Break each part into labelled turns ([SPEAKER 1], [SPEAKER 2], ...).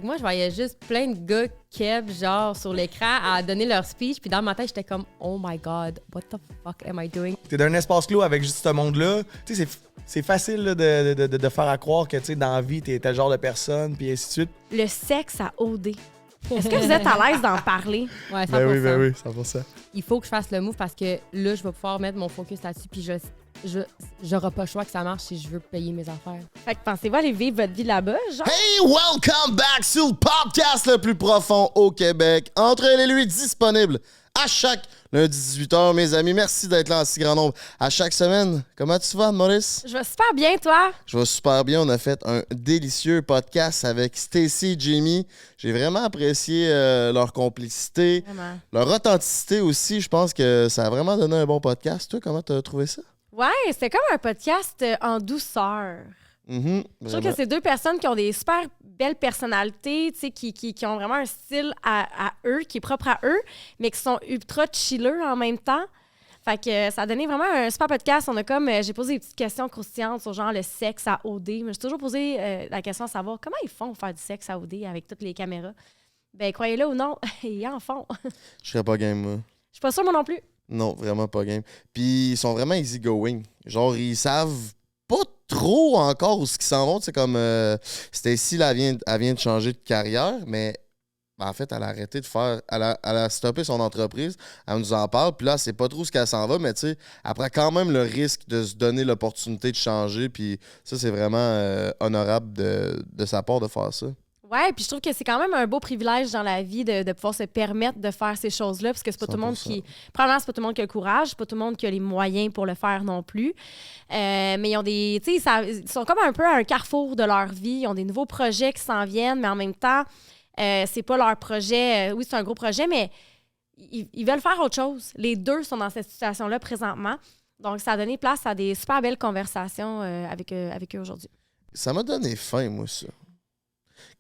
[SPEAKER 1] Moi, je voyais juste plein de gars keb, genre, sur l'écran à donner leur speech. Puis dans ma tête, j'étais comme, oh my God, what the fuck am I doing?
[SPEAKER 2] T'es dans un espace clos avec juste ce monde-là. Tu sais, c'est facile là, de faire à croire que, tu sais, dans la vie, t'es tel genre de personne, puis ainsi de suite.
[SPEAKER 3] Le sexe à OD. Est-ce que vous êtes à l'aise d'en parler?
[SPEAKER 1] Ouais, 100%.
[SPEAKER 2] Ben oui, 100%.
[SPEAKER 1] Il faut que je fasse le move parce que là, je vais pouvoir mettre mon focus là-dessus. Puis j'aurai pas le choix que ça marche si je veux payer mes affaires.
[SPEAKER 3] Fait que pensez-vous aller vivre votre vie là-bas, genre?
[SPEAKER 4] Hey, welcome back sur le podcast le plus profond au Québec. Entre elle et lui, disponible à chaque lundi 18h, mes amis. Merci d'être là en si grand nombre à chaque semaine. Comment tu vas, Maurice?
[SPEAKER 3] Je vais super bien, toi?
[SPEAKER 4] Je vais super bien. On a fait un délicieux podcast avec Stacy et Jamie. J'ai vraiment apprécié leur complicité,
[SPEAKER 3] Vraiment.
[SPEAKER 4] leur authenticité aussi. Je pense que ça a vraiment donné un bon podcast. Toi, comment tu as trouvé ça?
[SPEAKER 3] Ouais, c'était comme un podcast en douceur.
[SPEAKER 4] Mm-hmm,
[SPEAKER 3] Je trouve que c'est deux personnes qui ont des super belles personnalités, tu sais, qui ont vraiment un style à eux, qui est propre à eux, mais qui sont ultra chilleux en même temps. Fait que ça a donné vraiment un super podcast. On a j'ai posé des petites questions croustillantes sur genre le sexe à OD. Mais j'ai toujours posé la question à savoir comment ils font pour faire du sexe à OD avec toutes les caméras. Ben, croyez-le ou non, ils en font.
[SPEAKER 4] Je serais pas game, moi.
[SPEAKER 3] Je suis pas sûre, moi non plus.
[SPEAKER 4] Non, vraiment pas game. Puis ils sont vraiment easygoing. Genre, ils savent pas trop encore où ce qu'ils s'en vont. C'est comme Stacy, là, elle vient de changer de carrière, mais en fait, elle a arrêté de faire. Elle a stoppé son entreprise. Elle nous en parle. Puis là, c'est pas trop ce qu'elle s'en va, mais tu sais, elle prend quand même le risque de se donner l'opportunité de changer. Puis ça, c'est vraiment honorable de sa part de faire ça.
[SPEAKER 3] Ouais, puis je trouve que c'est quand même un beau privilège dans la vie de pouvoir se permettre de faire ces choses-là, parce que c'est pas tout le monde
[SPEAKER 4] 100%.
[SPEAKER 3] Probablement, c'est pas tout le monde qui a le courage, c'est pas tout le monde qui a les moyens pour le faire non plus. Mais ils ont des. Tu sais, ils sont comme un peu à un carrefour de leur vie. Ils ont des nouveaux projets qui s'en viennent, mais en même temps, c'est pas leur projet. Oui, c'est un gros projet, mais ils veulent faire autre chose. Les deux sont dans cette situation-là présentement. Donc, ça a donné place à des super belles conversations avec eux aujourd'hui.
[SPEAKER 4] Ça m'a donné faim, moi, ça.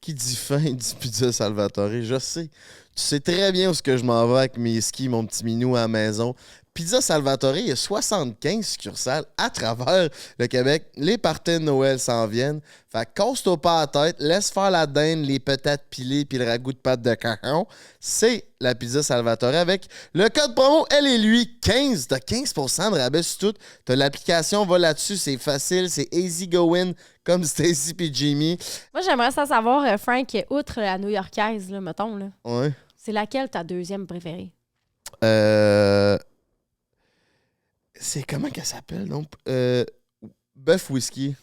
[SPEAKER 4] Qui dit faim, dit Pizza Salvatore. Je sais. Tu sais très bien où est-ce que je m'en vais avec mes skis, mon petit minou à la maison. Pizza Salvatore, il y a 75 succursales à travers le Québec. Les parties de Noël s'en viennent. Fait que casse-toi pas la tête, laisse faire la dinde, les patates pilées puis le ragoût de pâte de cajon. C'est la Pizza Salvatore avec le code promo elle et lui 15. T'as 15% de rabais sur tout. T'as l'application, va là-dessus, c'est facile, c'est easy going comme Stacy et Jamie.
[SPEAKER 3] Moi, j'aimerais ça savoir, Frank, outre la new-yorkaise, là, mettons, là,
[SPEAKER 4] Ouais.
[SPEAKER 3] c'est laquelle ta deuxième préférée?
[SPEAKER 4] C'est comment qu'elle s'appelle, non? Bœuf whisky.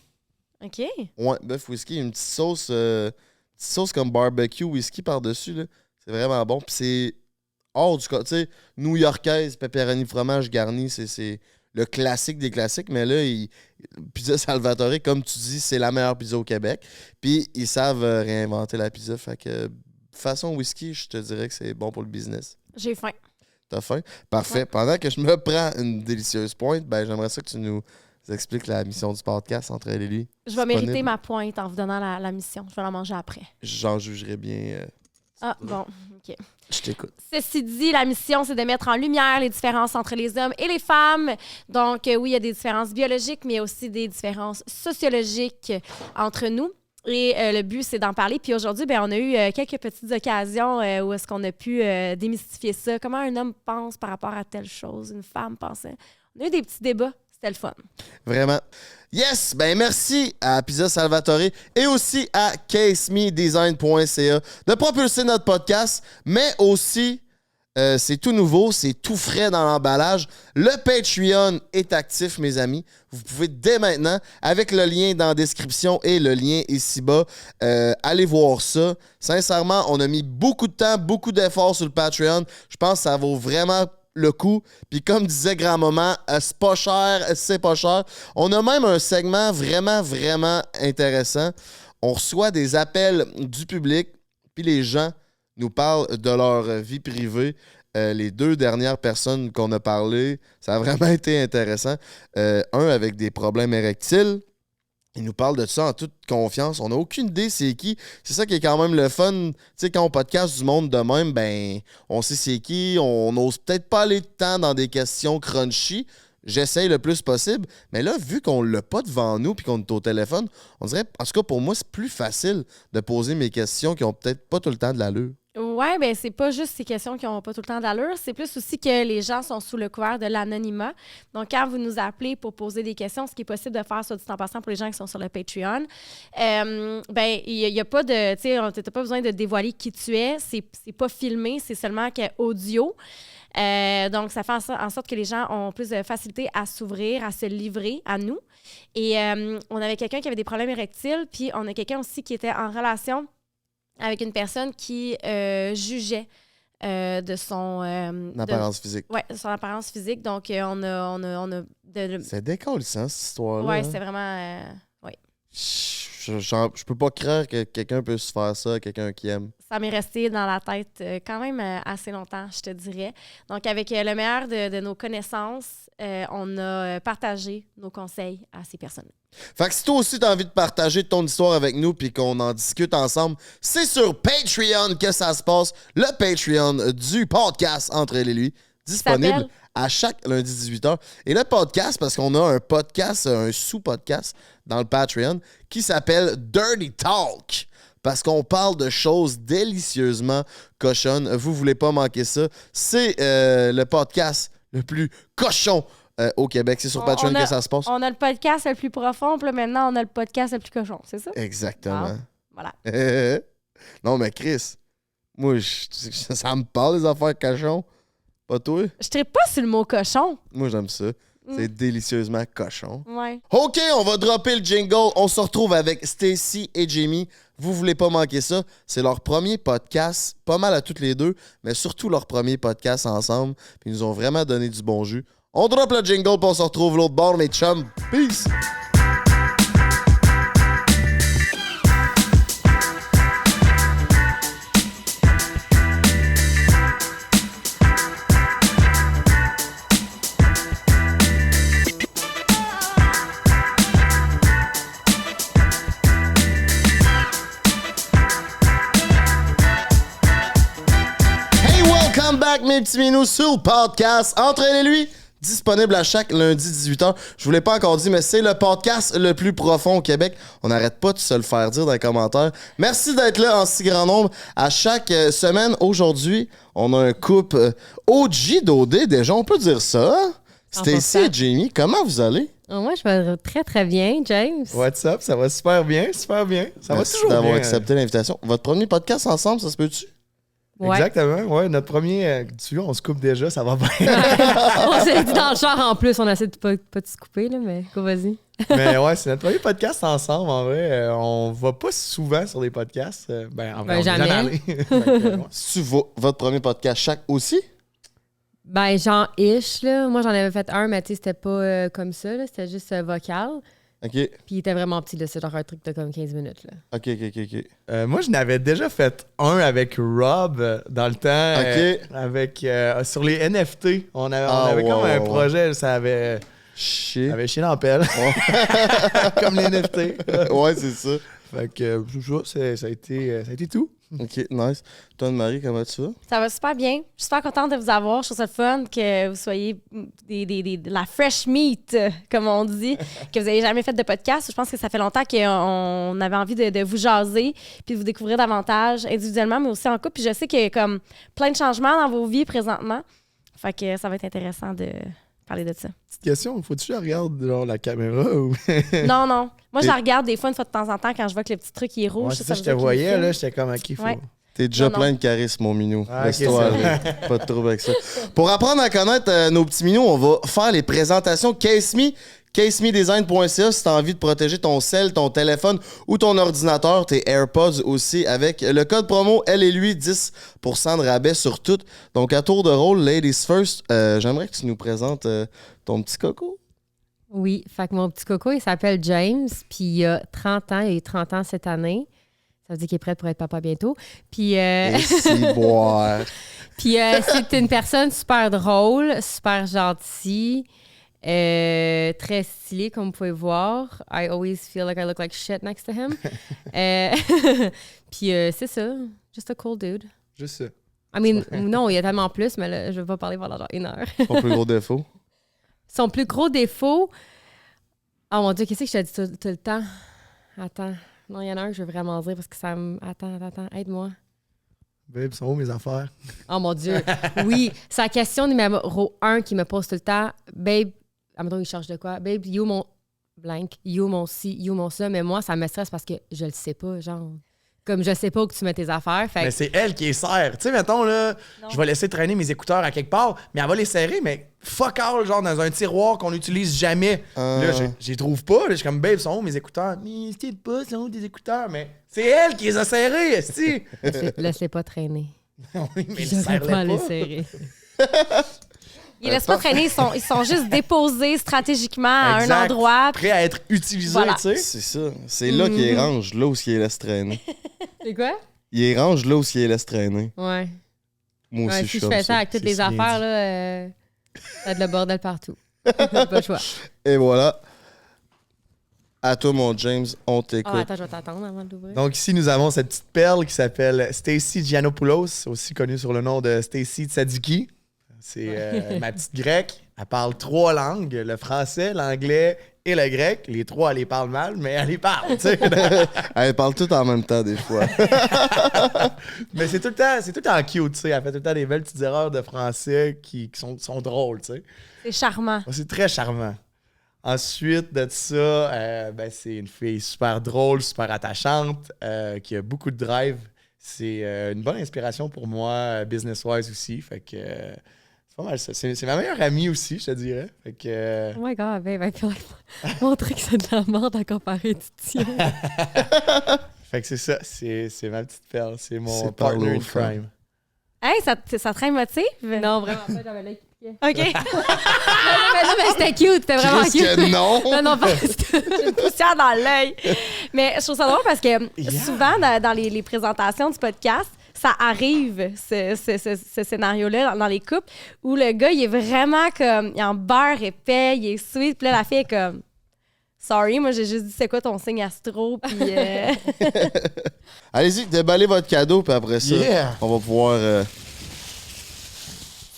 [SPEAKER 3] OK.
[SPEAKER 4] Ouais, bœuf whisky. Une petite sauce comme barbecue whisky par-dessus, là. C'est vraiment bon. Puis c'est hors du cas. Tu sais, new-yorkaise, pepperoni fromage garni, c'est le classique des classiques. Mais là, Pizza Salvatore, comme tu dis, c'est la meilleure pizza au Québec. Puis ils savent réinventer la pizza. Fait que façon whisky, je te dirais que c'est bon pour le business.
[SPEAKER 3] J'ai faim.
[SPEAKER 4] T'as faim? Parfait.
[SPEAKER 3] Ouais.
[SPEAKER 4] Pendant que je me prends une délicieuse pointe, ben j'aimerais ça que tu nous expliques la mission du podcast entre elle et lui.
[SPEAKER 3] Je vais
[SPEAKER 4] Disponible.
[SPEAKER 3] mériter ma pointe en vous donnant la mission. Je vais la manger après.
[SPEAKER 4] J'en jugerai bien.
[SPEAKER 3] Ah, bon, OK.
[SPEAKER 4] Je t'écoute.
[SPEAKER 3] Ceci dit, la mission, c'est de mettre en lumière les différences entre les hommes et les femmes. Donc, oui, il y a des différences biologiques, mais il y a aussi des différences sociologiques entre nous. Et le but, c'est d'en parler. Puis aujourd'hui, ben, on a eu quelques petites occasions où est-ce qu'on a pu démystifier ça. Comment un homme pense par rapport à telle chose, une femme pensait. On a eu des petits débats. C'était le fun.
[SPEAKER 4] Vraiment. Yes! Ben merci à Pizza Salvatore et aussi à casemedesign.ca de propulser notre podcast, mais aussi, c'est tout nouveau, c'est tout frais dans l'emballage. Le Patreon est actif, mes amis. Vous pouvez dès maintenant, avec le lien dans la description et le lien ici-bas, aller voir ça. Sincèrement, on a mis beaucoup de temps, beaucoup d'efforts sur le Patreon. Je pense que ça vaut vraiment le coup. Puis comme disait grand-maman, c'est pas cher, c'est pas cher. On a même un segment vraiment, vraiment intéressant. On reçoit des appels du public, puis les gens nous parlent de leur vie privée. Les deux dernières personnes qu'on a parlé, ça a vraiment été intéressant. Un avec des problèmes érectiles. Il nous parle de ça en toute confiance. On n'a aucune idée c'est qui. C'est ça qui est quand même le fun. Tu sais, quand on podcast du monde de même, ben, on sait c'est qui. On n'ose peut-être pas aller de temps dans des questions crunchy. j'essaye le plus possible. Mais là, vu qu'on l'a pas devant nous puis qu'on est au téléphone, on dirait, en tout cas pour moi, c'est plus facile de poser mes questions qui ont peut-être pas tout le temps de l'allure.
[SPEAKER 3] Ouais, ben c'est pas juste ces questions qui n'ont pas tout le temps d'allure, c'est plus aussi que les gens sont sous le couvert de l'anonymat. Donc, quand vous nous appelez pour poser des questions, ce qui est possible de faire, soit dit en passant, pour les gens qui sont sur le Patreon, ben il y a pas de, tu sais, t'as pas besoin de dévoiler qui tu es, c'est pas filmé, c'est seulement audio. Donc, ça fait en sorte que les gens ont plus de facilité à s'ouvrir, à se livrer à nous. Et on avait quelqu'un qui avait des problèmes érectiles, puis on a quelqu'un aussi qui était en relation avec une personne qui jugeait de son...
[SPEAKER 4] Apparence physique.
[SPEAKER 3] Oui, de son apparence physique. Donc, on a
[SPEAKER 4] C'est décollissant, cette histoire-là.
[SPEAKER 3] Oui,
[SPEAKER 4] hein?
[SPEAKER 3] c'est vraiment... oui.
[SPEAKER 4] Je peux pas croire que quelqu'un peut se faire ça à quelqu'un qui aime.
[SPEAKER 3] Ça m'est resté dans la tête quand même assez longtemps, je te dirais. Donc, avec le meilleur de nos connaissances, on a partagé nos conseils à ces personnes.
[SPEAKER 4] Fait que si toi aussi t'as envie de partager ton histoire avec nous puis qu'on en discute ensemble, c'est sur Patreon que ça se passe. Le Patreon du podcast Entre elle et lui, disponible à chaque lundi 18h. Et le podcast, parce qu'on a un podcast, un sous-podcast dans le Patreon qui s'appelle Dirty Talk. Parce qu'on parle de choses délicieusement cochonnes. Vous voulez pas manquer ça. C'est le podcast le plus cochon au Québec. C'est sur Patreon que ça se passe.
[SPEAKER 3] On a le podcast le plus profond, puis là, maintenant, on a le podcast le plus cochon, c'est ça?
[SPEAKER 4] Exactement.
[SPEAKER 3] Wow. Voilà.
[SPEAKER 4] Non, mais Chris, moi, ça me parle des affaires cochons. Pas toi?
[SPEAKER 3] Je trippe pas sur le mot cochon.
[SPEAKER 4] Moi, j'aime ça. C'est délicieusement cochon.
[SPEAKER 3] Ouais.
[SPEAKER 4] OK, on va dropper le jingle. On se retrouve avec Stacy et Jamie. Vous voulez pas manquer ça. C'est leur premier podcast, pas mal à toutes les deux, mais surtout leur premier podcast ensemble. Puis ils nous ont vraiment donné du bon jus. On drop le jingle, puis on se retrouve l'autre bord, mes chums. Peace! Mes petits minous sur le podcast Entre elle et lui, disponible à chaque lundi 18h. Je vous l'ai pas encore dit, mais c'est le podcast le plus profond au Québec. On n'arrête pas de se le faire dire dans les commentaires. Merci d'être là en si grand nombre à chaque semaine. Aujourd'hui, on a un couple OG d'OD, déjà, on peut dire ça. Stacy et Jamie, comment vous allez?
[SPEAKER 1] Moi, je vais très, très bien, James.
[SPEAKER 2] What's up? Ça va super bien, super bien. Ça
[SPEAKER 4] Merci
[SPEAKER 2] va toujours bien.
[SPEAKER 4] d'avoir accepté l'invitation. Votre premier podcast ensemble, ça se peut-tu?
[SPEAKER 1] Ouais.
[SPEAKER 2] Exactement, ouais. Notre premier, tu vois, on se coupe déjà, ça va bien.
[SPEAKER 1] On s'est dit dans le char en plus, on essaie de pas de se couper, là, mais go, vas-y.
[SPEAKER 2] Mais ouais, c'est notre premier podcast ensemble, en vrai. On va pas souvent sur des podcasts. En vrai, on est
[SPEAKER 1] jamais.
[SPEAKER 2] allé. Ouais.
[SPEAKER 4] C'est votre premier podcast chaque aussi?
[SPEAKER 1] Ben, genre, ish, là. Moi, j'en avais fait un, mais tu sais, c'était pas comme ça, là. C'était juste vocal.
[SPEAKER 4] OK.
[SPEAKER 1] Puis il était vraiment petit, là. C'est genre un truc de comme 15 minutes, là.
[SPEAKER 4] OK.
[SPEAKER 2] Moi, je n'avais déjà fait un avec Rob dans le temps.
[SPEAKER 4] OK.
[SPEAKER 2] Sur les NFT. On avait comme un projet, ça avait chié dans la pelle. Comme les NFT.
[SPEAKER 4] Ouais, c'est ça.
[SPEAKER 2] Fait que ça a été tout.
[SPEAKER 4] OK, nice. Toi, Anne-Marie, comment tu vas?
[SPEAKER 3] Ça va super bien. Je suis super contente de vous avoir. Je trouve ça fun que vous soyez de la fresh meat, comme on dit, que vous n'ayez jamais fait de podcast. Je pense que ça fait longtemps qu'on avait envie de vous jaser puis de vous découvrir davantage individuellement, mais aussi en couple. Puis je sais qu'il y a comme plein de changements dans vos vies présentement. Fait que ça va être intéressant de parler de ça.
[SPEAKER 2] Petite question, faut-tu que je regarde genre, la caméra ou...
[SPEAKER 3] Non. Moi, je la regarde des fois, une fois de temps en temps, quand je vois que le petit truc est rouge.
[SPEAKER 2] Ouais, c'est ça, je te voyais, là, j'étais comme, OK, faut...
[SPEAKER 3] Ouais.
[SPEAKER 4] T'es déjà
[SPEAKER 3] Non.
[SPEAKER 4] plein de charisme, mon minou.
[SPEAKER 2] Ah,
[SPEAKER 4] Laisse-toi
[SPEAKER 2] ok,
[SPEAKER 4] aller. Pas de trouble avec ça. Pour apprendre à connaître nos petits minous, on va faire les présentations Case Me. CaseMeDesign.ca si tu as envie de protéger ton cell, ton téléphone ou ton ordinateur, tes AirPods aussi, avec le code promo Elle et lui, 10% de rabais sur tout. Donc, à tour de rôle, Ladies First, j'aimerais que tu nous présentes ton petit coco.
[SPEAKER 1] Oui, fait que mon petit coco, il s'appelle James, puis il a 30 ans, il a eu 30 ans cette année. Ça veut dire qu'il est prêt pour être papa bientôt. Puis,
[SPEAKER 4] Et si boire.
[SPEAKER 1] puis c'est une personne super drôle, super gentille, très stylée, comme vous pouvez voir. I always feel like I look like shit next to him. Puis c'est ça, just a cool dude.
[SPEAKER 2] Juste ça.
[SPEAKER 1] I mean, non, il y a tellement plus, mais là, je vais pas parler pendant genre 1 heure.
[SPEAKER 4] Ton plus gros défaut.
[SPEAKER 1] Son plus gros défaut... Oh mon Dieu, qu'est-ce que je t'ai dit tout le temps? Attends. Non, il y en a un que je veux vraiment dire parce que ça me... Attends, aide-moi.
[SPEAKER 2] Babe, sont où mes affaires?
[SPEAKER 1] Oh mon Dieu. Oui, c'est la question numéro 1 qui me pose tout le temps. Babe, admettons, il cherche de quoi? Babe, you mon blank, you mon ci, you mon ça. Mais moi, ça me stresse parce que je le sais pas, genre. Comme je sais pas où tu mets tes affaires. Fait
[SPEAKER 2] Mais c'est elle qui les serre. Tu sais, mettons, là, je vais laisser traîner mes écouteurs à quelque part, mais elle va les serrer, mais fuck all, genre dans un tiroir qu'on n'utilise jamais. Là, je les trouve pas. Là, je suis comme, babe, sont où mes écouteurs? Mais je sais pas, sont où tes écouteurs? Mais c'est elle qui les a serrés, esti!
[SPEAKER 1] laisse-les pas traîner.
[SPEAKER 2] Oui, mais
[SPEAKER 1] J'aurais pas à les
[SPEAKER 2] pas.
[SPEAKER 1] serrer.
[SPEAKER 3] Ils laissent pas traîner, ils sont juste déposés stratégiquement à
[SPEAKER 2] Exact.
[SPEAKER 3] un endroit.
[SPEAKER 2] Prêt à être utilisé,
[SPEAKER 3] Voilà.
[SPEAKER 2] tu sais.
[SPEAKER 4] C'est ça. C'est là qu'il les range, là où il les laisse traîner.
[SPEAKER 1] C'est quoi?
[SPEAKER 4] Il les range là où il les laisse traîner.
[SPEAKER 1] Ouais.
[SPEAKER 4] Moi aussi,
[SPEAKER 1] Ouais,
[SPEAKER 4] je
[SPEAKER 1] si
[SPEAKER 4] suis
[SPEAKER 1] je
[SPEAKER 4] comme
[SPEAKER 1] fais ça
[SPEAKER 4] ça.
[SPEAKER 1] avec toutes
[SPEAKER 2] C'est
[SPEAKER 1] les
[SPEAKER 2] si bien
[SPEAKER 1] affaires,
[SPEAKER 2] dit.
[SPEAKER 1] là, ça a de le bordel partout. Pas le choix.
[SPEAKER 4] Et voilà. À toi, mon James, on t'écoute.
[SPEAKER 1] Ah, attends, je vais t'attendre avant d'ouvrir.
[SPEAKER 2] Donc ici, nous avons cette petite perle qui s'appelle Stacy Giannopoulos, aussi connue sur le nom de Stacy Tsadiki. C'est ma petite grecque. Elle parle 3 langues, le français, l'anglais et le grec. Les 3, elle les parle mal, mais elle les parle, tu sais.
[SPEAKER 4] Elle parle tout en même temps, des fois.
[SPEAKER 2] Mais c'est tout le temps cute, tu sais. Elle fait tout le temps des belles petites erreurs de français qui sont drôles, tu sais.
[SPEAKER 3] C'est charmant.
[SPEAKER 2] C'est très charmant. Ensuite de ça, ben, c'est une fille super drôle, super attachante, qui a beaucoup de drive. C'est une bonne inspiration pour moi, business-wise aussi. Fait que c'est pas mal ça. C'est ma meilleure amie aussi, je te dirais. Fait que,
[SPEAKER 1] Oh my God, babe, I feel like montrer que c'est de la merde à comparer du tien.
[SPEAKER 2] fait que c'est ça. C'est ma petite perle. C'est mon
[SPEAKER 4] C'est par
[SPEAKER 2] partner in
[SPEAKER 4] l'autre, hein.
[SPEAKER 2] crime.
[SPEAKER 3] Hey, ça te motive?
[SPEAKER 1] Non, vraiment pas, j'avais l'œil qui piquait.
[SPEAKER 3] OK.
[SPEAKER 1] Non, mais c'était cute, c'était vraiment
[SPEAKER 4] Chris
[SPEAKER 1] cute.
[SPEAKER 4] que non!
[SPEAKER 1] Non, pas
[SPEAKER 3] J'ai une poussière dans l'œil. Mais je trouve ça drôle parce que
[SPEAKER 2] Yeah.
[SPEAKER 3] souvent, dans les présentations du podcast, ça arrive, ce scénario-là, dans les couples, où le gars, il est vraiment comme, il est en beurre épais, il est sweet, puis là, la fille est comme, sorry, moi, j'ai juste dit, c'est quoi ton signe astro, puis...
[SPEAKER 4] Allez-y, déballez votre cadeau, puis après ça,
[SPEAKER 2] Yeah.
[SPEAKER 4] on va pouvoir...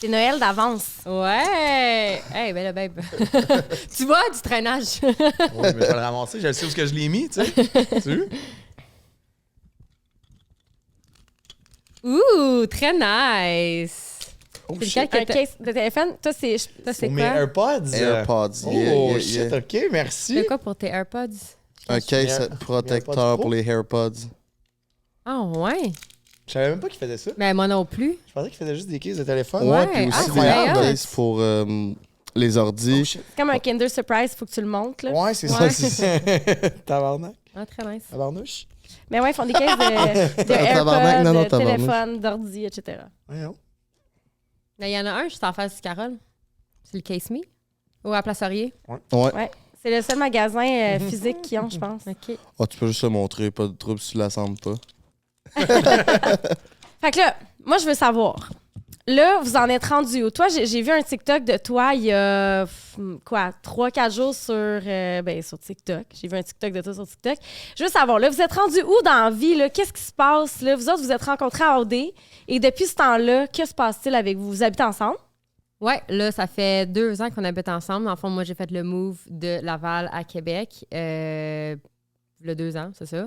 [SPEAKER 3] c'est Noël d'avance.
[SPEAKER 1] Ouais! Hey, ben là, babe. Tu vois, du traînage.
[SPEAKER 2] Ouais, mais je vais le ramasser. Je sais où ce que je l'ai mis, tu sais. Tu vois?
[SPEAKER 1] Ouh, très nice.
[SPEAKER 2] Oh,
[SPEAKER 1] C'est
[SPEAKER 2] shit.
[SPEAKER 1] lequel
[SPEAKER 3] Un
[SPEAKER 1] que
[SPEAKER 3] case de téléphone, toi, c'est...
[SPEAKER 1] toi, c'est
[SPEAKER 2] Pour mes
[SPEAKER 1] quoi?
[SPEAKER 2] AirPods.
[SPEAKER 4] AirPods.
[SPEAKER 2] Oh,
[SPEAKER 4] Yeah, yeah,
[SPEAKER 2] shit,
[SPEAKER 4] yeah.
[SPEAKER 2] OK, merci.
[SPEAKER 1] C'est quoi pour tes AirPods?
[SPEAKER 4] Un case
[SPEAKER 2] AirPods
[SPEAKER 4] protecteur
[SPEAKER 2] Pro.
[SPEAKER 4] pour les AirPods.
[SPEAKER 1] Ah, ouais.
[SPEAKER 2] Je savais même pas qu'il faisait ça.
[SPEAKER 1] Mais moi non plus.
[SPEAKER 2] Je pensais qu'il faisait juste des cases de téléphone.
[SPEAKER 1] Ouais,
[SPEAKER 4] puis aussi
[SPEAKER 1] ah,
[SPEAKER 4] des
[SPEAKER 1] c'est
[SPEAKER 4] cases pour les ordis.
[SPEAKER 2] Oh, shit.
[SPEAKER 3] C'est comme un Kinder Surprise, faut que tu le montes, là.
[SPEAKER 2] Ouais, c'est
[SPEAKER 1] Ouais.
[SPEAKER 2] ça. Tabarnak.
[SPEAKER 1] Ah, très nice.
[SPEAKER 2] Tabarnouche.
[SPEAKER 3] Mais ouais, ils font des cases de
[SPEAKER 4] Tabarnak,
[SPEAKER 3] AirPods,
[SPEAKER 4] non,
[SPEAKER 3] de
[SPEAKER 4] tabarnak.
[SPEAKER 3] téléphone, d'ordi, etc.
[SPEAKER 2] Voyons.
[SPEAKER 1] Mais il y en a un juste en face du Carole. C'est le Case Me. Ou à Place Laurier.
[SPEAKER 4] Ouais.
[SPEAKER 3] C'est le seul magasin physique qu'ils ont, je pense.
[SPEAKER 1] OK.
[SPEAKER 4] Ah, tu peux juste le montrer, pas de trouble si tu l'assembles pas.
[SPEAKER 3] Fait que là, moi, je veux savoir. Là, vous en êtes rendu où? Toi, j'ai vu un TikTok de toi il y a, 3-4 jours sur TikTok. J'ai vu un TikTok de toi sur TikTok. Je veux savoir, là, vous êtes rendu où dans la vie? Là? Qu'est-ce qui se passe? Là? Vous autres, vous êtes rencontrés à OD. Et depuis ce temps-là, que se passe-t-il avec vous? Vous habitez ensemble?
[SPEAKER 1] Ouais, là, ça fait 2 ans qu'on habite ensemble. Dans le fond, moi, j'ai fait le move de Laval à Québec. Le 2 ans, c'est ça.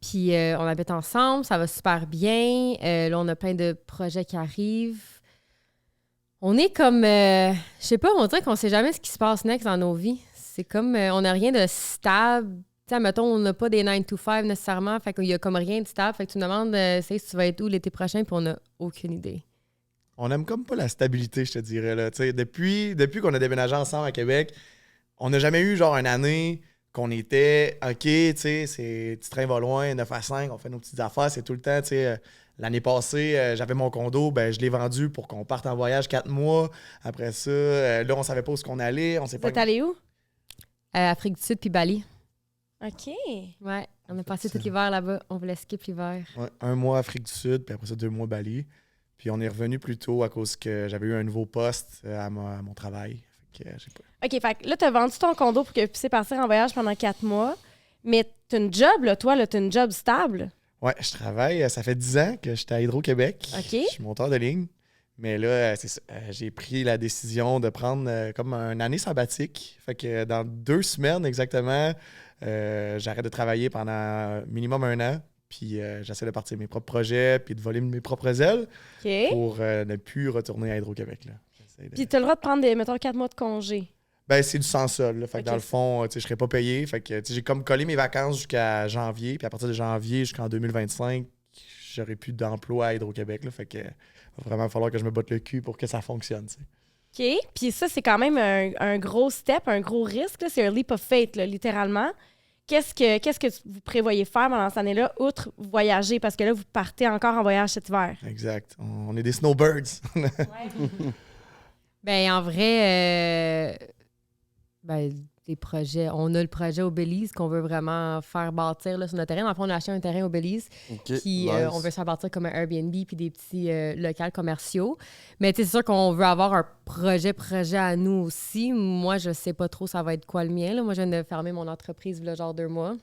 [SPEAKER 1] Puis on habite ensemble, ça va super bien. Là, on a plein de projets qui arrivent. On est comme... je sais pas, on dirait qu'on sait jamais ce qui se passe next dans nos vies. C'est comme... on n'a rien de stable. Tu sais, mettons, on n'a pas des 9 to 5 nécessairement. Fait qu'il y a comme rien de stable. Fait que tu me demandes, si tu vas être où l'été prochain, puis on n'a aucune idée.
[SPEAKER 2] On aime comme pas la stabilité, je te dirais. Là. Tu sais, depuis qu'on a déménagé ensemble à Québec, on n'a jamais eu genre une année qu'on était OK, tu sais, petit train va loin, 9 à 5, on fait nos petites affaires, c'est tout le temps, tu sais. L'année passée, j'avais mon condo, ben je l'ai vendu pour qu'on parte en voyage 4 mois. Après ça, là, on savait pas où est-ce qu'on allait, on sait
[SPEAKER 3] Vous
[SPEAKER 2] pas.
[SPEAKER 3] êtes allés où?
[SPEAKER 1] Afrique du Sud puis Bali.
[SPEAKER 3] OK.
[SPEAKER 1] Ouais, on a passé tout l'hiver là-bas. On voulait skip l'hiver.
[SPEAKER 2] Ouais, 1 mois Afrique du Sud, puis après ça, 2 mois Bali. Puis on est revenu plus tôt à cause que j'avais eu un nouveau poste à mon travail. Fait que, je sais pas.
[SPEAKER 3] OK, fait que là, t'as vendu ton condo pour que vous puissiez partir en voyage pendant 4 mois. Mais t'as une job, là, toi, là, t'as une job stable.
[SPEAKER 2] Ouais, je travaille. Ça fait 10 ans que j'étais à Hydro-Québec.
[SPEAKER 3] OK.
[SPEAKER 2] Je suis monteur de ligne. Mais là, c'est ça. J'ai pris la décision de prendre comme une année sabbatique. Fait que dans 2 semaines exactement, j'arrête de travailler pendant minimum 1 an. Puis j'essaie de partir mes propres projets puis de voler mes propres ailes pour ne plus retourner à Hydro-Québec. Là.
[SPEAKER 3] Puis tu as le droit de prendre, mettons, 4 mois de congé.
[SPEAKER 2] Ben, c'est du sans-sol. Fait que dans le fond, je serais pas payé. Fait que j'ai comme collé mes vacances jusqu'à janvier. Puis à partir de janvier jusqu'en 2025, j'aurai plus d'emploi à Hydro-Québec. Là, fait que va vraiment falloir que je me botte le cul pour que ça fonctionne. T'sais.
[SPEAKER 3] OK. Puis ça, c'est quand même un gros step, un gros risque. Là. C'est un leap of faith, là, littéralement. Qu'est-ce que vous prévoyez faire pendant cette année-là, outre voyager? Parce que là, vous partez encore en voyage cet hiver.
[SPEAKER 2] Exact. On est des snowbirds.
[SPEAKER 1] Ben, en vrai, des projets. On a le projet au Belize qu'on veut vraiment faire bâtir là, sur notre terrain. Dans le fond, on a acheté un terrain au Belize. Puis
[SPEAKER 4] nice.
[SPEAKER 1] on veut se faire bâtir comme un Airbnb puis des petits locaux commerciaux. Mais c'est sûr qu'on veut avoir un projet à nous aussi. Moi, je sais pas trop ça va être quoi le mien. Là. Moi, je viens de fermer mon entreprise il y a genre 2 mois.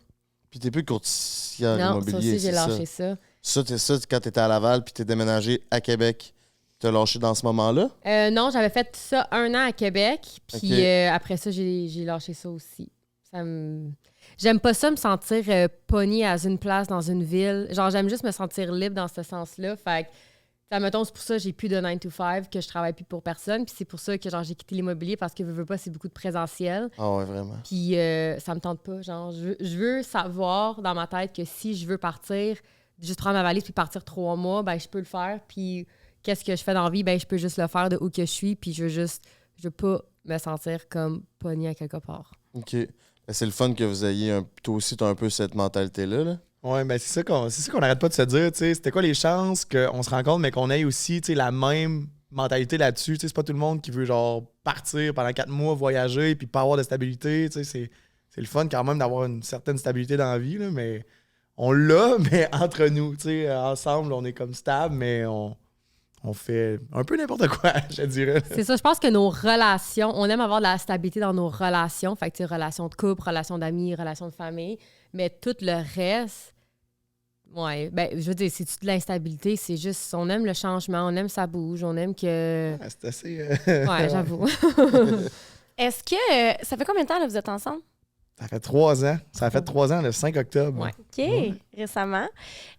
[SPEAKER 4] Puis t'es plus courtière
[SPEAKER 1] Non,
[SPEAKER 4] immobilier,
[SPEAKER 1] ça aussi, j'ai
[SPEAKER 4] c'est
[SPEAKER 1] lâché ça.
[SPEAKER 4] Ça, quand t'étais à Laval puis t'es déménagé à Québec, t'as lâché dans ce moment-là?
[SPEAKER 1] Non, j'avais fait ça 1 an à Québec. Puis
[SPEAKER 4] Ok.
[SPEAKER 1] après ça, j'ai lâché ça aussi. J'aime pas ça me sentir pognée à une place dans une ville. Genre, j'aime juste me sentir libre dans ce sens-là. Fait que, mettons, c'est pour ça que j'ai plus de 9 to 5, que je travaille plus pour personne. Puis c'est pour ça que genre j'ai quitté l'immobilier parce que veux pas, c'est beaucoup de présentiel.
[SPEAKER 4] Ah ouais, vraiment.
[SPEAKER 1] Puis ça me tente pas. Genre, je veux savoir dans ma tête que si je veux partir, juste prendre ma valise puis partir 3 mois, ben je peux le faire. Puis qu'est-ce que je fais dans la vie, ben je peux juste le faire de où que je suis. Puis je veux pas me sentir comme pognée à quelque part.
[SPEAKER 4] OK. Ben, c'est le fun que vous ayez toi aussi, t'as un peu cette mentalité-là. Là.
[SPEAKER 2] Ouais, ben c'est ça qu'on n'arrête pas de se dire. C'était quoi les chances qu'on se rencontre, mais qu'on ait aussi la même mentalité là-dessus. C'est pas tout le monde qui veut genre partir pendant 4 mois, voyager, puis pas avoir de stabilité. C'est le fun quand même d'avoir une certaine stabilité dans la vie, là, mais on l'a, mais entre nous. Ensemble, on est comme stable, mais on fait un peu n'importe quoi, je dirais.
[SPEAKER 1] C'est ça, je pense que nos relations, on aime avoir de la stabilité dans nos relations. Fait que, relations de couple, relations d'amis, relations de famille. Mais tout le reste, ouais, ben, je veux dire, c'est toute l'instabilité. C'est juste, on aime le changement, on aime ça bouge, on aime que.
[SPEAKER 2] Ouais, c'est assez.
[SPEAKER 1] Ouais, j'avoue.
[SPEAKER 3] Est-ce que. Ça fait combien de temps là, vous êtes ensemble?
[SPEAKER 2] Ça fait 3 ans. Ça a fait 3 ans, le 5 octobre.
[SPEAKER 1] Ouais.
[SPEAKER 3] OK, récemment.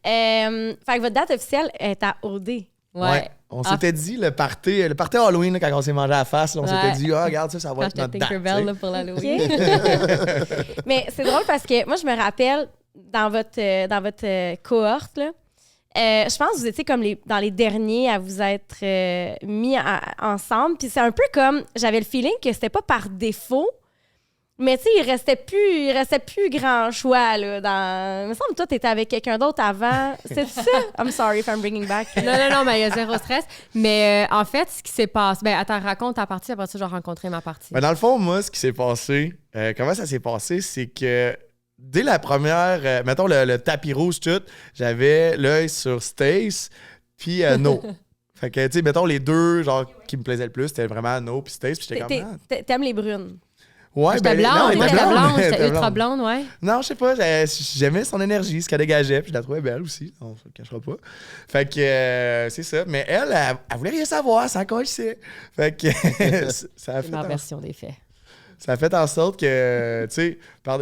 [SPEAKER 3] Fait que votre date officielle est à OD.
[SPEAKER 1] Ouais.
[SPEAKER 2] On s'était dit, le party Halloween, là, quand on s'est mangé à la face, là, on
[SPEAKER 1] Ouais.
[SPEAKER 2] s'était dit, regarde ça va
[SPEAKER 1] Quand
[SPEAKER 2] être
[SPEAKER 1] j'étais
[SPEAKER 2] notre date.
[SPEAKER 1] Tinkerbell là, pour l'Halloween.
[SPEAKER 3] OK. Mais c'est drôle parce que moi, je me rappelle dans votre cohorte, là, je pense que vous étiez comme dans les derniers à vous être mis ensemble. Puis c'est un peu comme, j'avais le feeling que c'était pas par défaut, mais tu sais, il restait plus grand choix, là. Il me semble que toi, t'étais avec quelqu'un d'autre avant. C'est ça? I'm sorry if I'm bringing back.
[SPEAKER 1] Non, mais il y a zéro stress. Mais en fait, ce qui s'est passé... Ben, attends, raconte ta partie, après ça, je vais rencontrer ma partie.
[SPEAKER 2] Mais dans le fond, moi, ce qui s'est passé, comment ça s'est passé, c'est que dès la première, mettons le tapis rouge, tout, j'avais l'œil sur Stace puis No. Fait que, tu sais, mettons les deux, genre, qui me plaisaient le plus, c'était vraiment No puis Stace, puis j'étais comme...
[SPEAKER 3] T'aimes les brunes?
[SPEAKER 2] Ouais,
[SPEAKER 1] J'étais blonde,
[SPEAKER 2] non,
[SPEAKER 1] moi,
[SPEAKER 2] elle était
[SPEAKER 1] j'étais blonde,
[SPEAKER 2] elle
[SPEAKER 1] j'étais
[SPEAKER 2] était
[SPEAKER 1] ultra blonde, ouais.
[SPEAKER 2] Non, je sais pas, j'aimais son énergie, ce qu'elle dégageait, puis je la trouvais belle aussi, on se le cachera pas. Fait que c'est ça, mais elle voulait rien savoir, c'est encore ici. Fait que ça a
[SPEAKER 1] C'est
[SPEAKER 2] fait
[SPEAKER 1] ma version des faits.
[SPEAKER 2] ça a fait en sorte que, tu sais, par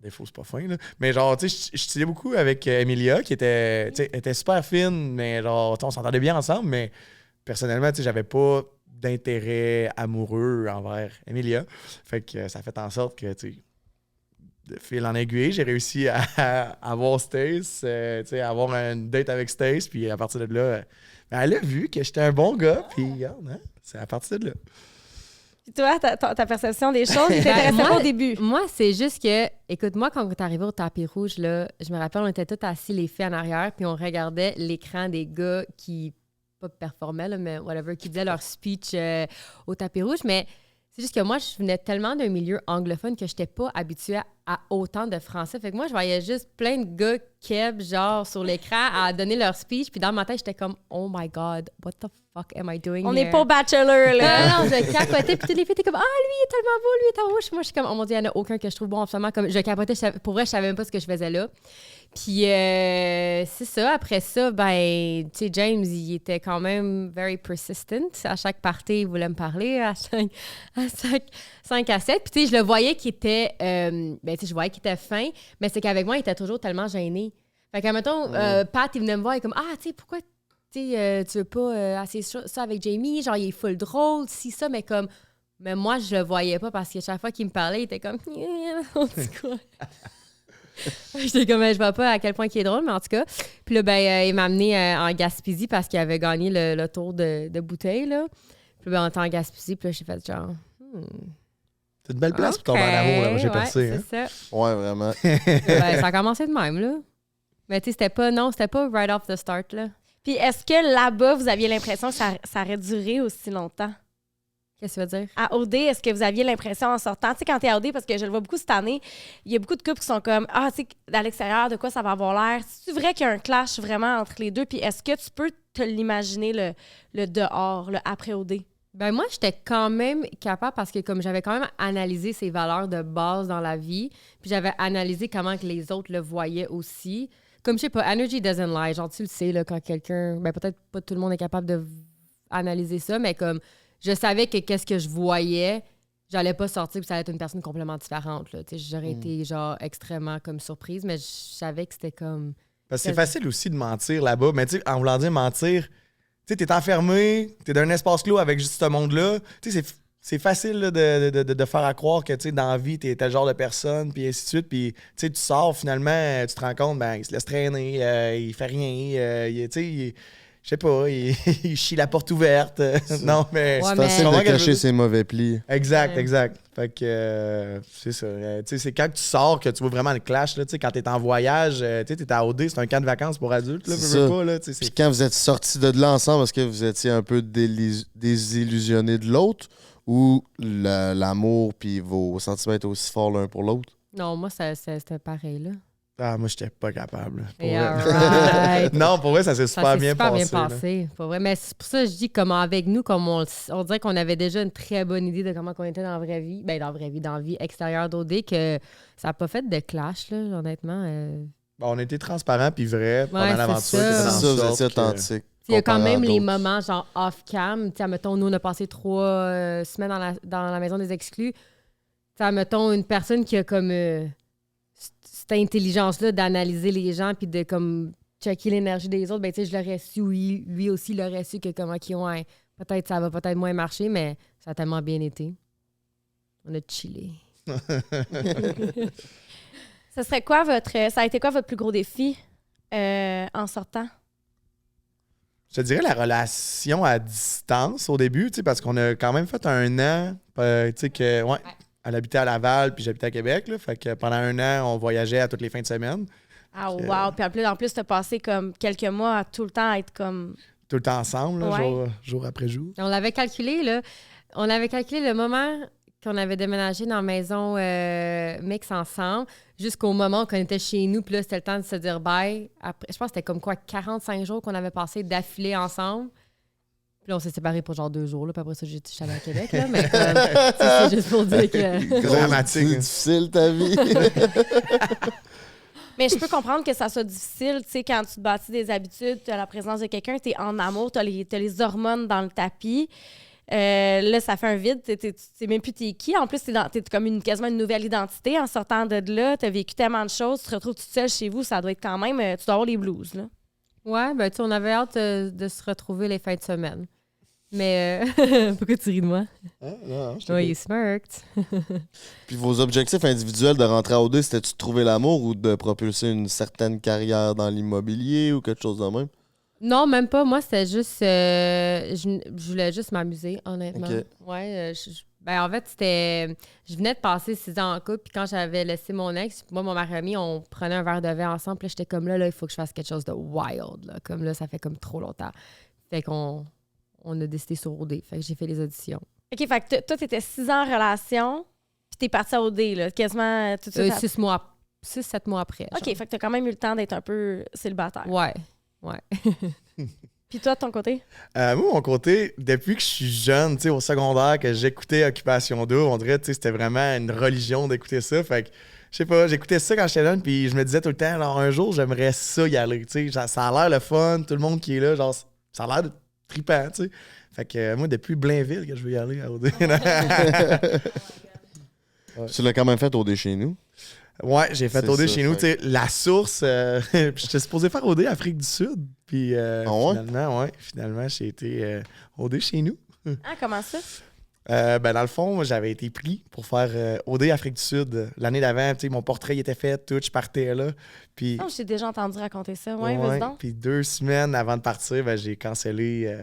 [SPEAKER 2] défaut, c'est pas fin, là, mais genre, tu sais, je chillais beaucoup avec Emilia, qui était, tu sais, était super fine, mais genre, on s'entendait bien ensemble, mais personnellement, tu sais, j'avais pas d'intérêt amoureux envers Emilia. Fait que ça a fait en sorte que, tu sais, de fil en aiguille, j'ai réussi à avoir Stace, tu sais, à avoir une date avec Stace, puis à partir de là, elle a vu que j'étais un bon gars, puis regarde, hein, c'est à partir de là.
[SPEAKER 3] Puis toi, ta perception des choses, il t'intéressait
[SPEAKER 1] moi,
[SPEAKER 3] pas au début.
[SPEAKER 1] Moi, c'est juste que, écoute, moi, quand on est arrivé au tapis rouge, là, je me rappelle, on était tous assis les filles en arrière, puis on regardait l'écran des gars qui, pas performaient, là, mais whatever, qui disaient leur speech au tapis rouge. Mais c'est juste que moi, je venais tellement d'un milieu anglophone que je n'étais pas habituée à autant de français. Fait que moi, je voyais juste plein de gars keb, genre, sur l'écran à donner leur speech. Puis dans ma tête, j'étais comme, oh my God, what the fuck am I doing
[SPEAKER 3] On
[SPEAKER 1] here?
[SPEAKER 3] n'est pas au Bachelor, là.
[SPEAKER 1] Non, je capotais. Puis toutes les filles étaient comme, ah, lui, il est tellement beau, lui, il est en rouge. Moi, je suis comme, oh mon Dieu, il n'y en a aucun que je trouve bon en ce moment. Comme, je capotais, pour vrai, je savais même pas ce que je faisais là. Puis c'est ça. Après ça, ben, tu sais, James, il était quand même very persistent. À chaque party, il voulait me parler à 5 à 7. Puis tu sais, je le voyais qu'il était... ben, tu sais, je voyais qu'il était fin, mais c'est qu'avec moi, il était toujours tellement gêné. Fait qu'à mettons, Pat, il venait me voir, il est comme « Ah, tu sais, pourquoi tu veux pas essayer ça avec Jamie? Genre, il est full drôle, si ça, mais comme... » Mais moi, je le voyais pas parce que chaque fois qu'il me parlait, il était comme « En tout cas... » J'étais comme, je vois pas à quel point il est drôle, mais en tout cas. Puis là, ben, il m'a amené en Gaspésie parce qu'il avait gagné le tour de bouteille, là. Puis ben, on était en Gaspésie, puis là, j'ai fait genre...
[SPEAKER 2] C'est une belle place pour tomber en amour, là. J'ai percé, hein?
[SPEAKER 1] c'est ça.
[SPEAKER 4] Ouais, vraiment.
[SPEAKER 1] Ben, ça a commencé de même, là. Mais tu sais, c'était pas right off the start, là.
[SPEAKER 3] Puis est-ce que là-bas, vous aviez l'impression que ça aurait duré aussi longtemps?
[SPEAKER 1] Qu'est-ce que tu veux dire?
[SPEAKER 3] À OD, est-ce que vous aviez l'impression en sortant, tu sais, quand t'es à OD, parce que je le vois beaucoup cette année, il y a beaucoup de couples qui sont comme, ah, tu sais, à l'extérieur, de quoi ça va avoir l'air? C'est vrai qu'il y a un clash vraiment entre les deux? Puis est-ce que tu peux te l'imaginer, le dehors, le après OD?
[SPEAKER 1] Ben moi, j'étais quand même capable parce que comme j'avais quand même analysé ses valeurs de base dans la vie, puis j'avais analysé comment que les autres le voyaient aussi. Comme, je sais pas, energy doesn't lie. Genre, tu le sais, là, quand quelqu'un... Ben peut-être pas tout le monde est capable de analyser ça, mais comme... Je savais que qu'est-ce que je voyais, j'allais pas sortir puis ça allait être une personne complètement différente. Là. J'aurais été genre extrêmement comme surprise, mais je savais que c'était comme...
[SPEAKER 2] Parce que c'est facile aussi de mentir là-bas, mais tu sais, en voulant dire mentir, tu sais, t'es enfermé, t'es dans un espace clos avec juste ce monde-là. Tu sais, c'est facile là, de faire à croire que, tu sais, dans la vie, t'es tel genre de personne, puis ainsi de suite. Puis, tu sais, tu sors, finalement, tu te rends compte, ben, il se laisse traîner, il fait rien, tu sais... Je sais pas, il chie la porte ouverte. Non, mais...
[SPEAKER 1] Ouais,
[SPEAKER 4] C'est facile de cacher ses mauvais plis.
[SPEAKER 2] Exact. Fait que c'est ça. Tu sais, c'est quand tu sors que tu vois vraiment le clash. Là, tu sais, quand t'es en voyage, tu sais, t'es à OD, c'est un camp de vacances pour adultes. Là,
[SPEAKER 4] C'est ça.
[SPEAKER 2] pas, là,
[SPEAKER 4] Puis quand vous êtes sortis de là ensemble, est-ce que vous étiez un peu désillusionnés de l'autre ou l'amour puis vos sentiments étaient aussi forts l'un pour l'autre?
[SPEAKER 1] Non, moi, c'était pareil, là.
[SPEAKER 2] Ah, moi, j'étais pas capable. Pour
[SPEAKER 1] Et
[SPEAKER 2] vrai.
[SPEAKER 1] alright.
[SPEAKER 2] Non, pour vrai, ça s'est
[SPEAKER 1] Ça
[SPEAKER 2] super
[SPEAKER 1] s'est
[SPEAKER 2] bien
[SPEAKER 1] super
[SPEAKER 2] passé.
[SPEAKER 1] bien passé, pour vrai. Mais c'est pour ça que je dis comment avec nous, comme on dirait qu'on avait déjà une très bonne idée de comment on était dans la vraie vie. Ben, dans la vraie vie, dans la vie extérieure d'OD, que ça n'a pas fait de clash, là, honnêtement.
[SPEAKER 2] Bon, on était transparents puis vrais pendant
[SPEAKER 1] Ouais,
[SPEAKER 2] l'aventure.
[SPEAKER 1] c'est
[SPEAKER 2] qui était
[SPEAKER 1] ça.
[SPEAKER 2] dans
[SPEAKER 4] C'est ça,
[SPEAKER 2] le
[SPEAKER 4] vous
[SPEAKER 2] sorte
[SPEAKER 4] étiez
[SPEAKER 2] que-
[SPEAKER 4] authentique.
[SPEAKER 1] Il y a quand
[SPEAKER 4] comparé à
[SPEAKER 1] même les
[SPEAKER 4] d'autres.
[SPEAKER 1] moments genre off-cam. Tu sais, mettons, nous, on a passé 3 semaines dans la maison des exclus. Tu sais, mettons, une personne qui a comme cette intelligence-là d'analyser les gens puis de comme checker l'énergie des autres, ben tu sais, je l'aurais su, oui, lui aussi l'aurait su que comme, OK, ouais, peut-être ça va peut-être moins marcher, mais ça a tellement bien été. On a chillé.
[SPEAKER 3] Ça a été quoi votre plus gros défi en sortant?
[SPEAKER 2] Je te dirais la relation à distance au début, tu sais, parce qu'on a quand même fait 1 an, tu sais, que, ouais, elle habitait à Laval, puis j'habitais à Québec, là, fait que pendant 1 an, on voyageait à toutes les fins de semaine,
[SPEAKER 3] Ah, wow! Puis en plus, t'as passé comme quelques mois à tout le temps être comme...
[SPEAKER 2] tout le temps ensemble, là,
[SPEAKER 3] Ouais.
[SPEAKER 2] jour après jour.
[SPEAKER 1] On l'avait calculé, là. On avait calculé le moment qu'on avait déménagé dans la maison mix ensemble jusqu'au moment qu'on était chez nous. Puis là, c'était le temps de se dire bye. Après, je pense que c'était comme quoi, 45 jours qu'on avait passé d'affilée ensemble. Puis là, on s'est séparés pour genre 2 jours. Là. Puis après ça, je suis allée à Québec. Là, mais c'est juste pour dire que...
[SPEAKER 2] Dramatique.
[SPEAKER 4] C'est difficile ta vie.
[SPEAKER 3] Mais je peux comprendre que ça soit difficile, tu sais, quand tu te bâtis des habitudes, tu as la présence de quelqu'un, tu es en amour, tu as les hormones dans le tapis. Là, ça fait un vide, tu sais même plus t'es qui. En plus, t'es comme quasiment une nouvelle identité en sortant de là. Tu as vécu tellement de choses, tu te retrouves toute seule chez vous, ça doit être quand même... tu dois avoir les blues, là.
[SPEAKER 1] Ouais, ben tu sais, on avait hâte de se retrouver les fins de semaine. Mais pourquoi tu ris de moi?
[SPEAKER 2] Non,
[SPEAKER 1] Oui, il smirked.
[SPEAKER 4] Puis vos objectifs individuels de rentrer à OD, c'était-tu de trouver l'amour ou de propulser une certaine carrière dans l'immobilier ou quelque chose de même?
[SPEAKER 1] Non, même pas. Moi, c'était juste... je voulais juste m'amuser, honnêtement.
[SPEAKER 4] Ok.
[SPEAKER 1] Ouais, ben en fait, c'était... Je venais de passer 6 ans en couple, puis quand j'avais laissé mon ex, moi, mon mari ami, on prenait un verre de vin ensemble, puis là, j'étais comme là, il faut que je fasse quelque chose de wild, là. Comme là, ça fait comme trop longtemps. Fait qu'on a décidé sur OD. Fait que j'ai fait les auditions.
[SPEAKER 3] OK, fait que toi, t'étais 6 ans en relation, puis t'es partie à OD, là, quasiment tout de suite.
[SPEAKER 1] 6-7 mois après.
[SPEAKER 3] OK,
[SPEAKER 1] genre.
[SPEAKER 3] fait que t'as quand même eu le temps d'être un peu célibataire.
[SPEAKER 1] Ouais.
[SPEAKER 3] Puis toi, de ton côté?
[SPEAKER 2] Moi, mon côté, depuis que je suis jeune, tu sais, au secondaire, que j'écoutais Occupation Double, on dirait, tu sais, c'était vraiment une religion d'écouter ça. Fait que, je sais pas, j'écoutais ça quand j'étais jeune, puis je me disais tout le temps, alors un jour, j'aimerais ça y aller, tu sais. Ça a l'air le fun, tout le monde qui est là, genre, ça a l'air de trippant, tu sais. Fait que moi, depuis Blainville que je veux y aller à OD.
[SPEAKER 4] Tu l'as quand même fait OD chez nous.
[SPEAKER 2] Ouais, j'ai fait
[SPEAKER 4] C'est
[SPEAKER 2] OD
[SPEAKER 4] ça,
[SPEAKER 2] chez nous.
[SPEAKER 4] fait
[SPEAKER 2] Tu sais, la source, j'étais supposé faire OD Afrique du Sud. Puis finalement, j'ai été OD chez nous.
[SPEAKER 3] Ah, comment ça?
[SPEAKER 2] Dans le fond, moi, j'avais été pris pour faire OD Afrique du Sud. L'année d'avant, tu sais, mon portrait il était fait, tout, je partais là. Puis,
[SPEAKER 3] Oh, j'ai déjà entendu raconter ça. Ouais, vas-y donc.
[SPEAKER 2] puis 2 semaines avant de partir, j'ai cancellé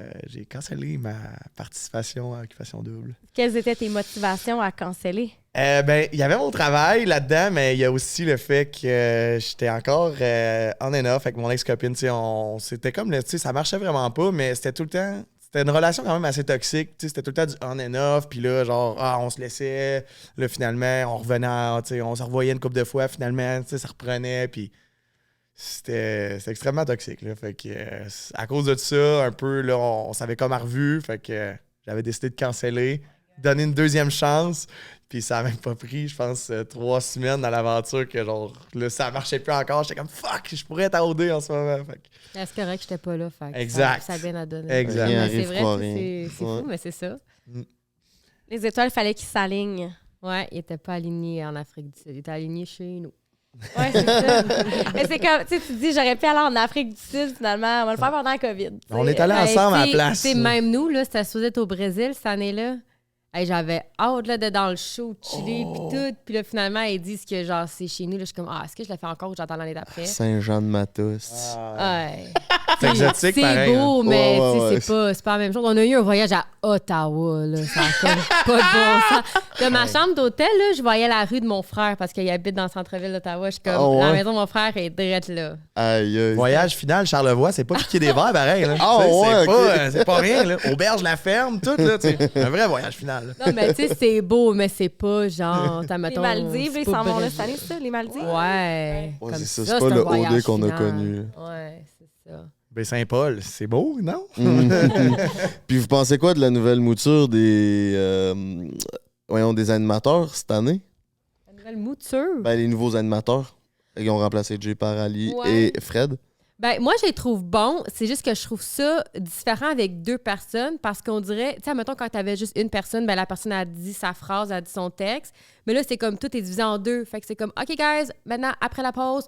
[SPEAKER 2] ma participation à Occupation Double.
[SPEAKER 3] Quelles étaient tes motivations à canceller?
[SPEAKER 2] Il y avait mon travail là-dedans, mais il y a aussi le fait que j'étais encore on and off avec mon ex-copine. Tu sais, c'était comme, tu sais, ça marchait vraiment pas, mais c'était tout le temps... C'était une relation quand même assez toxique. Tu sais, c'était tout le temps du on and off, puis là, genre, on se laissait. Là, finalement, on revenait, tu sais, on se revoyait une couple de fois. Finalement, tu sais, ça reprenait, puis c'était extrêmement toxique. Là. Fait que, à cause de ça, un peu, là, on s'avait comme revu. Fait que j'avais décidé de canceller, donner une deuxième chance. Puis ça a même pas pris, je pense, 3 semaines dans l'aventure que genre là, ça marchait plus encore. J'étais comme fuck, je pourrais être à OD en ce moment. Fait que...
[SPEAKER 1] C'est correct que j'étais pas là. Fait que
[SPEAKER 2] exact.
[SPEAKER 1] Ça a bien à donner.
[SPEAKER 2] Exact.
[SPEAKER 4] Rien
[SPEAKER 1] Mais c'est
[SPEAKER 4] arrive
[SPEAKER 1] vrai,
[SPEAKER 4] pour
[SPEAKER 1] tu sais,
[SPEAKER 4] rien.
[SPEAKER 1] c'est fou, mais c'est ça.
[SPEAKER 3] Les étoiles, fallait qu'ils s'alignent.
[SPEAKER 1] Ouais, il était pas aligné en Afrique du Sud. Il était aligné chez nous.
[SPEAKER 3] Ouais, c'est ça. Mais c'est comme, tu sais, tu te dis, j'aurais pu aller en Afrique du Sud, finalement. On va le faire pendant la COVID. t'sais.
[SPEAKER 2] On est allés ensemble à la place.
[SPEAKER 1] C'est même nous, là, c'était supposé être au Brésil cette année-là. Hey, j'avais hâte là, de dans le show, chiller puis tout. Puis là, finalement, ils disent que genre c'est chez nous. Là, je suis comme, est-ce que je le fais encore ou j'attends l'année d'après?
[SPEAKER 4] Saint-Jean-de-Matos.
[SPEAKER 1] Ouais.
[SPEAKER 2] C'est exotique,
[SPEAKER 1] C'est
[SPEAKER 2] pareil.
[SPEAKER 1] beau, mais
[SPEAKER 4] Ouais,
[SPEAKER 1] tu sais,
[SPEAKER 4] ouais.
[SPEAKER 1] c'est pas la même chose. On a eu un voyage à Ottawa, là. Ça a comme pas de bon sens. De ma chambre d'hôtel, là, je voyais la rue de mon frère parce qu'il habite dans le centre-ville d'Ottawa. Je suis comme,
[SPEAKER 4] Oh, ouais.
[SPEAKER 1] la maison de mon frère est direct là.
[SPEAKER 4] Aïe, aïe.
[SPEAKER 2] Voyage final, Charlevoix, c'est pas piquer des verres, pareil. Là.
[SPEAKER 4] Ah,
[SPEAKER 2] Tu sais,
[SPEAKER 4] ouais,
[SPEAKER 2] c'est
[SPEAKER 4] ok.
[SPEAKER 2] c'est pas rien. Là. Auberge la ferme, tout. Là, tu sais. Un vrai voyage final. Là.
[SPEAKER 1] Non, mais tu sais, c'est beau, mais c'est pas genre,
[SPEAKER 3] Les Maldives, ils s'en vont là cette année, c'est ça, les Maldives?
[SPEAKER 1] Ouais.
[SPEAKER 4] Ouais,
[SPEAKER 1] Comme
[SPEAKER 4] c'est ça,
[SPEAKER 1] ça,
[SPEAKER 4] c'est pas
[SPEAKER 1] un
[SPEAKER 4] le
[SPEAKER 1] voyage
[SPEAKER 4] OD qu'on a
[SPEAKER 1] final.
[SPEAKER 4] connu.
[SPEAKER 1] Ouais, c'est ça.
[SPEAKER 2] Ben Saint-Paul, c'est beau, non?
[SPEAKER 4] Puis vous pensez quoi de la nouvelle mouture des animateurs cette année?
[SPEAKER 1] La nouvelle mouture.
[SPEAKER 4] Ben, les nouveaux animateurs. Ils ont remplacé Jay par Ali
[SPEAKER 1] Ouais.
[SPEAKER 4] et Fred.
[SPEAKER 1] Ben, moi, je les trouve bons. C'est juste que je trouve ça différent avec 2 personnes parce qu'on dirait, tu sais, mettons, quand t'avais juste une personne, ben, la personne a dit sa phrase, a dit son texte. Mais là, c'est comme tout est divisé en 2. Fait que c'est comme, OK, guys, maintenant, après la pause,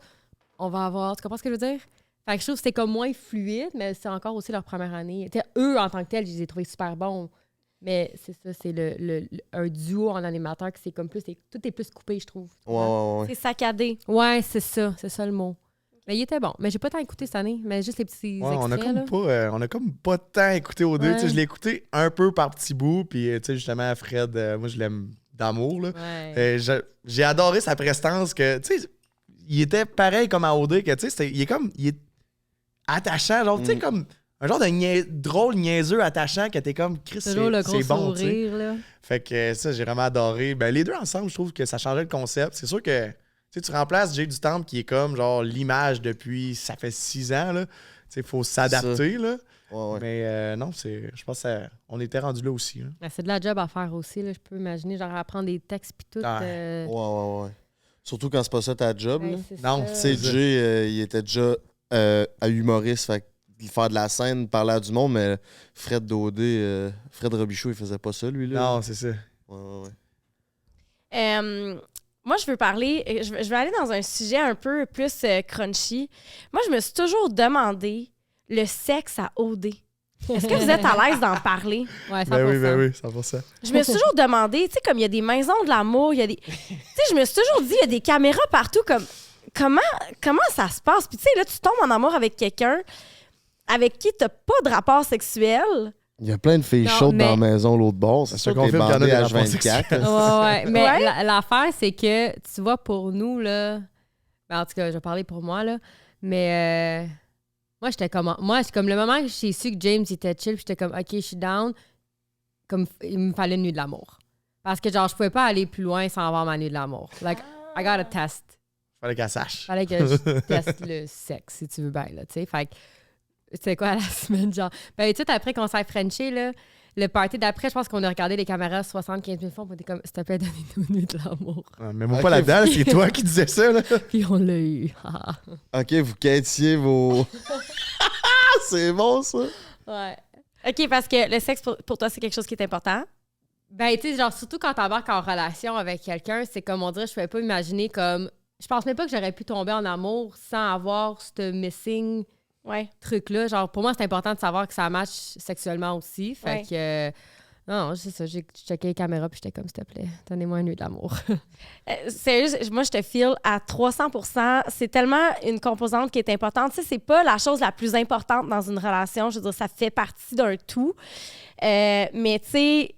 [SPEAKER 1] on va avoir. Tu comprends ce que je veux dire? Fait que je trouve que c'est comme moins fluide, mais c'est encore aussi leur première année. T'sais, eux, en tant que tels, je les ai trouvés super bons. Mais c'est ça, c'est un duo en animateur qui c'est comme plus. Tout est plus coupé, je trouve.
[SPEAKER 4] Ouais.
[SPEAKER 3] C'est saccadé.
[SPEAKER 1] Ouais, c'est ça le mot. Mais il était bon. Mais j'ai pas tant écouté cette année, mais juste les petits
[SPEAKER 2] Ouais,
[SPEAKER 1] extraits.
[SPEAKER 2] on a comme pas tant écouté aux deux.
[SPEAKER 1] Ouais.
[SPEAKER 2] Tu sais, je l'ai écouté un peu par petits bouts. Puis, tu sais, justement, Fred, moi, je l'aime d'amour. Là.
[SPEAKER 1] Ouais.
[SPEAKER 2] J'ai adoré sa prestance. Que, tu sais, il était pareil comme à OD. Que, tu sais, il est attachant. Genre, tu sais, comme un genre de drôle niaiseux attachant que t'es comme Chris,
[SPEAKER 1] Toujours le gros
[SPEAKER 2] c'est bon. tu sais.
[SPEAKER 1] sourire, là.
[SPEAKER 2] Fait que ça, j'ai vraiment adoré. Ben, les deux ensemble, je trouve que ça changeait le concept. C'est sûr que tu remplaces Jay du Temple qui est comme genre l'image depuis ça fait 6 ans. Il faut s'adapter. Là.
[SPEAKER 4] Ouais.
[SPEAKER 2] Mais non, je pense qu'on était rendu là aussi. Là.
[SPEAKER 1] Ben, c'est de la job à faire aussi, là. Je peux imaginer, genre apprendre des textes puis tout.
[SPEAKER 4] Ouais. Surtout quand c'est pas ça ta job.
[SPEAKER 1] Ouais,
[SPEAKER 4] là.
[SPEAKER 1] c'est
[SPEAKER 2] Non,
[SPEAKER 1] ça.
[SPEAKER 4] Tu sais, Jay, il était déjà à humoriste, fait que faire de la scène, parler à du monde, mais Fred d'OD, Fred Robichaud, il faisait pas ça, lui. Là.
[SPEAKER 2] Non, c'est ça.
[SPEAKER 4] Ouais.
[SPEAKER 3] Moi, je veux parler, je vais aller dans un sujet un peu plus crunchy. Moi, je me suis toujours demandé le sexe à OD. Est-ce que vous êtes à l'aise d'en parler?
[SPEAKER 1] Ouais, 100%.
[SPEAKER 2] Ben oui, 100%.
[SPEAKER 3] Je me suis toujours demandé, tu sais, comme il y a des maisons de l'amour, il y a des... Tu sais, je me suis toujours dit, il y a des caméras partout, comme... Comment ça se passe? Puis tu sais, là, tu tombes en amour avec quelqu'un avec qui t'as pas de rapport sexuel.
[SPEAKER 4] Il y a plein de filles
[SPEAKER 1] Non,
[SPEAKER 4] chaudes
[SPEAKER 1] mais-
[SPEAKER 4] dans la maison l'autre bord. C'est
[SPEAKER 2] Ça
[SPEAKER 4] sûr que t'es
[SPEAKER 2] confirme qu'il y en a
[SPEAKER 4] bandé
[SPEAKER 2] des
[SPEAKER 4] à
[SPEAKER 2] rapports
[SPEAKER 4] 24.
[SPEAKER 2] sexuels.
[SPEAKER 1] Ouais. Mais
[SPEAKER 3] Ouais.
[SPEAKER 1] l'affaire, c'est que, tu vois, pour nous, là... Ben, en tout cas, je vais parler pour moi, là. Mais moi, j'étais comme... Moi, c'est comme le moment que j'ai su que James était chill, puis j'étais comme, OK, je suis down. Comme, il me fallait une nuit de l'amour. Parce que, genre, je pouvais pas aller plus loin sans avoir ma nuit de l'amour. Like, I gotta test.
[SPEAKER 2] Fallait qu'elle sache.
[SPEAKER 1] Fallait que je teste le sexe, si tu veux bien, là, tu sais. Fait que C'était quoi la semaine, genre? Ben, tout après qu'on s'est Frenché, là, le party d'après, je pense qu'on a regardé les caméras 75 000 fois, on était comme, s'il te plaît, donnez-nous une nuit de l'amour.
[SPEAKER 2] Ah, mais moi, pas là-dedans, c'est toi qui disais ça, là.
[SPEAKER 1] Puis on l'a eu.
[SPEAKER 4] OK, vous quêtiez vos... C'est bon, ça.
[SPEAKER 3] Ouais. OK, parce que le sexe, pour toi, c'est quelque chose qui est important.
[SPEAKER 1] Ben, tu sais, genre, surtout quand t'embarques en relation avec quelqu'un, c'est comme, on dirait, je pouvais pas imaginer comme... Je pense même pas que j'aurais pu tomber en amour sans avoir ce missing
[SPEAKER 3] Ouais.
[SPEAKER 1] truc-là. Genre, pour moi, c'est important de savoir que ça match sexuellement aussi. Fait
[SPEAKER 3] Ouais.
[SPEAKER 1] que... non, c'est ça. J'ai checké les caméras puis j'étais comme, s'il te plaît, donnez-moi une nuit de l'amour.
[SPEAKER 3] Sérieux, moi, je te file à 300%. C'est tellement une composante qui est importante. Tu sais, c'est pas la chose la plus importante dans une relation. Je veux dire, ça fait partie d'un tout. Mais, tu sais,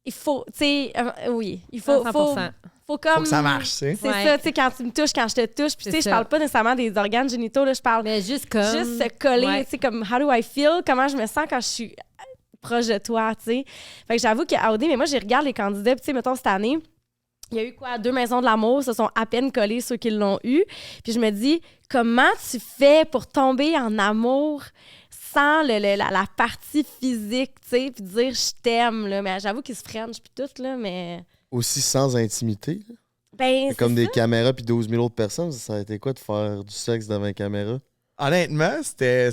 [SPEAKER 3] il faut... Tu sais, oui, il faut...
[SPEAKER 1] 100%.
[SPEAKER 3] Faut comme...
[SPEAKER 2] Faut que ça marche, tu sais.
[SPEAKER 3] C'est
[SPEAKER 1] Ouais.
[SPEAKER 3] ça, tu sais, quand tu me touches, quand je te touche. Puis, tu sais,
[SPEAKER 1] C'est
[SPEAKER 3] je
[SPEAKER 1] ça.
[SPEAKER 3] parle pas nécessairement des organes génitaux, là, je parle
[SPEAKER 1] Mais juste comme...
[SPEAKER 3] juste se coller,
[SPEAKER 1] Ouais.
[SPEAKER 3] tu sais, comme how do I feel, comment je me sens quand je suis proche de toi, tu sais. Fait que j'avoue qu'à OD, mais moi, je regarde les candidats, puis tu sais, mettons, cette année, il y a eu quoi? 2 maisons de l'amour, se sont à peine collés ceux qui l'ont eu. Puis je me dis, comment tu fais pour tomber en amour sans la partie physique, tu sais, puis dire je t'aime, là. Mais j'avoue qu'ils se frenchent puis tout, là, mais...
[SPEAKER 4] Aussi sans intimité. Là.
[SPEAKER 3] Ben,
[SPEAKER 4] C'est comme
[SPEAKER 3] c'est
[SPEAKER 4] des
[SPEAKER 3] ça.
[SPEAKER 4] caméras puis 12 000 autres personnes. Ça a été quoi de faire du sexe devant une caméra?
[SPEAKER 2] Honnêtement, c'était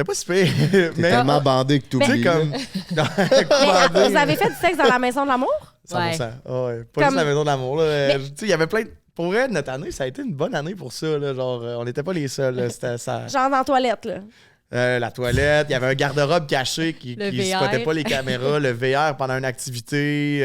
[SPEAKER 2] pas super.
[SPEAKER 4] T'es
[SPEAKER 2] Mais,
[SPEAKER 4] tellement bandé que
[SPEAKER 2] tu sais,
[SPEAKER 4] t'oublies.
[SPEAKER 2] comme...
[SPEAKER 3] Mais vous avez fait du sexe dans la maison de l'amour?
[SPEAKER 2] 100%.
[SPEAKER 1] Ouais.
[SPEAKER 2] Ah ouais. Pas
[SPEAKER 3] Comme-
[SPEAKER 2] juste la maison de l'amour. Là. Tu sais, il y avait plein de... Pour vrai, notre année, ça a été une bonne année pour ça. Là. Genre, on n'était pas les seuls. Là. C'était ça.
[SPEAKER 3] Genre dans la toilette, là.
[SPEAKER 2] La toilette, il y avait un garde-robe caché qui
[SPEAKER 1] Le
[SPEAKER 2] ne
[SPEAKER 1] VR.
[SPEAKER 2] spottait pas les caméras, le VR pendant une activité.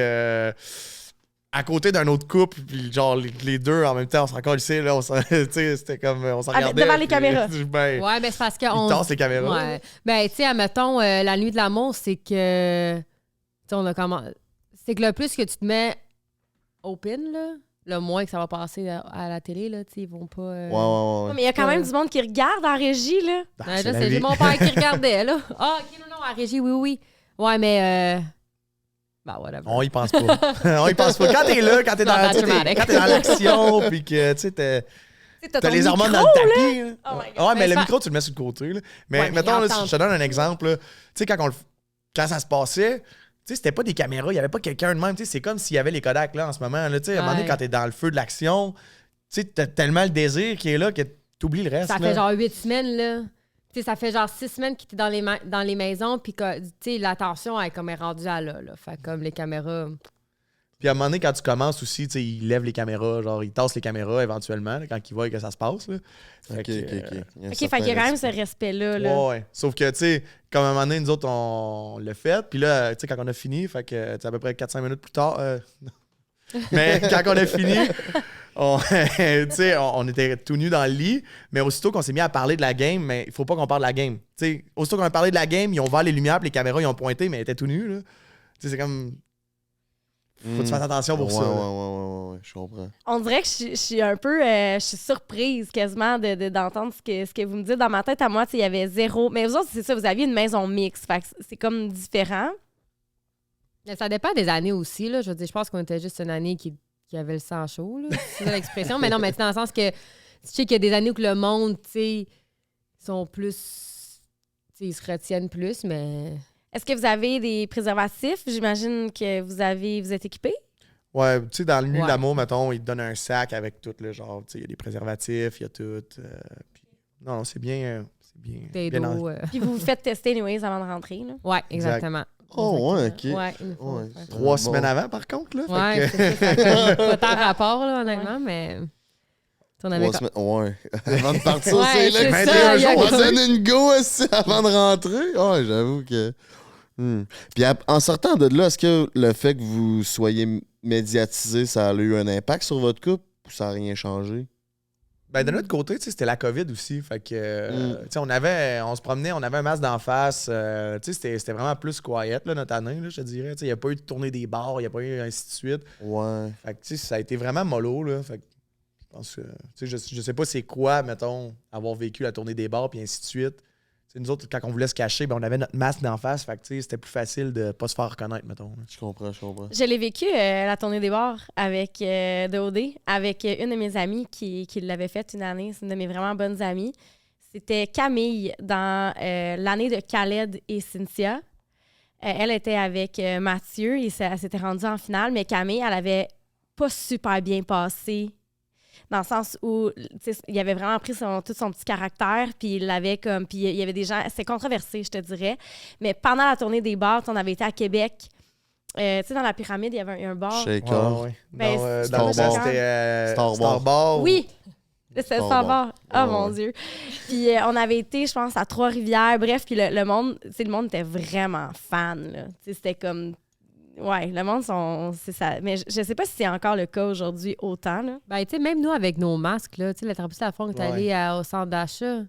[SPEAKER 2] À côté d'un autre couple, puis genre les deux en même temps, on s'en calissait, là, tu sais, c'était comme, on s'en
[SPEAKER 3] Ah,
[SPEAKER 2] regardait.
[SPEAKER 3] devant les
[SPEAKER 2] puis,
[SPEAKER 3] caméras.
[SPEAKER 2] Ben,
[SPEAKER 1] Ouais, mais c'est parce
[SPEAKER 2] ils
[SPEAKER 1] qu'on...
[SPEAKER 2] tassent les caméras.
[SPEAKER 1] Ouais. Ben, tu sais, admettons, la nuit de l'amour, c'est que... Tu sais, on a comment... C'est que le plus que tu te mets open, là, le moins que ça va passer à la télé, là, tu sais, ils vont pas...
[SPEAKER 4] Ouais, ouais, ouais.
[SPEAKER 3] Mais il y a quand même du monde qui regarde en régie, là.
[SPEAKER 2] Ah,
[SPEAKER 1] Ouais,
[SPEAKER 2] c'est
[SPEAKER 1] là,
[SPEAKER 2] la
[SPEAKER 1] c'est
[SPEAKER 2] vie.
[SPEAKER 1] mon père qui regardait, là. Ah, OK, non, à régie, oui, oui. Ouais, mais... Ben, whatever.
[SPEAKER 2] On y pense pas. On y pense pas. Quand t'es là, quand t'es
[SPEAKER 1] Not
[SPEAKER 2] dans,
[SPEAKER 1] that
[SPEAKER 2] tu sais,
[SPEAKER 1] dramatic.
[SPEAKER 2] quand t'es dans l'action, puis que tu sais, t'as
[SPEAKER 3] T'as
[SPEAKER 2] t'as
[SPEAKER 3] ton
[SPEAKER 2] les hormones
[SPEAKER 3] micro,
[SPEAKER 2] dans le tapis. Là.
[SPEAKER 3] Oh my God.
[SPEAKER 2] Ouais, mais
[SPEAKER 1] Mais
[SPEAKER 2] le
[SPEAKER 1] ça-
[SPEAKER 2] micro, tu le mets sur le côté. Là. Mais
[SPEAKER 1] Ouais, mais
[SPEAKER 2] mettons, là,
[SPEAKER 1] entendre.
[SPEAKER 2] si je te donne un exemple. là. Tu sais, quand ça se passait, tu sais, c'était pas des caméras, il y avait pas quelqu'un de même. Tu sais, c'est comme s'il y avait les Kodak là en ce moment. Là, tu sais, à un moment donné,
[SPEAKER 1] Ouais.
[SPEAKER 2] quand t'es dans le feu de l'action, tu sais, t'as tellement le désir qui est là que t'oublies le reste.
[SPEAKER 1] Ça
[SPEAKER 2] là.
[SPEAKER 1] fait genre 8 semaines, là. Tu sais, ça fait genre 6 semaines qu'il était dans les maisons, puis que, tu sais, l'attention, elle, comme, est rendue à là. Fait comme les caméras...
[SPEAKER 2] Puis à un moment donné, quand tu commences aussi, tu sais, ils lèvent les caméras, genre ils tassent les caméras éventuellement là, quand ils voient que ça se passe. Là. Fait
[SPEAKER 4] OK,
[SPEAKER 2] que,
[SPEAKER 4] OK, OK. Il y a un
[SPEAKER 3] OK,
[SPEAKER 4] certain
[SPEAKER 3] fait qu'il y a quand même
[SPEAKER 4] respect.
[SPEAKER 3] ce respect-là, là.
[SPEAKER 2] Ouais. Sauf que, tu sais, comme à un moment donné, nous autres, on l'a fait. Puis là, tu sais, quand on a fini, fait que, tu sais, à peu près 4-5 minutes plus tard, mais quand on a fini, tu sais, on était tout nus dans le lit. Mais aussitôt qu'on s'est mis à parler de la game, mais il faut pas qu'on parle de la game. Tu sais, aussitôt qu'on a parlé de la game, ils ont ouvert les lumières, puis les caméras, ils ont pointé, mais ils étaient tout nus, là. Tu sais, c'est comme. Faut que tu fasses attention pour
[SPEAKER 4] ouais,
[SPEAKER 2] ça.
[SPEAKER 4] Ouais,
[SPEAKER 2] là.
[SPEAKER 4] ouais, je comprends.
[SPEAKER 3] On dirait que je suis un peu... je suis surprise quasiment d'entendre ce que vous me dites. Dans ma tête, à moi, tu sais, il y avait zéro... Mais vous autres, c'est ça, vous aviez une maison mixte. Fait que c'est comme différent.
[SPEAKER 1] Mais ça dépend des années aussi, là. Je veux dire, je pense qu'on était juste une année qui avait le sang chaud, là. C'est ça l'expression. Mais non, mais c'est dans le sens que... Tu sais qu'il y a des années où que le monde, tu sais, sont plus... Tu sais, ils se retiennent plus, mais...
[SPEAKER 3] Est-ce que vous avez des préservatifs? J'imagine que vous êtes équipés.
[SPEAKER 2] Ouais, tu sais, dans le nuit de
[SPEAKER 1] Ouais.
[SPEAKER 2] l'amour, mettons, ils te donnent un sac avec tout, le genre, tu sais, il y a des préservatifs, il y a tout. Puis- non, c'est bien. C'est bien.
[SPEAKER 1] Des
[SPEAKER 2] bien
[SPEAKER 1] dos...
[SPEAKER 3] Puis vous vous faites tester anyways avant de rentrer, là.
[SPEAKER 1] Ouais, exactement.
[SPEAKER 4] Oh, ouais,
[SPEAKER 1] Exactement.
[SPEAKER 4] OK.
[SPEAKER 1] Ouais, il faut
[SPEAKER 4] Ouais,
[SPEAKER 1] le faire.
[SPEAKER 4] c'est
[SPEAKER 2] 3
[SPEAKER 4] bon.
[SPEAKER 2] semaines avant, par contre, là.
[SPEAKER 1] Ouais,
[SPEAKER 2] Fait que-
[SPEAKER 1] c'est ça, ça fait pas tant rapport, là, honnêtement, mais... On avait...
[SPEAKER 4] 3 semaines. Ouais. Avant de partir,
[SPEAKER 1] Ouais,
[SPEAKER 4] c'est là
[SPEAKER 1] c'est
[SPEAKER 4] que
[SPEAKER 2] ça,
[SPEAKER 4] 21
[SPEAKER 2] il y a
[SPEAKER 4] jours. On
[SPEAKER 1] comme-
[SPEAKER 4] donne une go aussi avant de rentrer. Ouais, j'avoue que. Puis en sortant de là, est-ce que le fait que vous soyez médiatisé, ça a eu un impact sur votre couple ou ça n'a rien changé?
[SPEAKER 2] Ben, de notre côté, tu sais, c'était la COVID aussi. Fait que, tu sais, on se promenait, on avait un masque d'en face. Tu sais, c'était vraiment plus quiet, là, notre année, là, je te dirais. Tu sais, il n'y a pas eu de tournée des bars, il n'y a pas eu ainsi de suite.
[SPEAKER 4] Ouais.
[SPEAKER 2] Fait que, tu sais, ça a été vraiment mollo, là. Fait que, je pense que, tu sais, je sais pas c'est quoi, mettons, avoir vécu la tournée des bars, puis ainsi de suite. Tu sais, nous autres, quand on voulait se cacher, ben, on avait notre masque d'en face. Fait que, tu sais, c'était plus facile de pas se faire reconnaître, mettons. là.
[SPEAKER 4] Je comprends, je comprends.
[SPEAKER 3] Je l'ai vécu, la tournée des bars, avec de OD, avec une de mes amies qui l'avait faite une année. C'est une de mes vraiment bonnes amies. C'était Camille dans l'année de Khaled et Cynthia. Elle était avec Mathieu et elle s'était rendue en finale, mais Camille, elle avait pas super bien passé. Dans le sens où il avait vraiment pris tout son petit caractère, puis il l'avait comme. Puis il y avait des gens. C'était controversé, je te dirais. Mais pendant la tournée des bars, on avait été à Québec. Tu sais, dans la pyramide, il y avait un bar.
[SPEAKER 4] Shaker.
[SPEAKER 2] Ouais.
[SPEAKER 3] Ben,
[SPEAKER 2] Dans le
[SPEAKER 4] Star
[SPEAKER 2] temps,
[SPEAKER 4] Bar.
[SPEAKER 2] c'était
[SPEAKER 4] Star
[SPEAKER 2] Star
[SPEAKER 4] Bar.
[SPEAKER 2] Bar.
[SPEAKER 3] Oui! C'était
[SPEAKER 4] Star
[SPEAKER 3] Star
[SPEAKER 4] Bar.
[SPEAKER 3] Bar. Oh
[SPEAKER 4] Ouais,
[SPEAKER 3] mon
[SPEAKER 4] ouais.
[SPEAKER 3] Dieu! Puis on avait été, je pense, à Trois-Rivières. Bref, puis le monde, tu sais, le monde était vraiment fan, là. Tu sais, c'était comme. Ouais, le monde, c'est ça. Mais je sais pas si c'est encore le cas aujourd'hui autant, là.
[SPEAKER 1] Ben, tu sais, même nous, avec nos masques, là, tu sais, la Trappiste à fond, on est
[SPEAKER 2] Ouais.
[SPEAKER 1] allé au centre d'achat.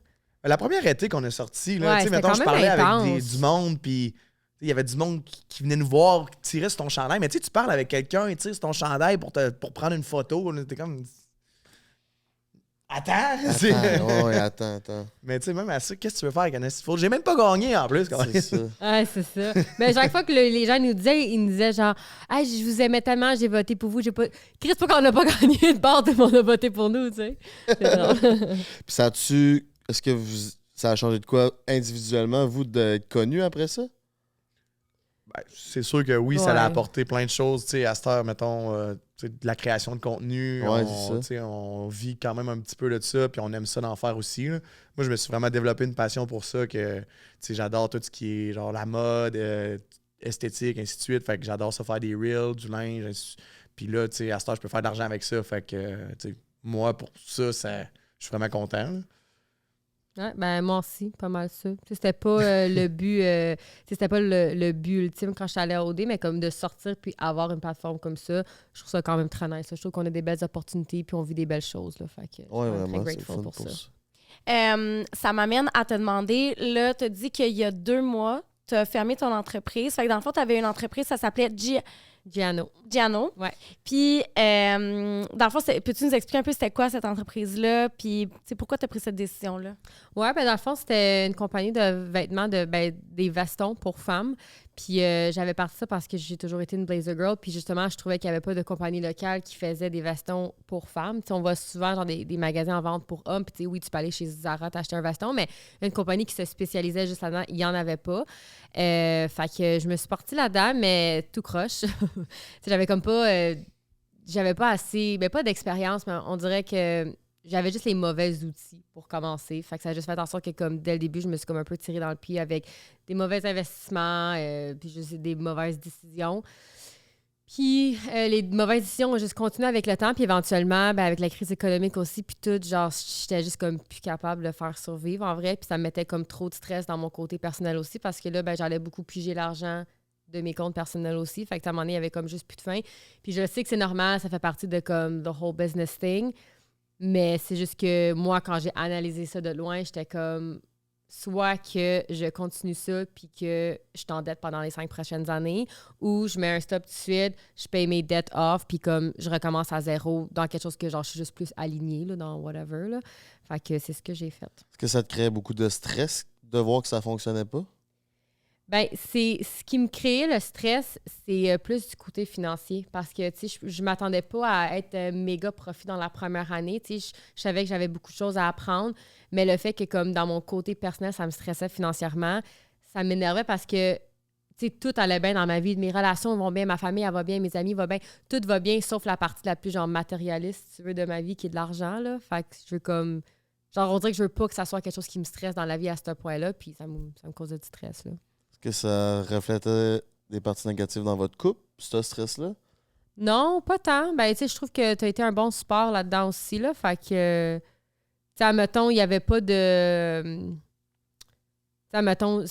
[SPEAKER 2] La première été qu'on a sorti, là,
[SPEAKER 1] Ouais,
[SPEAKER 2] tu sais,
[SPEAKER 1] c'était
[SPEAKER 2] mettons,
[SPEAKER 1] quand
[SPEAKER 2] je
[SPEAKER 1] même
[SPEAKER 2] parlais
[SPEAKER 1] intense.
[SPEAKER 2] avec du monde, puis il y avait du monde qui venait nous voir, qui tirait sur ton chandail. Mais tu sais, tu parles avec quelqu'un, il tire sur ton chandail pour prendre une photo. là, T'es comme. Attends!
[SPEAKER 4] Attends.
[SPEAKER 2] Mais tu sais, même à ça, qu'est-ce que tu veux faire avec un esti-foot? J'ai même pas gagné en plus.
[SPEAKER 4] C'est ça.
[SPEAKER 1] Ouais, c'est ça. Mais chaque fois que les gens nous disaient, ils nous disaient genre, hey, je vous aimais tellement, j'ai voté pour vous, j'ai pas. Chris, pas qu'on n'a pas gagné de bord, tout le monde a voté pour nous, tu sais. C'est drôle.
[SPEAKER 4] Puis ça a-tu. Est-ce que ça a changé de quoi individuellement, vous, d'être connu après ça?
[SPEAKER 2] Ben, c'est sûr que oui, ça a
[SPEAKER 1] Ouais.
[SPEAKER 2] apporté plein de choses. Tu sais, à cette heure, mettons, tu sais, de la création de contenu.
[SPEAKER 4] Ouais,
[SPEAKER 2] on,
[SPEAKER 4] c'est ça.
[SPEAKER 2] tu sais, on vit quand même un petit peu de ça, puis on aime ça d'en faire aussi. là. Moi, je me suis vraiment développé une passion pour ça, que tu sais, j'adore tout ce qui est genre la mode, esthétique, ainsi de suite. Fait que j'adore ça faire des reels, du linge. Puis là, tu sais, à cette heure, je peux faire de l'argent avec ça. Fait que, tu sais, moi, pour ça, je suis vraiment content. là.
[SPEAKER 1] Ouais, ben, moi aussi, pas mal ça. Tu sais, c'était pas le but, tu sais, c'était pas le but ultime quand je suis allée à OD, mais comme de sortir puis avoir une plateforme comme ça, je trouve ça quand même très nice. Je trouve qu'on a des belles opportunités puis on vit des belles choses. Là, fait que je suis
[SPEAKER 4] Ouais,
[SPEAKER 1] quand même
[SPEAKER 4] vraiment.
[SPEAKER 1] très
[SPEAKER 4] C'est
[SPEAKER 1] grateful
[SPEAKER 4] fun
[SPEAKER 1] pour
[SPEAKER 4] pour
[SPEAKER 1] ça.
[SPEAKER 4] ça.
[SPEAKER 3] Ça m'amène à te demander, là, tu as dit qu'il y a 2 mois, tu as fermé ton entreprise. Fait que dans le fond, tu avais une entreprise, ça s'appelait
[SPEAKER 1] Giano.
[SPEAKER 3] Giano.
[SPEAKER 1] Ouais.
[SPEAKER 3] Puis, dans le fond, peux-tu nous expliquer un peu c'était quoi cette entreprise-là? Puis, tu sais, pourquoi tu as pris cette décision-là?
[SPEAKER 1] Ouais, ben dans le fond, c'était une compagnie de vêtements, des vestons pour femmes. Puis j'avais parti ça parce que j'ai toujours été une blazer girl. Puis justement, je trouvais qu'il n'y avait pas de compagnie locale qui faisait des vestons pour femmes. Tu sais, on voit souvent genre des magasins en vente pour hommes. Puis tu sais, oui, tu peux aller chez Zara t'acheter un veston, mais une compagnie qui se spécialisait juste là-dedans, il n'y en avait pas. Fait que je me suis partie là-dedans, mais tout croche. Tu sais, j'avais comme pas... j'avais pas assez... Ben pas d'expérience, mais on dirait que... J'avais juste les mauvais outils pour commencer. Fait que ça a juste fait en sorte que, comme dès le début, je me suis comme un peu tirée dans le pied avec des mauvais investissements, puis juste des mauvaises décisions. Puis les mauvaises décisions ont juste continué avec le temps, puis éventuellement, ben, avec la crise économique aussi, puis tout, genre, j'étais juste comme plus capable de faire survivre en vrai, puis ça me mettait comme trop de stress dans mon côté personnel aussi, parce que là, ben, j'allais beaucoup piger l'argent de mes comptes personnels aussi. Fait que à un moment donné, il y avait comme juste plus de fin. Puis je sais que c'est normal, ça fait partie de comme the whole business thing. Mais c'est juste que moi, quand j'ai analysé ça de loin, j'étais comme soit que je continue ça puis que je t'endette pendant les 5 prochaines années, ou je mets un stop tout de suite, je paye mes dettes off puis comme je recommence à zéro dans quelque chose que genre je suis juste plus alignée là, dans whatever. Là. Fait que c'est ce que j'ai fait.
[SPEAKER 4] Est-ce que ça te crée beaucoup de stress de voir que ça fonctionnait pas?
[SPEAKER 1] Ben, c'est ce qui me créait le stress, c'est plus du côté financier parce que, tu sais, je m'attendais pas à être méga profit dans la première année. Tu sais, je savais que j'avais beaucoup de choses à apprendre, mais le fait que, comme dans mon côté personnel, ça me stressait financièrement, ça m'énervait parce que, tu sais, tout allait bien dans ma vie. Mes relations vont bien, ma famille, elle va bien, mes amis vont bien. Tout va bien, sauf la partie la plus, genre, matérialiste, si tu veux, de ma vie, qui est de l'argent, là. Fait que je veux comme... Genre, on dirait que je veux pas que ça soit quelque chose qui me stresse dans la vie à ce point-là, puis ça me cause du stress, là.
[SPEAKER 4] Est-ce que ça reflétait des parties négatives dans votre couple, ce stress-là?
[SPEAKER 1] Non, pas tant. Ben, tu sais, je trouve que tu as été un bon support là-dedans aussi, là. Fait que, tu sais, admettons, il n'y avait pas de... Tu sais, admettons,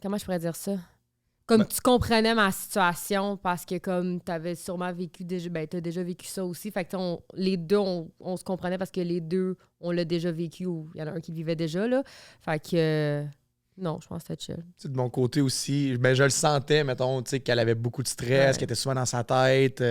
[SPEAKER 1] comment je pourrais dire ça? Comme tu comprenais ma situation parce que comme tu avais sûrement vécu déjà, ben, tu as déjà vécu ça aussi. Fait que, les deux, on se comprenait parce que les deux, on l'a déjà vécu ou il y en a un qui le vivait déjà, là. Fait que... non, je pense que c'était chill.
[SPEAKER 2] Tu sais, de mon côté aussi, ben, je le sentais, mettons, tu sais, qu'elle avait beaucoup de stress,
[SPEAKER 1] Ouais.
[SPEAKER 2] qu'elle était souvent dans sa tête.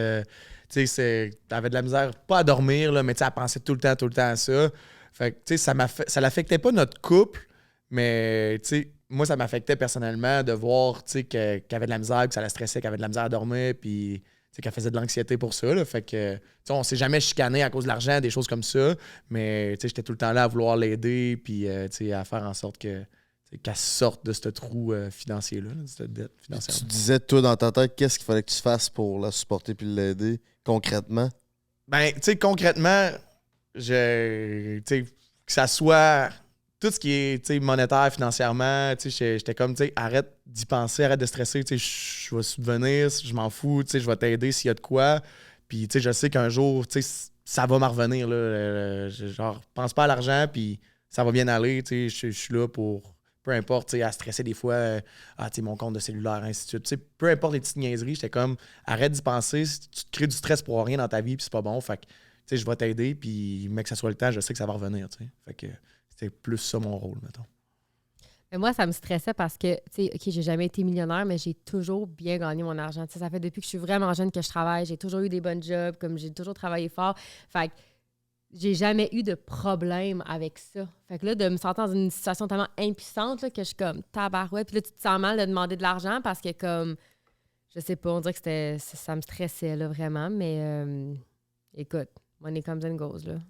[SPEAKER 2] Tu sais, elle avait de la misère, pas à dormir, là, mais tu sais, elle pensait tout le temps à ça. Fait que, tu sais, ça l'affectait pas notre couple, mais, tu sais, moi, ça m'affectait personnellement de voir, tu sais, qu'elle avait de la misère, que ça la stressait, qu'elle avait de la misère à dormir, puis, qu'elle faisait de l'anxiété pour ça. Là, fait que, on s'est jamais chicané à cause de l'argent, des choses comme ça. Mais j'étais tout le temps là à vouloir l'aider, puis à faire en sorte que qu'elle sorte de ce trou financier-là, de cette dette financière.
[SPEAKER 4] Tu disais, toi, dans ta tête, qu'est-ce qu'il fallait que tu fasses pour la supporter puis l'aider concrètement?
[SPEAKER 2] Ben, concrètement, que ça soit tout ce qui est monétaire, financièrement, j'étais comme, arrête d'y penser, arrête de stresser, je vais subvenir, je m'en fous, je vais t'aider s'il y a de quoi. Puis, je sais qu'un jour, ça va m'en revenir, là. Genre, pense pas à l'argent, puis ça va bien aller, je suis là pour... Peu importe, à stresser des fois, mon compte de cellulaire, ainsi de suite. Peu importe les petites niaiseries, j'étais comme, arrête d'y penser, tu te crées du stress pour rien dans ta vie, puis c'est pas bon. Fait que, je vais t'aider, puis, mec, que ça soit le temps, je sais que ça va revenir, Fait que c'était plus ça mon rôle, mettons.
[SPEAKER 1] Mais moi, ça me stressait parce que, OK, j'ai jamais été millionnaire, mais j'ai toujours bien gagné mon argent. Ça fait depuis que je suis vraiment jeune que je travaille, j'ai toujours eu des bonnes jobs, comme j'ai toujours travaillé fort. Fait que, j'ai jamais eu de problème avec ça. Fait que là, de me sentir dans une situation tellement impuissante là, que je suis comme tabarouette. Puis là, tu te sens mal de demander de l'argent parce que comme, je sais pas, on dirait que ça me stressait là, vraiment. Mais écoute, money comes and goes, là.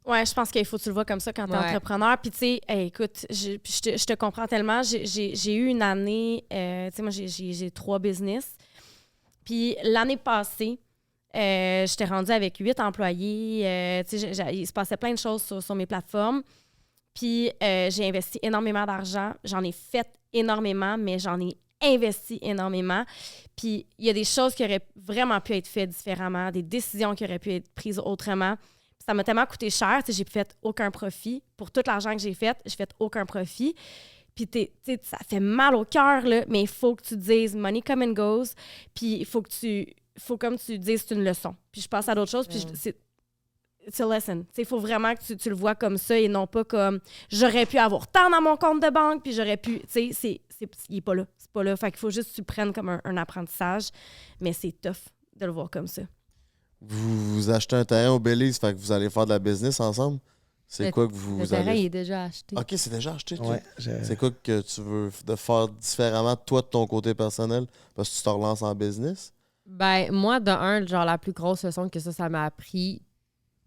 [SPEAKER 3] Ouais, je pense qu'il faut que tu le vois comme ça quand tu es entrepreneur. Puis tu sais, écoute, je te comprends tellement. J'ai eu une année, tu sais, moi j'ai 3 business. Puis l'année passée, j'étais rendue avec 8 employés. Il se passait plein de choses sur mes plateformes. Puis j'ai investi énormément d'argent. J'en ai fait énormément, mais j'en ai investi énormément. Puis il y a des choses qui auraient vraiment pu être faites différemment, des décisions qui auraient pu être prises autrement. Puis ça m'a tellement coûté cher. J'ai fait aucun profit. Pour tout l'argent que j'ai fait aucun profit. Puis ça fait mal au cœur, là, mais il faut que tu dises « money come and goes ». Puis il faut comme tu dises, c'est une leçon. Puis je passe à d'autres choses, puis it's a lesson. Il faut vraiment que tu le vois comme ça et non pas comme j'aurais pu avoir tant dans mon compte de banque, puis j'aurais pu. Tu sais, il n'est pas là. C'est pas là. Fait qu'il faut juste que tu le prennes comme un apprentissage, mais c'est tough de le voir comme ça.
[SPEAKER 4] Vous achetez un terrain au Belize, fait que vous allez faire de la business ensemble? C'est quoi que vous
[SPEAKER 1] le terrain, il est déjà acheté.
[SPEAKER 4] OK, c'est déjà acheté.
[SPEAKER 2] Ouais,
[SPEAKER 4] c'est quoi que tu veux de faire différemment, toi, de ton côté personnel, parce que tu te relances en business?
[SPEAKER 1] Ben, moi, de un, genre, la plus grosse leçon que ça m'a appris,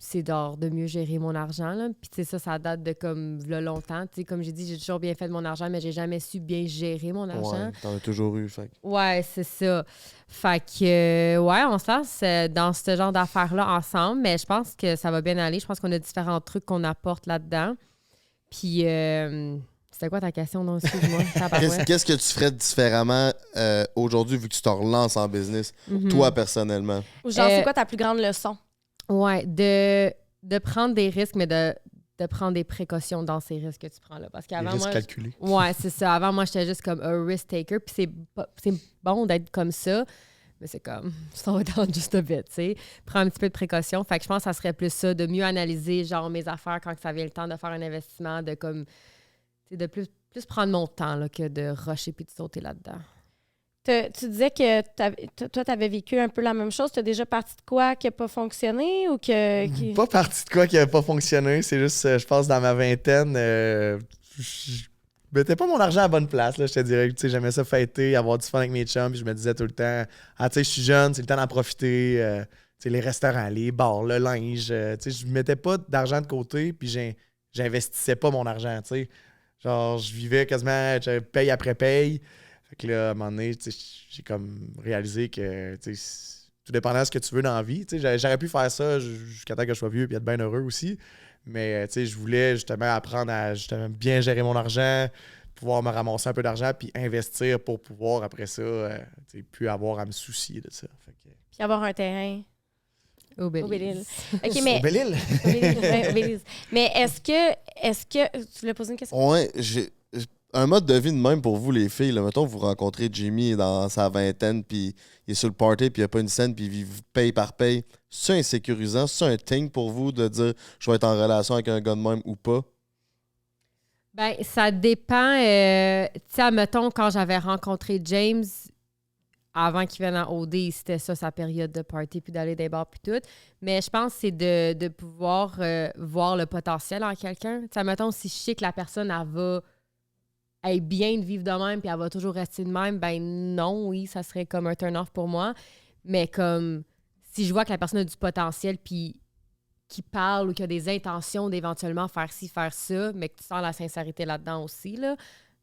[SPEAKER 1] c'est de mieux gérer mon argent, là. Puis, tu sais, ça date de comme longtemps. Tu sais, comme j'ai dit, j'ai toujours bien fait de mon argent, mais j'ai jamais su bien gérer mon argent.
[SPEAKER 4] Ouais, t'en as toujours eu, fait.
[SPEAKER 1] Ouais, c'est ça. Fait que, ouais, on se lance dans ce genre d'affaires-là ensemble, mais je pense que ça va bien aller. Je pense qu'on a différents trucs qu'on apporte là-dedans. Puis, c'était quoi ta question? Non, excuse-moi.
[SPEAKER 4] Qu'est-ce que tu ferais différemment aujourd'hui, vu que tu te relances en business, toi, personnellement?
[SPEAKER 3] Ou genre, c'est quoi ta plus grande leçon?
[SPEAKER 1] Ouais, de prendre des risques, mais de prendre des précautions dans ces risques que tu prends là. Parce qu'avant,
[SPEAKER 2] les risques calculés.
[SPEAKER 1] Ouais, c'est ça. Avant, moi, j'étais juste comme un risk taker. Puis c'est bon d'être comme ça, mais c'est comme, slow down just a bit, tu sais. Prends un petit peu de précaution. Fait que je pense que ça serait plus ça, de mieux analyser, genre, mes affaires quand ça vient le temps de faire un investissement, de comme, tu sais, de plus prendre mon temps, là, que de rusher puis de sauter là-dedans.
[SPEAKER 3] Tu disais que toi, tu avais vécu un peu la même chose. Tu as déjà parti de quoi qui n'a pas fonctionné ou que.
[SPEAKER 2] Pas parti de quoi qui n'avait pas fonctionné. C'est juste, je pense, dans ma vingtaine, je mettais pas mon argent à la bonne place. Là, je te dirais que j'aimais ça fêter, avoir du fun avec mes chums. Puis je me disais tout le temps, tu sais, je suis jeune, c'est le temps d'en profiter. Les restaurants, les bars, le linge. Je mettais pas d'argent de côté, puis j'investissais pas mon argent. T'sais. Genre, je vivais quasiment paye après paye. Fait que là, à un moment donné, j'ai comme réalisé que tout dépendant de ce que tu veux dans la vie. J'aurais pu faire ça jusqu'à temps que je sois vieux et être bien heureux aussi. Mais je voulais justement apprendre à justement bien gérer mon argent, pouvoir me ramasser un peu d'argent puis investir pour pouvoir, après ça, plus avoir à me soucier de ça. Fait que...
[SPEAKER 3] Puis avoir un terrain.
[SPEAKER 1] Au
[SPEAKER 3] Belize. OK, mais...
[SPEAKER 2] Au Belle-Île?
[SPEAKER 3] Au Belize. Mais est-ce que... Tu l'as posé une question?
[SPEAKER 4] Ouais, j'ai... Un mode de vie de même pour vous, les filles. Là. Mettons, vous rencontrez Jimmy dans sa vingtaine, puis il est sur le party, puis il n'y a pas une scène, puis il vit paye par paye. C'est insécurisant? C'est un thing pour vous de dire je vais être en relation avec un gars de même ou pas?
[SPEAKER 1] Ben, ça dépend. Tu sais, mettons, quand j'avais rencontré James, avant qu'il vienne en OD, c'était ça, sa période de party, puis d'aller des bars, puis tout. Mais je pense que c'est de pouvoir voir le potentiel en quelqu'un. Tu sais, mettons, si je sais que la personne, elle va bien de vivre de même, puis elle va toujours rester de même, ben non, oui, ça serait comme un turn-off pour moi. Mais comme, si je vois que la personne a du potentiel, puis qui parle ou qui a des intentions d'éventuellement faire ci, faire ça, mais que tu sens la sincérité là-dedans aussi, là,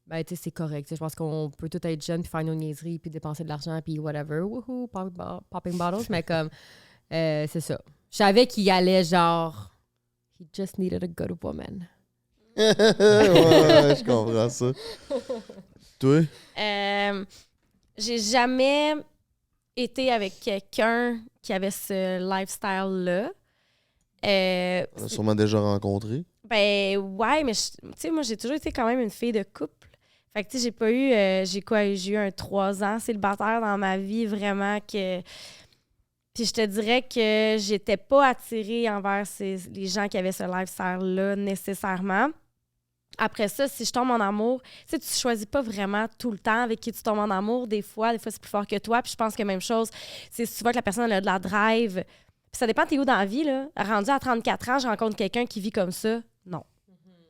[SPEAKER 1] ben, tu sais, c'est correct. Tu sais, je pense qu'on peut tout être jeune, puis faire nos niaiseries, puis dépenser de l'argent, puis whatever, woohoo, popping bottles, mais comme, c'est ça. Je savais qu'il allait genre, he just needed a good woman.
[SPEAKER 4] Ouais, je comprends ça. Toi?
[SPEAKER 3] J'ai jamais été avec quelqu'un qui avait ce lifestyle-là.
[SPEAKER 4] On a sûrement déjà rencontré.
[SPEAKER 3] Ben ouais, mais tu sais, moi, j'ai toujours été quand même une fille de couple. Fait que tu sais, j'ai pas eu, j'ai eu un 3 ans célibataire dans ma vie, vraiment que... Puis je te dirais que j'étais pas attirée envers les gens qui avaient ce lifestyle-là nécessairement. Après ça, si je tombe en amour, tu sais, tu choisis pas vraiment tout le temps avec qui tu tombes en amour. Des fois, c'est plus fort que toi. Puis je pense que même chose, c'est si tu vois que la personne elle a de la drive. Puis ça dépend t'es où dans la vie, là. Rendu à 34 ans, je rencontre quelqu'un qui vit comme ça. Non.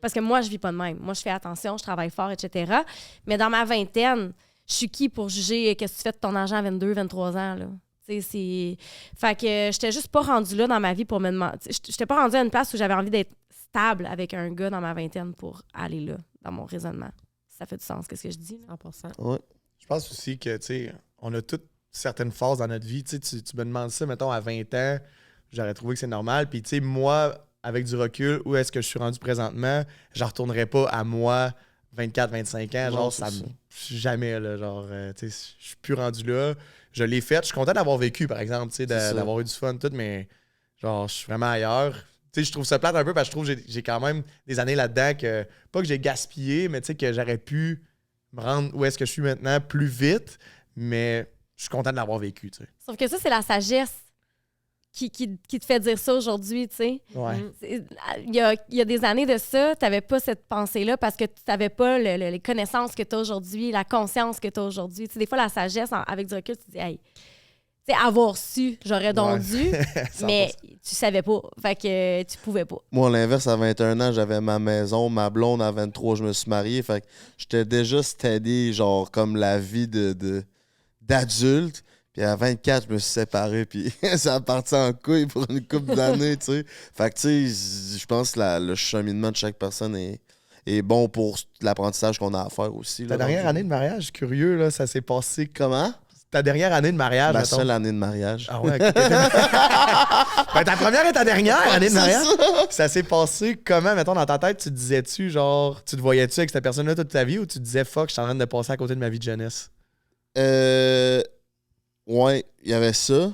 [SPEAKER 3] Parce que moi, je vis pas de même. Moi, je fais attention, je travaille fort, etc. Mais dans ma vingtaine, je suis qui pour juger qu'est-ce que tu fais de ton argent à 22, 23 ans, là? Tu sais, c'est... Fait que j'étais juste pas rendue là dans ma vie pour me demander... J'étais pas rendue à une place où j'avais envie d'être stable avec un gars dans ma vingtaine pour aller là, dans mon raisonnement. Ça fait du sens, qu'est-ce que je dis?
[SPEAKER 1] 100%.
[SPEAKER 4] Ouais.
[SPEAKER 2] Je pense aussi que, tu sais, on a toutes certaines phases dans notre vie. Tu me demandes ça, mettons, à 20 ans, j'aurais trouvé que c'est normal. Puis, tu sais, moi, avec du recul, où est-ce que je suis rendu présentement, je ne retournerai pas à moi, 24, 25 ans.
[SPEAKER 4] Non,
[SPEAKER 2] Genre,
[SPEAKER 4] c'est ça.
[SPEAKER 2] jamais, là. Genre, tu sais, je suis plus rendu là. Je l'ai fait. Je suis content d'avoir vécu, par exemple, tu sais,
[SPEAKER 4] C'est ça.
[SPEAKER 2] d'avoir eu du fun, tout, mais, genre, je suis vraiment ailleurs. Tu sais, je trouve ça plate un peu parce que je trouve que j'ai quand même des années là-dedans que, pas que j'ai gaspillé, mais tu sais, que j'aurais pu me rendre où est-ce que je suis maintenant plus vite, mais je suis content de l'avoir vécu, tu sais.
[SPEAKER 3] Sauf que ça, c'est la sagesse qui te fait dire ça aujourd'hui, tu sais.
[SPEAKER 2] Ouais.
[SPEAKER 3] Il y a des années de ça, tu n'avais pas cette pensée-là parce que tu n'avais pas les connaissances que tu as aujourd'hui, la conscience que tu as aujourd'hui. Tu sais, des fois, la sagesse, avec du recul, tu te dis, hey, tu sais, avoir su, j'aurais donc dû, mais tu savais pas. Fait que tu pouvais pas.
[SPEAKER 4] Moi, à l'inverse, à 21 ans, j'avais ma maison. Ma blonde, à 23, je me suis marié. Fait que j'étais déjà steady, genre, comme la vie d'adulte. Puis à 24, je me suis séparé, puis ça a parti en couille pour une couple d'années, tu sais. Fait que, tu sais, je pense que le cheminement de chaque personne est bon pour l'apprentissage qu'on a à faire aussi.
[SPEAKER 2] Ta dernière année de mariage, curieux, là, ça s'est passé.
[SPEAKER 4] Comment?
[SPEAKER 2] Ta dernière année de mariage,
[SPEAKER 4] Ma
[SPEAKER 2] mettons.
[SPEAKER 4] seule année de mariage.
[SPEAKER 2] Ah ouais, ok. Ben, ta première et ta dernière année de mariage, ça s'est passé comment, mettons, dans ta tête, tu te disais-tu, genre, tu te voyais-tu avec cette personne-là toute ta vie ou tu te disais, fuck, je suis en train de passer à côté de ma vie de jeunesse?
[SPEAKER 4] Ouais, il y avait ça.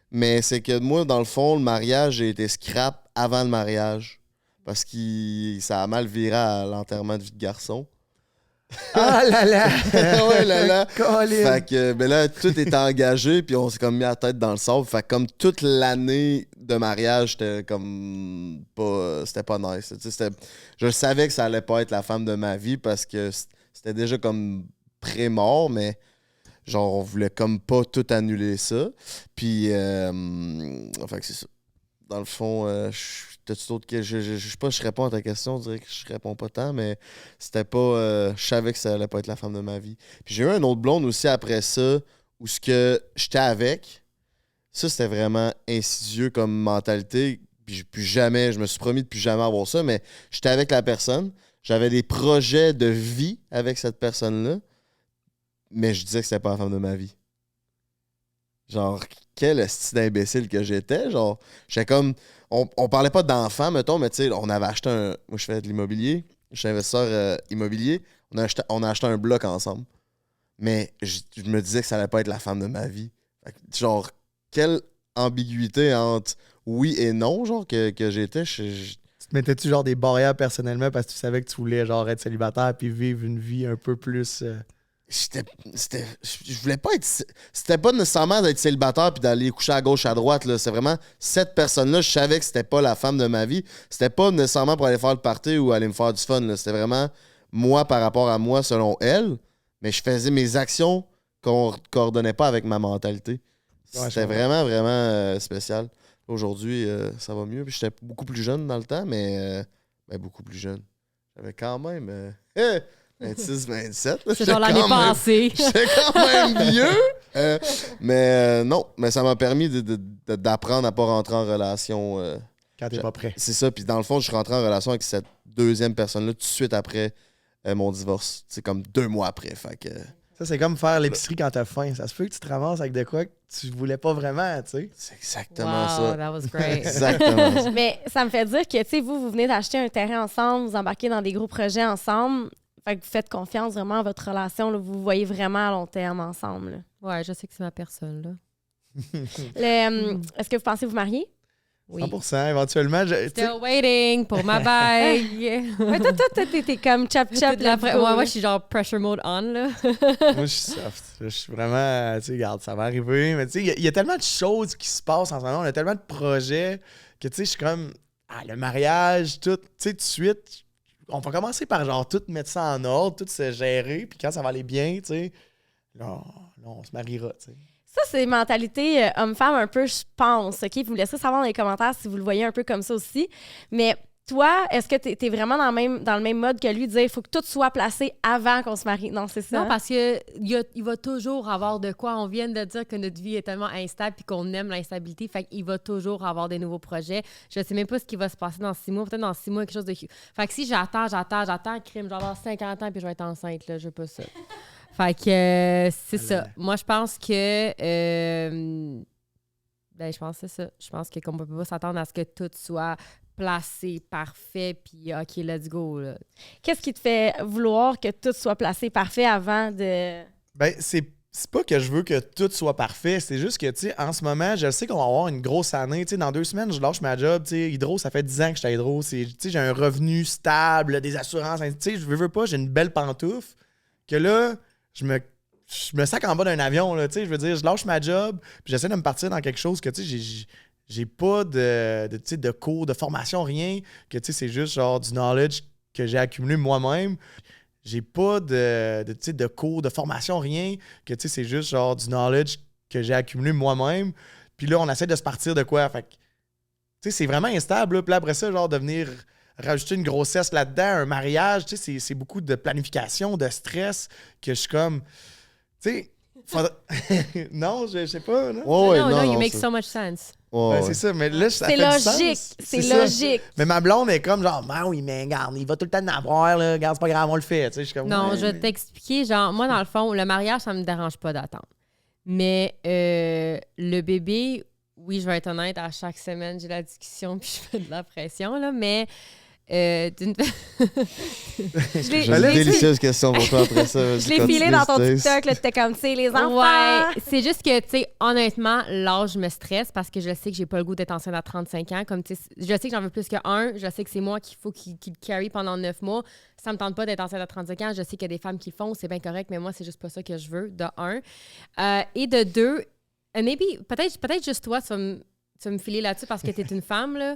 [SPEAKER 4] Mais c'est que moi, dans le fond, le mariage, j'ai été scrap avant le mariage. Parce que ça a mal viré à l'enterrement de vie de garçon.
[SPEAKER 2] Ah là là!
[SPEAKER 4] Ouais, là.
[SPEAKER 2] Colin.
[SPEAKER 4] Fait que, ben là, tout était engagé, puis on s'est comme mis la tête dans le sable. Fait que comme toute l'année de mariage, c'était comme pas... C'était pas nice. Tu sais, je savais que ça allait pas être la femme de ma vie parce que c'était déjà comme pré-mort, mais genre, on voulait comme pas tout annuler ça. Puis, fait que c'est ça. Dans le fond, t'as-tu d'autres questions? Je sais pas, je réponds à ta question, on dirait que je réponds pas tant, mais c'était pas... je savais que ça allait pas être la femme de ma vie. Puis j'ai eu un autre blonde aussi après ça, où ce que j'étais avec, ça c'était vraiment insidieux comme mentalité, puis plus jamais, je me suis promis de plus jamais avoir ça, mais j'étais avec la personne, j'avais des projets de vie avec cette personne-là, mais je disais que c'était pas la femme de ma vie. Genre, quel style d'imbécile que j'étais. Genre, j'étais comme... On parlait pas d'enfants, mettons, mais tu sais, on avait acheté un... Moi, je fais de l'immobilier. Je suis investisseur immobilier. On a acheté un bloc ensemble. Mais je me disais que ça allait pas être la femme de ma vie. Fait que, genre, quelle ambiguïté entre oui et non, genre, que j'étais.
[SPEAKER 2] Tu te mettais-tu genre des barrières personnellement parce que tu savais que tu voulais genre être célibataire puis vivre une vie un peu plus...
[SPEAKER 4] Je voulais pas être... C'était pas nécessairement d'être célibataire puis d'aller coucher à gauche, à droite. Là. C'est vraiment cette personne-là, je savais que c'était pas la femme de ma vie. C'était pas nécessairement pour aller faire le party ou aller me faire du fun. Là. C'était vraiment moi par rapport à moi selon elle. Mais je faisais mes actions qu'on coordonnait pas avec ma mentalité.
[SPEAKER 2] Ouais,
[SPEAKER 4] C'était vraiment, vraiment spécial. Aujourd'hui, ça va mieux. Puis j'étais beaucoup plus jeune dans le temps, mais beaucoup plus jeune. J'avais quand même... 26, 27. là,
[SPEAKER 1] C'est
[SPEAKER 4] j'étais
[SPEAKER 1] genre l'année
[SPEAKER 4] quand même-
[SPEAKER 1] passée.
[SPEAKER 4] J'étais quand même vieux. Mais non, mais ça m'a permis d'apprendre à pas rentrer en relation.
[SPEAKER 2] Quand t'es pas prêt.
[SPEAKER 4] C'est ça. Puis dans le fond, je suis rentré en relation avec cette deuxième personne-là tout de suite après mon divorce. C'est comme 2 mois après. Fait que...
[SPEAKER 2] Ça, c'est comme faire l'épicerie quand t'as faim. Ça se peut que tu te ramasses avec de quoi que tu voulais pas vraiment, tu sais.
[SPEAKER 4] C'est exactement
[SPEAKER 1] Wow,
[SPEAKER 4] ça.
[SPEAKER 1] that was great.
[SPEAKER 4] Exactement ça.
[SPEAKER 3] Mais ça me fait dire que, tu sais, vous venez d'acheter un terrain ensemble, vous embarquez dans des gros projets ensemble. Fait que vous faites confiance vraiment à votre relation. Là, vous vous voyez vraiment à long terme ensemble. Là.
[SPEAKER 1] Ouais, je sais que c'est ma personne, là.
[SPEAKER 3] Est-ce que vous pensez vous marier?
[SPEAKER 1] Oui.
[SPEAKER 2] 100%, éventuellement. Tu sais,
[SPEAKER 1] Still waiting pour ma bague.
[SPEAKER 3] Ouais, toi, t'es comme chap-chap.
[SPEAKER 1] Moi, je suis genre pressure mode on, là.
[SPEAKER 2] moi, je suis soft. Je suis vraiment, tu sais, regarde, ça va arriver. Mais tu sais, il y a tellement de choses qui se passent en ce moment. On a tellement de projets que, tu sais, je suis comme, le mariage, tout, tu sais, tout de suite, on va commencer par genre tout mettre ça en ordre, tout se gérer. Puis quand ça va aller bien, tu sais, là, on se mariera, tu sais.
[SPEAKER 3] Ça, c'est mentalité homme-femme un peu, je pense. OK? Vous me laisserez savoir dans les commentaires si vous le voyez un peu comme ça aussi. Mais toi, est-ce que t'es vraiment dans le même mode que lui, de dire il faut que tout soit placé avant qu'on se marie? Non, c'est ça?
[SPEAKER 1] Non, parce que il va toujours avoir de quoi. On vient de dire que notre vie est tellement instable et qu'on aime l'instabilité. Fait qu'il va toujours avoir des nouveaux projets. Je sais même pas ce qui va se passer dans 6 mois. Peut-être dans 6 mois, quelque chose de... Fait que si j'attends, crime, je vais avoir 50 ans puis je vais être enceinte, là. Je veux pas ça. Fait que c'est ça. Moi, je pense que... je pense que c'est ça. Je pense qu'on peut pas s'attendre à ce que tout soit placé, parfait, puis OK, let's go, là.
[SPEAKER 3] Qu'est-ce qui te fait vouloir que tout soit placé parfait avant de...
[SPEAKER 2] Ben, c'est pas que je veux que tout soit parfait, c'est juste que, tu sais, en ce moment, je sais qu'on va avoir une grosse année. Tu sais, dans 2 semaines, je lâche ma job. Tu sais, Hydro, ça fait 10 ans que j'étais à Hydro. Tu sais, j'ai un revenu stable, des assurances. Tu sais, je veux pas, j'ai une belle pantoufle. Que là, je me sac en bas d'un avion, là, tu sais, je veux dire, je lâche ma job, puis j'essaie de me partir dans quelque chose que, tu sais, j'ai pas de cours, de formation, rien, que, tu sais, c'est juste, genre, du knowledge que j'ai accumulé moi-même. J'ai pas de cours, de formation, rien, que, tu sais, c'est juste, genre, du knowledge que j'ai accumulé moi-même. Puis là, on essaie de se partir de quoi? Fait que, tu sais, c'est vraiment instable, là. Puis là, après ça, genre, de venir rajouter une grossesse là-dedans, un mariage, tu sais, c'est beaucoup de planification, de stress, que je suis comme... Tu sais, non, je sais pas, non?
[SPEAKER 1] No, you make
[SPEAKER 4] c'est-
[SPEAKER 1] so much sense.
[SPEAKER 4] Ouais,
[SPEAKER 2] Ben,
[SPEAKER 4] ouais.
[SPEAKER 2] c'est ça, mais là, ça
[SPEAKER 3] C'est
[SPEAKER 2] fait du
[SPEAKER 3] logique,
[SPEAKER 2] sens.
[SPEAKER 3] c'est
[SPEAKER 2] ça.
[SPEAKER 3] logique.
[SPEAKER 2] Mais ma blonde est comme genre, ben oui, mais regarde, il va tout le temps en avoir, là, regarde, c'est pas grave, on le fait, tu sais, je suis comme...
[SPEAKER 1] Non,
[SPEAKER 2] ouais,
[SPEAKER 1] je vais
[SPEAKER 2] mais-
[SPEAKER 1] t'expliquer. Genre, moi, dans le fond, le mariage, ça me dérange pas d'attendre. Mais le bébé, oui, je vais être honnête, à chaque semaine, j'ai la discussion puis je fais de la pression, là, mais... d'une-
[SPEAKER 3] Je l'ai-
[SPEAKER 4] J'ai
[SPEAKER 2] Ben là,
[SPEAKER 4] une
[SPEAKER 2] tu sais-
[SPEAKER 4] délicieuse question pour toi après ça.
[SPEAKER 3] Je l'ai filé dans ton TikTok, là, t'étais comme, tu sais, les enfants.
[SPEAKER 1] Ouais, c'est juste que, tu sais, honnêtement, l'âge me stresse parce que je sais que j'ai pas le goût d'être enceinte à 35 ans. Comme, tu sais, je sais que j'en veux plus qu'un. Je sais que c'est moi qu'il faut qu'il le carry pendant 9 mois. Ça me tente pas d'être enceinte à 35 ans. Je sais qu'il y a des femmes qui le font, c'est bien correct, mais moi, c'est juste pas ça que je veux, de un. Et de deux, peut-être juste toi, tu vas me filer là-dessus parce que t'es une femme, là.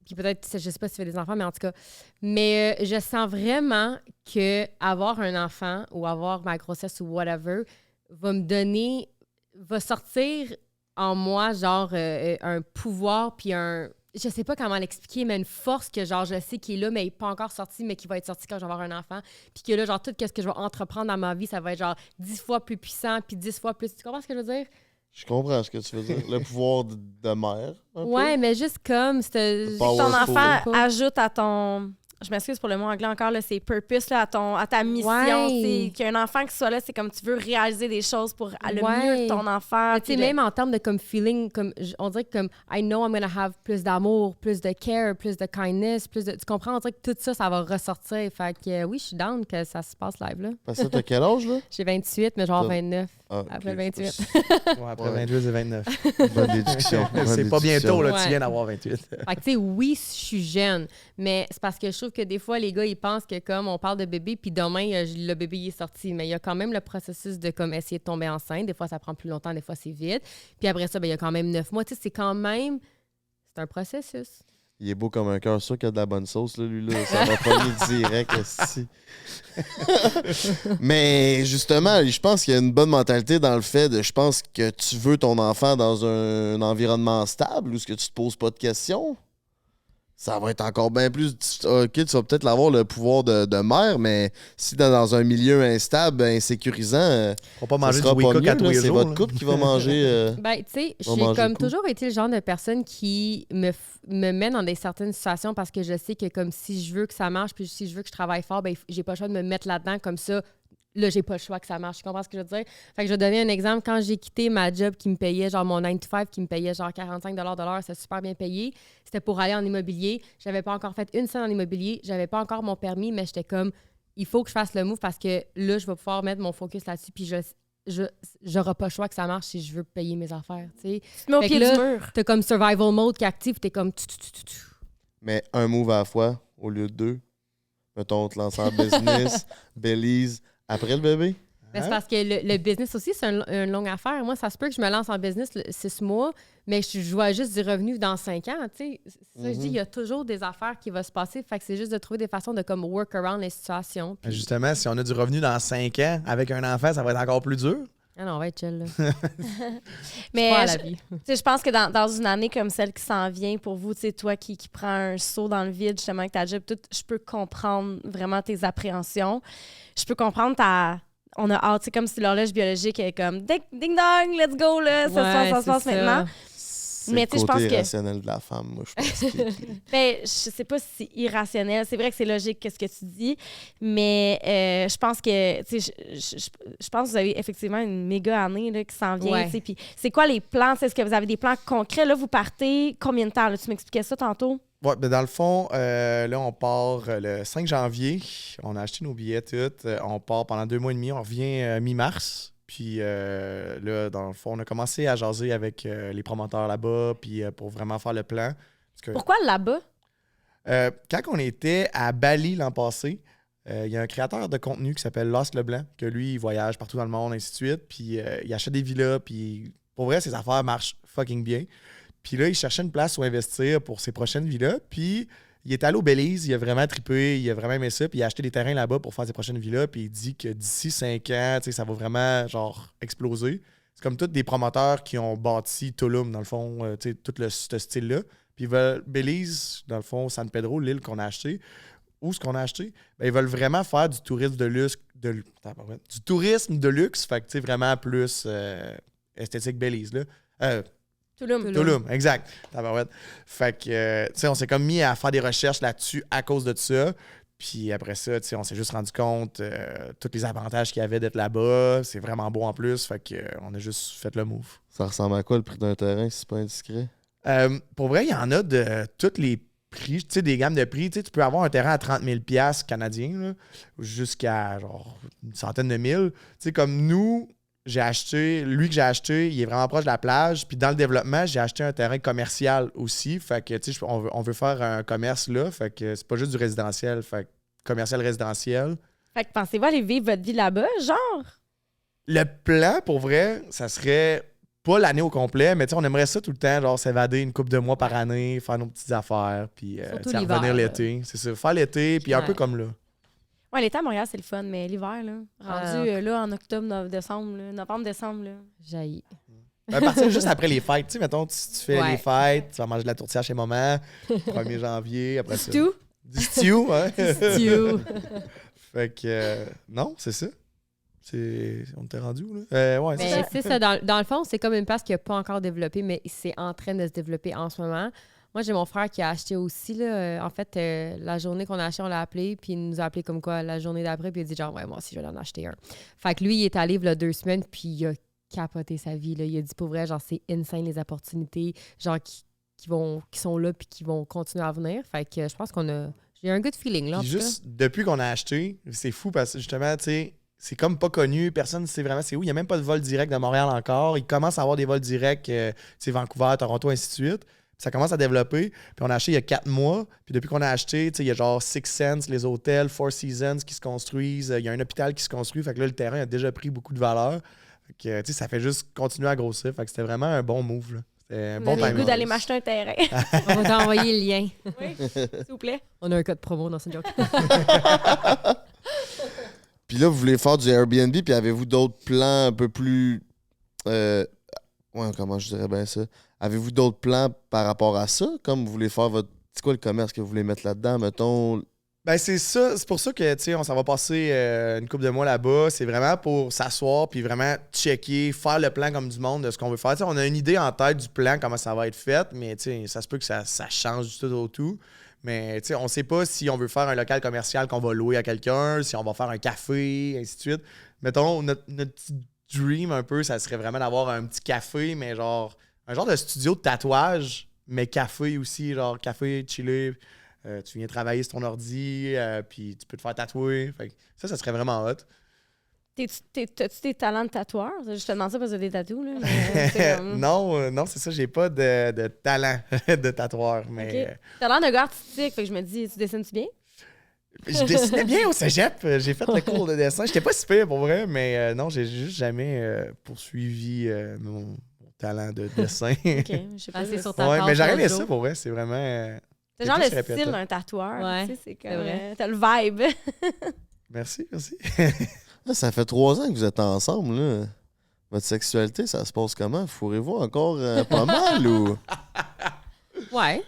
[SPEAKER 1] Puis peut-être, je sais pas si tu fais des enfants, mais en tout cas. Mais je sens vraiment que avoir un enfant ou avoir ma grossesse ou whatever va sortir en moi, genre, un pouvoir puis je sais pas comment l'expliquer, mais une force que, genre, je sais qui est là, mais il n'est pas encore sorti, mais qui va être sorti quand je vais avoir un enfant. Puis que là, genre, tout ce que je vais entreprendre dans ma vie, ça va être, genre, 10 fois plus puissant puis 10 fois plus... Tu comprends ce que je veux dire?
[SPEAKER 4] Je comprends ce que tu veux dire. Le pouvoir de mère. un peu.
[SPEAKER 1] Ouais, mais juste comme...
[SPEAKER 4] Le
[SPEAKER 3] Ton
[SPEAKER 4] power
[SPEAKER 3] enfant
[SPEAKER 1] forward.
[SPEAKER 3] ajoute à ton... Je m'excuse pour le mot anglais encore, là, c'est purpose, là, à ta mission.
[SPEAKER 1] Ouais.
[SPEAKER 3] C'est qu'il y a un enfant qui soit là, c'est comme tu veux réaliser des choses pour le
[SPEAKER 1] Ouais.
[SPEAKER 3] mieux de ton enfant.
[SPEAKER 1] Mais tu sais,
[SPEAKER 3] puis
[SPEAKER 1] même en termes de comme feeling, on dirait que comme I know I'm gonna have plus d'amour, plus de care, plus de kindness, plus de... Tu comprends? On dirait que tout ça, ça va ressortir. Fait que oui, je suis down que ça se passe live, là.
[SPEAKER 4] Parce que t'as quel âge, là?
[SPEAKER 1] J'ai 28, mais genre
[SPEAKER 4] T'as-
[SPEAKER 1] 29.
[SPEAKER 4] Ah,
[SPEAKER 1] Après
[SPEAKER 4] ok,
[SPEAKER 1] 28.
[SPEAKER 2] Ouais, après
[SPEAKER 4] Ouais.
[SPEAKER 2] 28 et 29.
[SPEAKER 4] Bonne déduction.
[SPEAKER 2] C'est pas bientôt, là,
[SPEAKER 1] Ouais.
[SPEAKER 2] tu viens d'avoir 28.
[SPEAKER 1] Fait que, tu sais, oui, je suis jeune, mais c'est parce que je trouve que des fois, les gars, ils pensent que comme on parle de bébé, puis demain, le bébé il est sorti. Mais il y a quand même le processus de comme essayer de tomber enceinte. Des fois, ça prend plus longtemps, des fois, c'est vite. Puis après ça, ben, il y a quand même 9 mois. Tu sais, c'est quand même... C'est un processus.
[SPEAKER 4] Il est beau comme un cœur, sûr qu'il y a de la bonne sauce, là, lui, là. Ça va pas direct, esti. Mais justement, je pense qu'il y a une bonne mentalité dans le fait de, je pense que tu veux ton enfant dans un environnement stable ou est-ce que tu te poses pas de questions? ça va être encore bien plus... OK, tu vas peut-être avoir le pouvoir de mère, mais si dans un milieu instable, insécurisant,
[SPEAKER 2] Faut pas
[SPEAKER 4] ça
[SPEAKER 2] manger du
[SPEAKER 4] sera pas
[SPEAKER 2] Wake-Up
[SPEAKER 4] mieux,
[SPEAKER 2] à tous
[SPEAKER 4] là.
[SPEAKER 2] les
[SPEAKER 4] C'est
[SPEAKER 2] jours.
[SPEAKER 4] votre
[SPEAKER 2] là.
[SPEAKER 4] couple qui va manger...
[SPEAKER 1] Ben, tu sais,
[SPEAKER 4] On
[SPEAKER 1] j'ai
[SPEAKER 4] mange
[SPEAKER 1] comme
[SPEAKER 4] le coup.
[SPEAKER 1] toujours été le genre de personne qui me met dans des certaines situations parce que je sais que comme si je veux que ça marche puis si je veux que je travaille fort, ben j'ai pas le choix de me mettre là-dedans comme ça. Là, j'ai pas le choix que ça marche. Tu comprends ce que je veux dire? Fait que je vais donner un exemple. Quand j'ai quitté ma job qui me payait, genre mon 9 to 5 qui me payait genre 45 de l'heure, c'était super bien payé. C'était pour aller en immobilier. J'avais pas encore fait une scène en immobilier. J'avais pas encore mon permis, mais j'étais comme, il faut que je fasse le move parce que là, je vais pouvoir mettre mon focus là-dessus. Puis j'aurai pas le choix que ça marche si je veux payer mes affaires. Tu sais.
[SPEAKER 3] Tu te mets au
[SPEAKER 1] Fait
[SPEAKER 3] pied
[SPEAKER 1] que
[SPEAKER 3] du
[SPEAKER 1] là,
[SPEAKER 3] mur.
[SPEAKER 1] t'as comme survival mode qui active. T'es comme...
[SPEAKER 4] Mais un move à la fois au lieu de deux. Mettons, on te lance en business, Belize, après le bébé.
[SPEAKER 1] Mais c'est parce que le business aussi, c'est une longue affaire. Moi, ça se peut que je me lance en business 6 mois, mais je vois juste du revenu dans 5 ans. Tu sais. Ça, je dis, il y a toujours des affaires qui vont se passer. Fait que c'est juste de trouver des façons de comme work around les situations. Puis...
[SPEAKER 2] Justement, si on a du revenu dans 5 ans avec un enfant, ça va être encore plus dur.
[SPEAKER 1] Ah non, on va être chill. Là.
[SPEAKER 3] Mais
[SPEAKER 1] Pas à la vie.
[SPEAKER 3] tu sais, je pense que dans une année comme celle qui s'en vient pour vous, tu sais, toi qui prends un saut dans le vide, justement, avec ta job, tout, je peux comprendre vraiment tes appréhensions. Je peux comprendre on a hâte, c'est comme si l'horloge biologique est comme ding dong, let's go, là, ça se passe maintenant.
[SPEAKER 4] C'est
[SPEAKER 3] Mais
[SPEAKER 4] le
[SPEAKER 3] tu sais, je
[SPEAKER 4] côté
[SPEAKER 3] pense que-
[SPEAKER 4] irrationnel de la femme, moi, je pense.
[SPEAKER 3] Ben, je sais pas si c'est irrationnel. C'est vrai que c'est logique, qu'est-ce que tu dis, mais je pense que, tu sais, je pense que vous avez effectivement une méga année là, qui s'en vient.
[SPEAKER 1] Ouais.
[SPEAKER 3] Tu sais, puis c'est quoi les plans? Est-ce que vous avez des plans concrets? Là, vous partez combien de temps? Là? Tu m'expliquais ça tantôt?
[SPEAKER 2] Ouais, ben dans le fond, là, on part le 5 janvier. On a acheté nos billets toutes. On part pendant 2 mois et demi. On revient mi-mars. Puis là, dans le fond, on a commencé à jaser avec les promoteurs là-bas puis pour vraiment faire le plan. Parce que,
[SPEAKER 3] Pourquoi là-bas?
[SPEAKER 2] quand on était à Bali l'an passé, il y a un créateur de contenu qui s'appelle Lost Leblanc, que lui, il voyage partout dans le monde, ainsi de suite. Puis il achète des villas. Puis pour vrai, ses affaires marchent fucking bien. Puis là, il cherchait une place où investir pour ses prochaines villas. Puis il est allé au Belize, il a vraiment trippé, il a vraiment aimé ça. Puis il a acheté des terrains là-bas pour faire ses prochaines villas. Puis il dit que d'ici 5 ans, tu sais, ça va vraiment genre exploser. C'est comme tous des promoteurs qui ont bâti Tulum, dans le fond, tu sais, tout ce style-là. Puis ils veulent, Belize, dans le fond, San Pedro, l'île qu'on a acheté. Où ce qu'on a acheté? Ben, ils veulent vraiment faire du tourisme de luxe. Du tourisme de luxe, fait que tu sais, vraiment plus esthétique Belize, là.
[SPEAKER 3] Tulum.
[SPEAKER 2] Tulum, exact. Tabarouette. Fait que, tu sais, on s'est comme mis à faire des recherches là-dessus à cause de ça. Puis après ça, tu sais, on s'est juste rendu compte tous les avantages qu'il y avait d'être là-bas. C'est vraiment beau en plus. Fait que, on a juste fait le move.
[SPEAKER 4] Ça ressemble à quoi le prix d'un terrain, si c'est pas indiscret?
[SPEAKER 2] Pour vrai, il y en a de tous les prix, tu sais, des gammes de prix. Tu sais, tu peux avoir un terrain à 30 000 $ canadiens, là, jusqu'à genre une centaine de mille. Tu sais, comme nous, j'ai acheté, lui que j'ai acheté, il est vraiment proche de la plage. Puis dans le développement, j'ai acheté un terrain commercial aussi. Fait que, tu sais, on veut faire un commerce là. Fait que c'est pas juste du résidentiel. Fait que commercial résidentiel.
[SPEAKER 3] Fait que pensez-vous aller vivre votre vie là-bas, genre?
[SPEAKER 2] Le plan, pour vrai, ça serait pas l'année au complet, mais tu sais, on aimerait ça tout le temps, genre s'évader une couple de mois par année, faire nos petites affaires, puis
[SPEAKER 1] Surtout
[SPEAKER 2] tu sais,
[SPEAKER 1] l'hiver,
[SPEAKER 2] revenir
[SPEAKER 1] là.
[SPEAKER 2] l'été. C'est ça, faire l'été, puis un
[SPEAKER 1] Ouais.
[SPEAKER 2] peu comme là.
[SPEAKER 3] Ouais, l'été à Montréal, c'est le fun, mais l'hiver, là, rendu là en octobre, décembre, là, novembre, décembre, là.
[SPEAKER 1] Jaillit.
[SPEAKER 2] Ben, partir juste après les fêtes. Tu sais, mettons, tu fais
[SPEAKER 1] Ouais.
[SPEAKER 2] les fêtes, tu vas manger de la tourtière chez maman, 1er janvier, après ça.
[SPEAKER 3] Tout?
[SPEAKER 2] Du stew, hein?
[SPEAKER 1] Stew.
[SPEAKER 2] Fait que, non, c'est ça. On t'est rendu où, là? Ouais, c'est
[SPEAKER 1] Mais
[SPEAKER 2] ça.
[SPEAKER 1] c'est ça. Dans le fond, c'est comme une place qui n'a pas encore développé, mais c'est en train de se développer en ce moment. Moi, j'ai mon frère qui a acheté aussi. Là, en fait, la journée qu'on a acheté, on l'a appelé, puis il nous a appelé comme quoi la journée d'après, puis il a dit genre, ouais, moi aussi, je vais en acheter un. Fait que lui, il est allé il y a 2 semaines, puis il a capoté sa vie. Là. Il a dit pour vrai, genre, c'est insane les opportunités, genre, qui sont là, puis qui vont continuer à venir. Fait que je pense j'ai un good feeling, là. En
[SPEAKER 2] Puis
[SPEAKER 1] tout cas.
[SPEAKER 2] juste depuis qu'on a acheté, c'est fou parce que justement, tu sais, c'est comme pas connu, personne ne sait vraiment c'est où. Il n'y a même pas de vol direct de Montréal encore. Il commence à avoir des vols directs, tu sais, Vancouver, Toronto, ainsi de suite. Puis ça commence à développer. Puis on a acheté il y a 4 mois. Puis depuis qu'on a acheté, tu sais, il y a genre Six Sense, les hôtels, Four Seasons qui se construisent. Il y a un hôpital qui se construit. Fait que là, le terrain a déjà pris beaucoup de valeur. Fait que, tu sais, ça fait juste continuer à grossir. Fait que c'était vraiment un bon move, là. C'était un
[SPEAKER 3] Vous
[SPEAKER 2] bon
[SPEAKER 3] avez le
[SPEAKER 2] timing.
[SPEAKER 3] goût d'aller m'acheter un terrain.
[SPEAKER 1] On va t'envoyer le lien.
[SPEAKER 3] Oui, s'il vous plaît.
[SPEAKER 1] On a un code promo dans ce joke.
[SPEAKER 4] Puis là, vous voulez faire du Airbnb, puis avez-vous d'autres plans un peu plus... ouais, comment je dirais bien ça? Avez-vous d'autres plans par rapport à ça? Comme vous voulez faire votre C'est quoi le commerce que vous voulez mettre là-dedans, mettons?
[SPEAKER 2] Ben, c'est ça. C'est pour ça que, tu sais, on s'en va passer une couple de mois là-bas. C'est vraiment pour s'asseoir puis vraiment checker, faire le plan comme du monde de ce qu'on veut faire. Tu sais, on a une idée en tête du plan, comment ça va être fait, mais, tu sais, ça se peut que ça change du tout au tout. Mais, tu sais, on sait pas si on veut faire un local commercial qu'on va louer à quelqu'un, si on va faire un café, ainsi de suite. Mettons, notre petit dream un peu, ça serait vraiment d'avoir un petit café, mais genre, un genre de studio de tatouage, mais café aussi, genre café, chillé. Tu viens travailler sur ton ordi, puis tu peux te faire tatouer. Fait que ça serait vraiment hot.
[SPEAKER 3] T'as-tu des talents de tatoueur? Je te demande ça parce que t'as des tatous, là. Mais c'est comme...
[SPEAKER 2] non, c'est ça, j'ai pas de talent de tatoueur. Mais
[SPEAKER 3] OK. T'as l'air d'un gars artistique, fait que je me dis, tu dessines-tu bien?
[SPEAKER 2] je dessinais bien au cégep. J'ai fait le cours de dessin. J'étais pas si pire pour vrai, mais non, j'ai juste jamais poursuivi mon talent de dessin.
[SPEAKER 3] OK, je sais pas.
[SPEAKER 1] C'est sur ta
[SPEAKER 2] Ouais,
[SPEAKER 1] tâche
[SPEAKER 2] mais j'aurais aimé
[SPEAKER 1] l'autre
[SPEAKER 2] ça
[SPEAKER 1] jour.
[SPEAKER 2] pour vrai. C'est vraiment.
[SPEAKER 3] C'est genre
[SPEAKER 2] plus
[SPEAKER 3] le
[SPEAKER 2] répété.
[SPEAKER 3] style d'un tatoueur.
[SPEAKER 1] Ouais,
[SPEAKER 3] Tu sais, c'est comme...
[SPEAKER 1] c'est vrai.
[SPEAKER 3] t'as le vibe.
[SPEAKER 2] Merci.
[SPEAKER 4] Là, ça fait 3 ans que vous êtes ensemble, là. Votre sexualité, ça se passe comment? Fourrez-vous encore pas mal ou?
[SPEAKER 1] Ouais.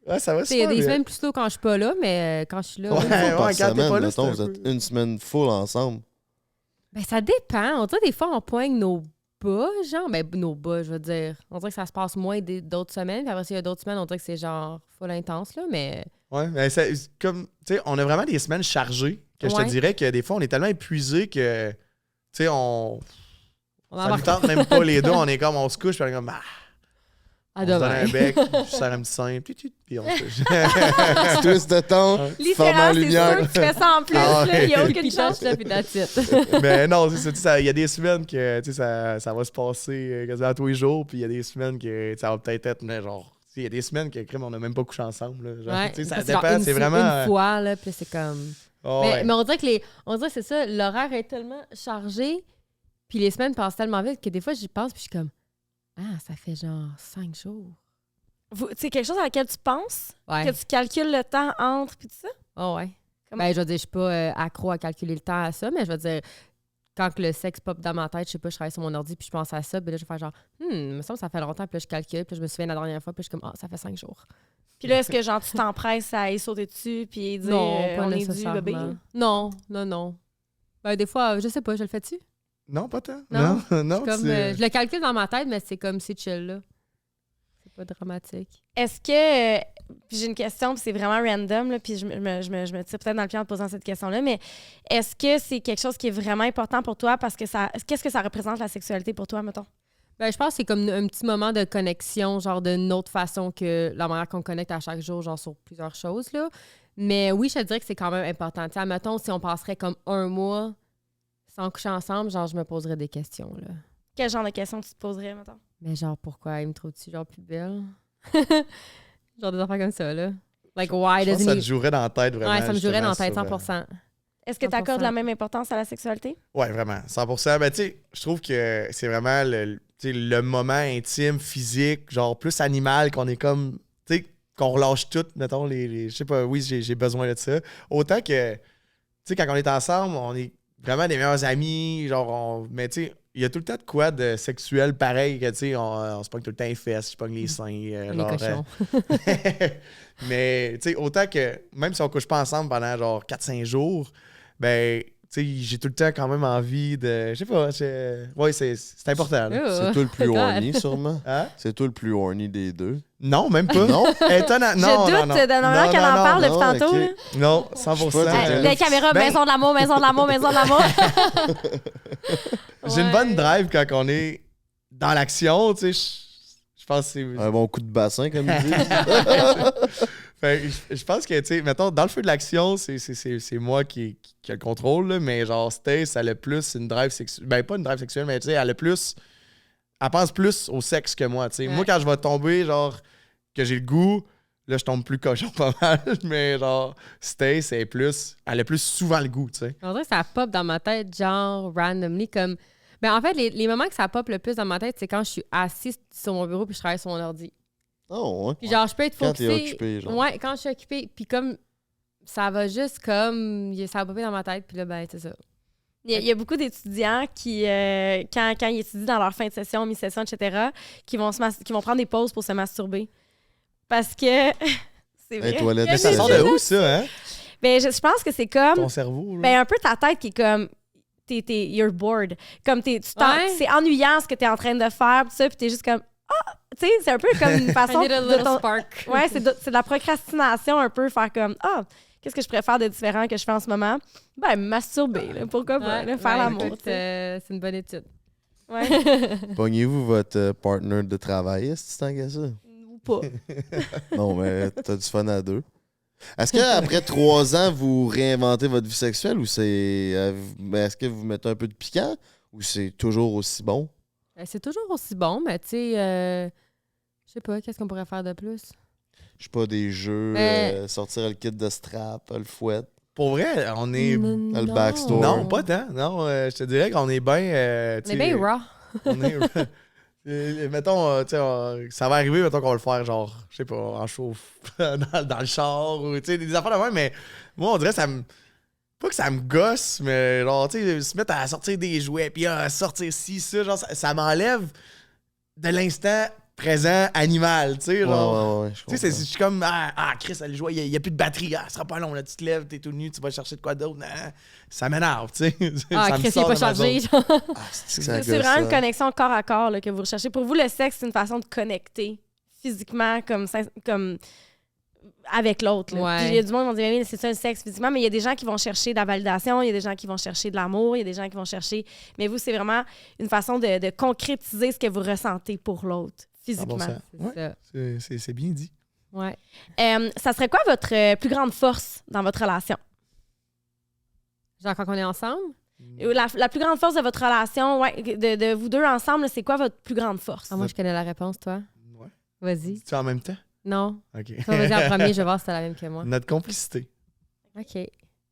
[SPEAKER 2] Ouais, ça va
[SPEAKER 1] Il y a
[SPEAKER 2] super
[SPEAKER 1] des
[SPEAKER 2] bien.
[SPEAKER 1] semaines plus tôt quand je suis pas là, mais quand je suis là.
[SPEAKER 2] Ouais.
[SPEAKER 4] Une fois par
[SPEAKER 2] quand t'es
[SPEAKER 4] semaine,
[SPEAKER 2] pas là,
[SPEAKER 4] mettons,
[SPEAKER 2] c'est un
[SPEAKER 4] vous êtes
[SPEAKER 2] peu-
[SPEAKER 4] une semaine full ensemble.
[SPEAKER 1] Ben, ça dépend. On dirait des fois, on poigne nos bas, genre. Ben, nos bas, je veux dire. On dirait que ça se passe moins d'autres semaines. Puis après, s'il y a d'autres semaines, on dirait que c'est genre full intense, là. Mais
[SPEAKER 2] Ouais, mais comme, tu sais, on a vraiment des semaines chargées que je te
[SPEAKER 1] Ouais.
[SPEAKER 2] dirais que des fois, on est tellement épuisés que, tu sais,
[SPEAKER 1] on
[SPEAKER 2] ça nous
[SPEAKER 1] embarque
[SPEAKER 2] tente même pas les deux. On est comme, on se couche, puis on est comme,
[SPEAKER 1] à
[SPEAKER 2] on se donne
[SPEAKER 1] demain.
[SPEAKER 2] un bec, je serre un petit sein, puis on se couche.
[SPEAKER 4] Petit twist de temps, ferme en
[SPEAKER 3] Littéralement, c'est
[SPEAKER 4] lumière.
[SPEAKER 3] sûr que tu fais ça en plus.
[SPEAKER 2] Ah
[SPEAKER 3] là. Il n'y a
[SPEAKER 2] ouais.
[SPEAKER 3] aucune
[SPEAKER 1] Puis
[SPEAKER 3] chance.
[SPEAKER 1] puis that's it.
[SPEAKER 2] Mais non, c'est ça, tu sais, il y a des semaines que, tu sais, ça va se passer quasiment tous les jours, puis il y a des semaines que ça va peut-être être, mais genre, tu sais, il y a des semaines que, crime, on n'a même pas couché ensemble, là. Genre,
[SPEAKER 1] Ouais.
[SPEAKER 2] tu sais, ça
[SPEAKER 1] Parce que genre
[SPEAKER 2] dépend, c'est vraiment...
[SPEAKER 1] Une fois, là, puis c'est comme.
[SPEAKER 2] Oh,
[SPEAKER 1] mais,
[SPEAKER 2] ouais.
[SPEAKER 1] mais on dirait que c'est ça, l'horaire est tellement chargé, puis les semaines passent tellement vite que des fois, j'y pense, puis je suis comme, ah, ça fait genre 5 jours.
[SPEAKER 3] C'est quelque chose à laquelle tu penses?
[SPEAKER 1] Ouais.
[SPEAKER 3] Que tu calcules le temps entre puis tout ça?
[SPEAKER 1] Oh, ouais.
[SPEAKER 3] Comment?
[SPEAKER 1] Ben, je veux dire, je suis pas accro à calculer le temps à ça, mais je veux dire, quand que le sexe pop dans ma tête, je sais pas, je travaille sur mon ordi, puis je pense à ça, puis là, je vais faire genre, il me semble que ça fait longtemps, puis là, je calcule, puis là, je me souviens la dernière fois, puis je suis comme, ah, ça fait 5 jours.
[SPEAKER 3] Puis là, est-ce que genre tu t'empresses à y sauter dessus puis dire
[SPEAKER 1] Non, pas
[SPEAKER 3] on est dû,
[SPEAKER 1] nécessairement.
[SPEAKER 3] bébé?
[SPEAKER 1] Non. Ben, des fois, je sais pas, je le fais-tu?
[SPEAKER 2] Non, pas tant.
[SPEAKER 1] Non.
[SPEAKER 2] non,
[SPEAKER 1] Comme,
[SPEAKER 2] c'est-
[SPEAKER 1] je le calcule dans ma tête, mais c'est comme c'est chill, là. C'est pas dramatique.
[SPEAKER 3] Est-ce que. Puis j'ai une question, puis c'est vraiment random, là, puis je me tire peut-être dans le pied en te posant cette question-là, mais est-ce que c'est quelque chose qui est vraiment important pour toi parce que ça. Qu'est-ce que ça représente la sexualité pour toi, mettons?
[SPEAKER 1] Ben, je pense que c'est comme un petit moment de connexion, genre d'une autre façon que la manière qu'on connecte à chaque jour, genre sur plusieurs choses, là. Mais oui, je te dirais que c'est quand même important. Tu sais, admettons, si on passerait comme 1 mois sans coucher ensemble, genre, je me poserais des questions, là.
[SPEAKER 3] Quel genre de questions tu te poserais, mettons?
[SPEAKER 1] Mais genre, pourquoi il me trouve-tu genre plus belle? Genre des affaires comme ça, là. Like, why
[SPEAKER 2] Je pense que
[SPEAKER 1] doesn't
[SPEAKER 2] ça
[SPEAKER 1] he...
[SPEAKER 2] te jouerait dans la tête, vraiment.
[SPEAKER 1] Ouais, ça me jouerait dans la tête,
[SPEAKER 2] justement,
[SPEAKER 1] 100%.
[SPEAKER 3] Est-ce que tu
[SPEAKER 1] 100%.
[SPEAKER 3] accordes la même importance à la sexualité?
[SPEAKER 2] Ouais, vraiment, 100%. Ben, tu sais, je trouve que c'est vraiment tu sais, le moment intime, physique, genre plus animal, qu'on est comme, tu sais, qu'on relâche tout, mettons, je sais pas, oui, j'ai besoin de ça. Autant que, tu sais, quand on est ensemble, on est vraiment des meilleurs amis, genre, mais tu sais, il y a tout le temps de quoi de sexuel pareil, que tu sais, on se pogne tout le temps les fesses, je pogne les seins.
[SPEAKER 1] Les
[SPEAKER 2] genre,
[SPEAKER 1] cochons.
[SPEAKER 2] mais, tu sais, autant que, même si on couche pas ensemble pendant genre 4-5 jours, ben, tu sais, j'ai tout le temps quand même envie de. Je sais pas, ouais, c'est important. là.
[SPEAKER 4] C'est toi le plus
[SPEAKER 1] God.
[SPEAKER 4] horny, sûrement.
[SPEAKER 2] Hein?
[SPEAKER 4] C'est toi le plus horny des deux.
[SPEAKER 2] Non, même pas.
[SPEAKER 4] Non?
[SPEAKER 2] Étonnant.
[SPEAKER 3] Je
[SPEAKER 2] Non,
[SPEAKER 3] doute
[SPEAKER 2] non, non.
[SPEAKER 3] de la manière
[SPEAKER 2] Non,
[SPEAKER 3] qu'elle
[SPEAKER 2] non,
[SPEAKER 3] en
[SPEAKER 2] non,
[SPEAKER 3] parle
[SPEAKER 4] non,
[SPEAKER 3] depuis tantôt.
[SPEAKER 4] ok.
[SPEAKER 3] là.
[SPEAKER 2] Non, 100%.
[SPEAKER 4] Je sais pas,
[SPEAKER 3] Les caméras,
[SPEAKER 2] Ben-
[SPEAKER 3] maison de l'amour, maison de l'amour, maison de l'amour.
[SPEAKER 2] J'ai une bonne drive quand on est dans l'action, tu sais. Je pense que c'est.
[SPEAKER 4] Un bon coup de bassin, comme ils disent.
[SPEAKER 2] Fait que je pense que, tu sais, mettons, dans le feu de l'action, c'est moi qui a le contrôle, là, mais genre, Stace, elle a plus une drive sexuelle. Ben, pas une drive sexuelle, mais tu sais, elle a plus. Elle pense plus au sexe que moi, tu sais.
[SPEAKER 1] Ouais.
[SPEAKER 2] Moi, quand je vais tomber, genre, que j'ai le goût, là, je tombe plus cochon pas mal, mais genre, Stace, elle a plus souvent le goût, tu sais.
[SPEAKER 1] On dirait que ça pop dans ma tête, genre, randomly, comme... Ben, en fait, les moments que ça pop le plus dans ma tête, c'est quand je suis assise sur mon bureau puis je travaille sur mon ordi.
[SPEAKER 4] Oh, ouais.
[SPEAKER 1] Puis genre, je peux être
[SPEAKER 4] Quand t'es
[SPEAKER 1] focusée...
[SPEAKER 4] occupé, genre.
[SPEAKER 1] Ouais, quand je suis occupée. Puis comme, ça va juste comme... Ça va popper dans ma tête, puis là, ben, c'est ça.
[SPEAKER 3] Il y a beaucoup d'étudiants qui, quand ils étudient dans leur fin de session, mi-session, etc., qui vont prendre des pauses pour se masturber. Parce que C'est
[SPEAKER 4] Les
[SPEAKER 3] vrai.
[SPEAKER 4] toilettes.
[SPEAKER 2] Mais ça sort de où, ça, hein?
[SPEAKER 3] Ben, je pense que c'est comme.
[SPEAKER 2] Ton cerveau, là.
[SPEAKER 3] Ben, un peu ta tête qui est comme. You're bored. Comme c'est ennuyant ce que t'es en train de faire, tout ça, puis t'es juste comme. Ah! Tu sais, c'est un peu comme une façon
[SPEAKER 1] I need a
[SPEAKER 3] de
[SPEAKER 1] little
[SPEAKER 3] ton.
[SPEAKER 1] spark.
[SPEAKER 3] Ouais, c'est de la procrastination un peu, faire comme. Ah! Qu'est-ce que je préfère de différent que je fais en ce moment? Ben, masturber, là, pourquoi pas, là, faire l'amour.
[SPEAKER 1] Écoute, c'est une bonne étude.
[SPEAKER 3] Ouais.
[SPEAKER 4] Pognez-vous votre partner de travail, est-ce que tant que ça?
[SPEAKER 3] Ou pas.
[SPEAKER 4] Non, mais t'as du fun à deux. Est-ce qu'après 3 ans, vous réinventez votre vie sexuelle ou est-ce que vous mettez un peu de piquant ou c'est toujours aussi bon?
[SPEAKER 1] C'est toujours aussi bon, mais tu sais, je sais pas, qu'est-ce qu'on pourrait faire de plus?
[SPEAKER 4] Je sais pas, des jeux,
[SPEAKER 1] Mais-
[SPEAKER 4] sortir le kit de strap, le fouet.
[SPEAKER 2] Pour vrai, on est...
[SPEAKER 4] le backstore.
[SPEAKER 2] Non, pas tant. Non, je te dirais qu'on est bien...
[SPEAKER 1] On est bien raw.
[SPEAKER 2] On est... mettons, tu sais, ça va arriver, mettons qu'on va le faire, genre, je sais pas, en chauffe, dans le char, ou tu sais, des affaires de même, mais moi, on dirait que ça me... Pas que ça me gosse, mais genre, tu sais, se mettre à sortir des jouets, puis à sortir ci, ça, genre, ça m'enlève de l'instant présent animal, tu sais, genre.
[SPEAKER 4] Ouais, je
[SPEAKER 2] Tu sais,
[SPEAKER 4] comprends.
[SPEAKER 2] je suis comme, Chris, le jouet, il n'y a plus de batterie, ça sera pas long, là, tu te lèves, t'es tout nu, tu vas chercher de quoi d'autre, ça m'énerve, tu sais.
[SPEAKER 1] Ah,
[SPEAKER 2] Ça me
[SPEAKER 1] Chris, il
[SPEAKER 2] sort
[SPEAKER 1] est pas
[SPEAKER 2] de ma
[SPEAKER 1] chargé.
[SPEAKER 2] zone.
[SPEAKER 1] genre.
[SPEAKER 4] C'est
[SPEAKER 3] C'est vraiment une connexion corps à corps là, que vous recherchez. Pour vous, le sexe, c'est une façon de connecter physiquement comme avec l'autre. là.
[SPEAKER 1] Ouais.
[SPEAKER 3] Puis il y a du monde qui vont dire, mais c'est ça le sexe physiquement, mais il y a des gens qui vont chercher de la validation, il y a des gens qui vont chercher de l'amour, il y a des gens qui vont chercher... Mais vous, c'est vraiment une façon de concrétiser ce que vous ressentez pour l'autre, physiquement.
[SPEAKER 2] 100%.
[SPEAKER 1] C'est
[SPEAKER 2] Ouais,
[SPEAKER 1] ça.
[SPEAKER 2] c'est bien dit.
[SPEAKER 1] Ouais.
[SPEAKER 3] Ça serait quoi votre plus grande force dans votre relation?
[SPEAKER 1] Genre quand on est ensemble?
[SPEAKER 3] La plus grande force de votre relation, ouais, de vous deux ensemble, c'est quoi votre plus grande force?
[SPEAKER 1] Ah, moi, je connais la réponse, toi.
[SPEAKER 2] Ouais.
[SPEAKER 1] Vas-y.
[SPEAKER 2] Tu en même temps?
[SPEAKER 1] Non.
[SPEAKER 2] OK.
[SPEAKER 1] Toi, vas-y en premier, je vais voir si t'as la même que moi.
[SPEAKER 2] Notre complicité.
[SPEAKER 1] OK.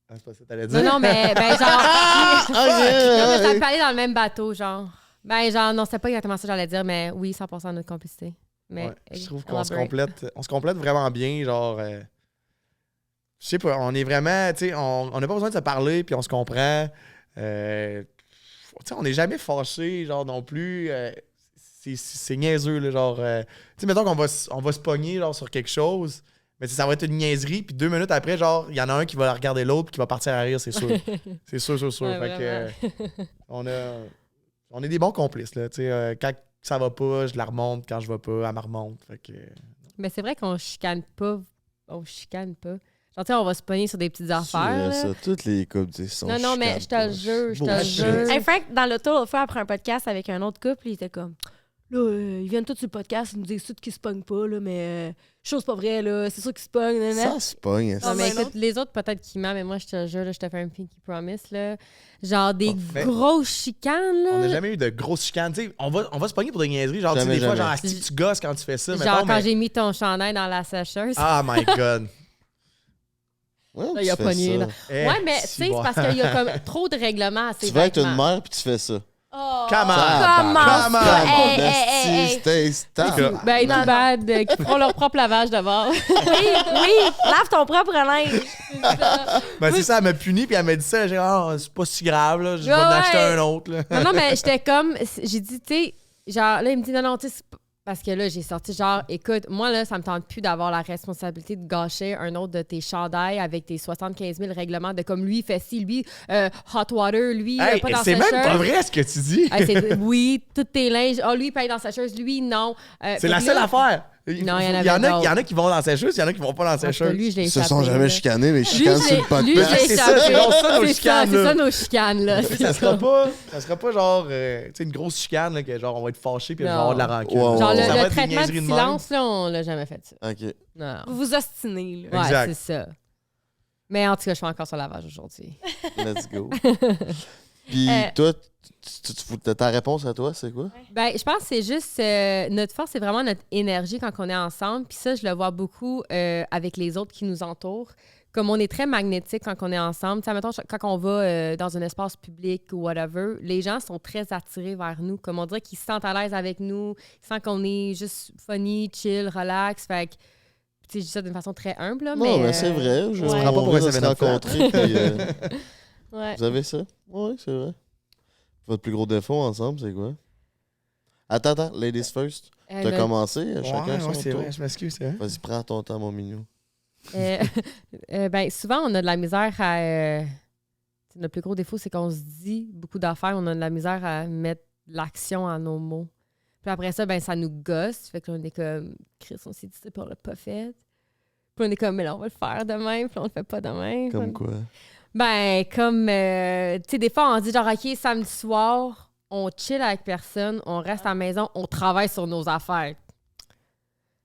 [SPEAKER 2] Ah, c'est pas ça que t'allais dire?
[SPEAKER 1] Non, mais ben genre...
[SPEAKER 4] Ah,
[SPEAKER 1] Non, mais ça peut aller dans le même bateau, genre. Ben genre, non, c'est pas exactement ça que j'allais dire, mais oui, 100% notre complicité. Mais
[SPEAKER 2] Ouais, je trouve qu'on
[SPEAKER 1] elaborate.
[SPEAKER 2] on se complète vraiment bien, genre... je sais pas, on est vraiment, tu sais, on n'a pas besoin de se parler, puis on se comprend. Tu sais, on n'est jamais fâchés, genre, non plus. C'est niaiseux, là, genre... tu sais, mettons qu'on va, on va se pogner, genre, sur quelque chose, mais tu sais, ça va être une niaiserie, puis 2 minutes après, genre, il y en a un qui va regarder l'autre, puis qui va partir à rire, c'est sûr. C'est sûr.
[SPEAKER 1] Ouais,
[SPEAKER 2] Fait que, on est des bons complices, là, tu sais. Quand ça va pas, je la remonte. Quand je vais pas, elle me remonte. Fait que...
[SPEAKER 1] Mais c'est vrai qu'on chicane pas. On chicane pas. Genre, tu sais, on va se pogner sur des petites affaires.
[SPEAKER 4] Ça,
[SPEAKER 1] là.
[SPEAKER 4] toutes les couples sont
[SPEAKER 1] Non, mais je te le jure, je te le jure.
[SPEAKER 3] Hey, Frank, dans l'auto, l'autre fois, après un podcast avec un autre couple, il était comme... Là, ils viennent tous sur le podcast, ils nous disent tous qu'ils se pognent pas, là, mais chose pas vrai, là, c'est sûr qu'ils se pognent. Nanana.
[SPEAKER 4] Ça se pogne.
[SPEAKER 1] Non,
[SPEAKER 4] ça.
[SPEAKER 1] mais
[SPEAKER 3] ben,
[SPEAKER 1] écoute, les autres, peut-être qu'ils mentent, mais moi, je te le jure, là, je te fais un pinky promise, là. Genre des
[SPEAKER 2] Parfait.
[SPEAKER 1] grosses chicanes, là.
[SPEAKER 2] On n'a jamais eu de grosses chicanes. Tu sais, on va se pogner pour des niaiseries. Genre, tu sais,
[SPEAKER 4] Jamais,
[SPEAKER 2] des fois,
[SPEAKER 4] jamais.
[SPEAKER 2] genre, asti, tu gosses quand tu fais ça.
[SPEAKER 1] Genre,
[SPEAKER 2] mettons,
[SPEAKER 1] quand
[SPEAKER 2] mais...
[SPEAKER 1] j'ai mis ton chandail dans la sécheuse.
[SPEAKER 2] Ah, my God.
[SPEAKER 4] Ouais,
[SPEAKER 1] Là, il a
[SPEAKER 4] tu fais
[SPEAKER 1] pogné,
[SPEAKER 4] ça.
[SPEAKER 1] là.
[SPEAKER 2] Eh,
[SPEAKER 1] Ouais, mais tu sais, c'est parce qu'il y a comme trop de règlements à ces
[SPEAKER 4] Tu vas être une
[SPEAKER 1] vêtements.
[SPEAKER 4] mère puis tu fais ça.
[SPEAKER 3] Oh,
[SPEAKER 2] Come on.
[SPEAKER 3] comment
[SPEAKER 2] Come on.
[SPEAKER 3] ça? Hey, hey, hey, hey.
[SPEAKER 4] Stay stable.
[SPEAKER 1] Ben,
[SPEAKER 3] Non,
[SPEAKER 1] too bad, qui feront leur propre lavage d'abord.
[SPEAKER 3] Oui, lave ton propre linge.
[SPEAKER 2] Ben, c'est ça, elle m'a puni, puis elle m'a dit ça. J'ai dit, ah, c'est pas si grave, là. Je vais
[SPEAKER 1] Ouais,
[SPEAKER 2] en acheter
[SPEAKER 1] ouais.
[SPEAKER 2] un autre, là.
[SPEAKER 1] Non, mais j'étais comme... J'ai dit, tu sais, genre, là, il me dit, non, tu sais, c'est pas- parce que là, j'ai sorti genre, écoute, moi, là, ça me tente plus d'avoir la responsabilité de gâcher un autre de tes chandails avec tes 75 000 règlements de comme lui, fait ci, lui, hot water, lui,
[SPEAKER 2] Hey,
[SPEAKER 1] pas dans
[SPEAKER 2] c'est
[SPEAKER 1] sa
[SPEAKER 2] même
[SPEAKER 1] sécheuse.
[SPEAKER 2] pas vrai ce que tu dis.
[SPEAKER 1] Oui, tous tes linges. Ah, lui, il paye dans sa sécheuse, lui, non.
[SPEAKER 2] C'est la seule affaire.
[SPEAKER 1] Non, il y en
[SPEAKER 2] Il
[SPEAKER 1] avait
[SPEAKER 2] y en
[SPEAKER 1] d'autres.
[SPEAKER 2] a qui vont dans la sécheuse, il y en a qui vont pas dans la sécheuse.
[SPEAKER 1] Lui, je l'ai
[SPEAKER 4] Ils se
[SPEAKER 1] échappé,
[SPEAKER 4] sont jamais
[SPEAKER 1] là.
[SPEAKER 4] chicanés, mais ils
[SPEAKER 1] Lui,
[SPEAKER 4] chicanent sur le
[SPEAKER 1] lui,
[SPEAKER 4] podcast.
[SPEAKER 1] je l'ai
[SPEAKER 2] C'est ça,
[SPEAKER 1] échappé.
[SPEAKER 2] c'est nos
[SPEAKER 1] C'est
[SPEAKER 2] chicanes,
[SPEAKER 1] ça,
[SPEAKER 2] là.
[SPEAKER 1] nos chicanes, là.
[SPEAKER 2] Ça sera pas genre tu sais, une grosse chicane là, que genre on va être fâché puis on va
[SPEAKER 1] Non.
[SPEAKER 2] avoir de la rancune.
[SPEAKER 4] Ouais,
[SPEAKER 1] Genre,
[SPEAKER 4] ouais,
[SPEAKER 1] le
[SPEAKER 2] Ça va être des
[SPEAKER 1] traitement de
[SPEAKER 2] niaiseries même.
[SPEAKER 1] silence, là, on l'a jamais fait ça.
[SPEAKER 4] OK.
[SPEAKER 1] Non.
[SPEAKER 3] Vous vous ostinez, là.
[SPEAKER 1] Ouais,
[SPEAKER 2] Exact.
[SPEAKER 1] c'est ça. Mais en tout cas, je fais encore sur lavage aujourd'hui.
[SPEAKER 4] Let's go. Puis
[SPEAKER 3] Euh,
[SPEAKER 4] toi, ta réponse à toi, c'est quoi?
[SPEAKER 1] Ben, je pense que c'est juste notre force, c'est vraiment notre énergie quand on est ensemble. Puis ça, je le vois beaucoup avec les autres qui nous entourent. Comme on est très magnétique quand on est ensemble. Tu sais, mettons, quand on va dans un espace public ou whatever, les gens sont très attirés vers nous. Comme on dirait qu'ils se sentent à l'aise avec nous. Ils sentent qu'on est juste funny, chill, relax. Fait que, tu sais, je dis ça d'une façon très humble, là,
[SPEAKER 4] Non, mais
[SPEAKER 1] mais
[SPEAKER 4] c'est vrai.
[SPEAKER 3] Ouais.
[SPEAKER 2] Tu prends pas pour un
[SPEAKER 4] on va se
[SPEAKER 2] 7-Up flat.
[SPEAKER 4] rencontrer. Puis,
[SPEAKER 3] Ouais.
[SPEAKER 4] vous avez ça? Oui, c'est vrai. Votre plus gros défaut ensemble, c'est quoi? Attends, ladies first. T'as commencé, chacun
[SPEAKER 2] Ouais,
[SPEAKER 4] son
[SPEAKER 2] c'est
[SPEAKER 4] tour.
[SPEAKER 2] vrai, je m'excuse, c'est vrai.
[SPEAKER 4] Vas-y, prends ton temps, mon mignon.
[SPEAKER 1] Ben, souvent, on a de la misère à... notre plus gros défaut, c'est qu'on se dit beaucoup d'affaires. On a de la misère à mettre l'action à nos mots. Puis après ça, ben ça nous gosse. Fait que là, on est comme... Chris, on s'est dit ça, puis on l'a pas fait. Puis on est comme, mais là, on va le faire demain. Puis on le fait pas demain.
[SPEAKER 4] Comme quoi?
[SPEAKER 1] Ben, comme... tu sais, des fois, on dit genre, OK, samedi soir, on chill avec personne, on reste à la maison, on travaille sur nos affaires.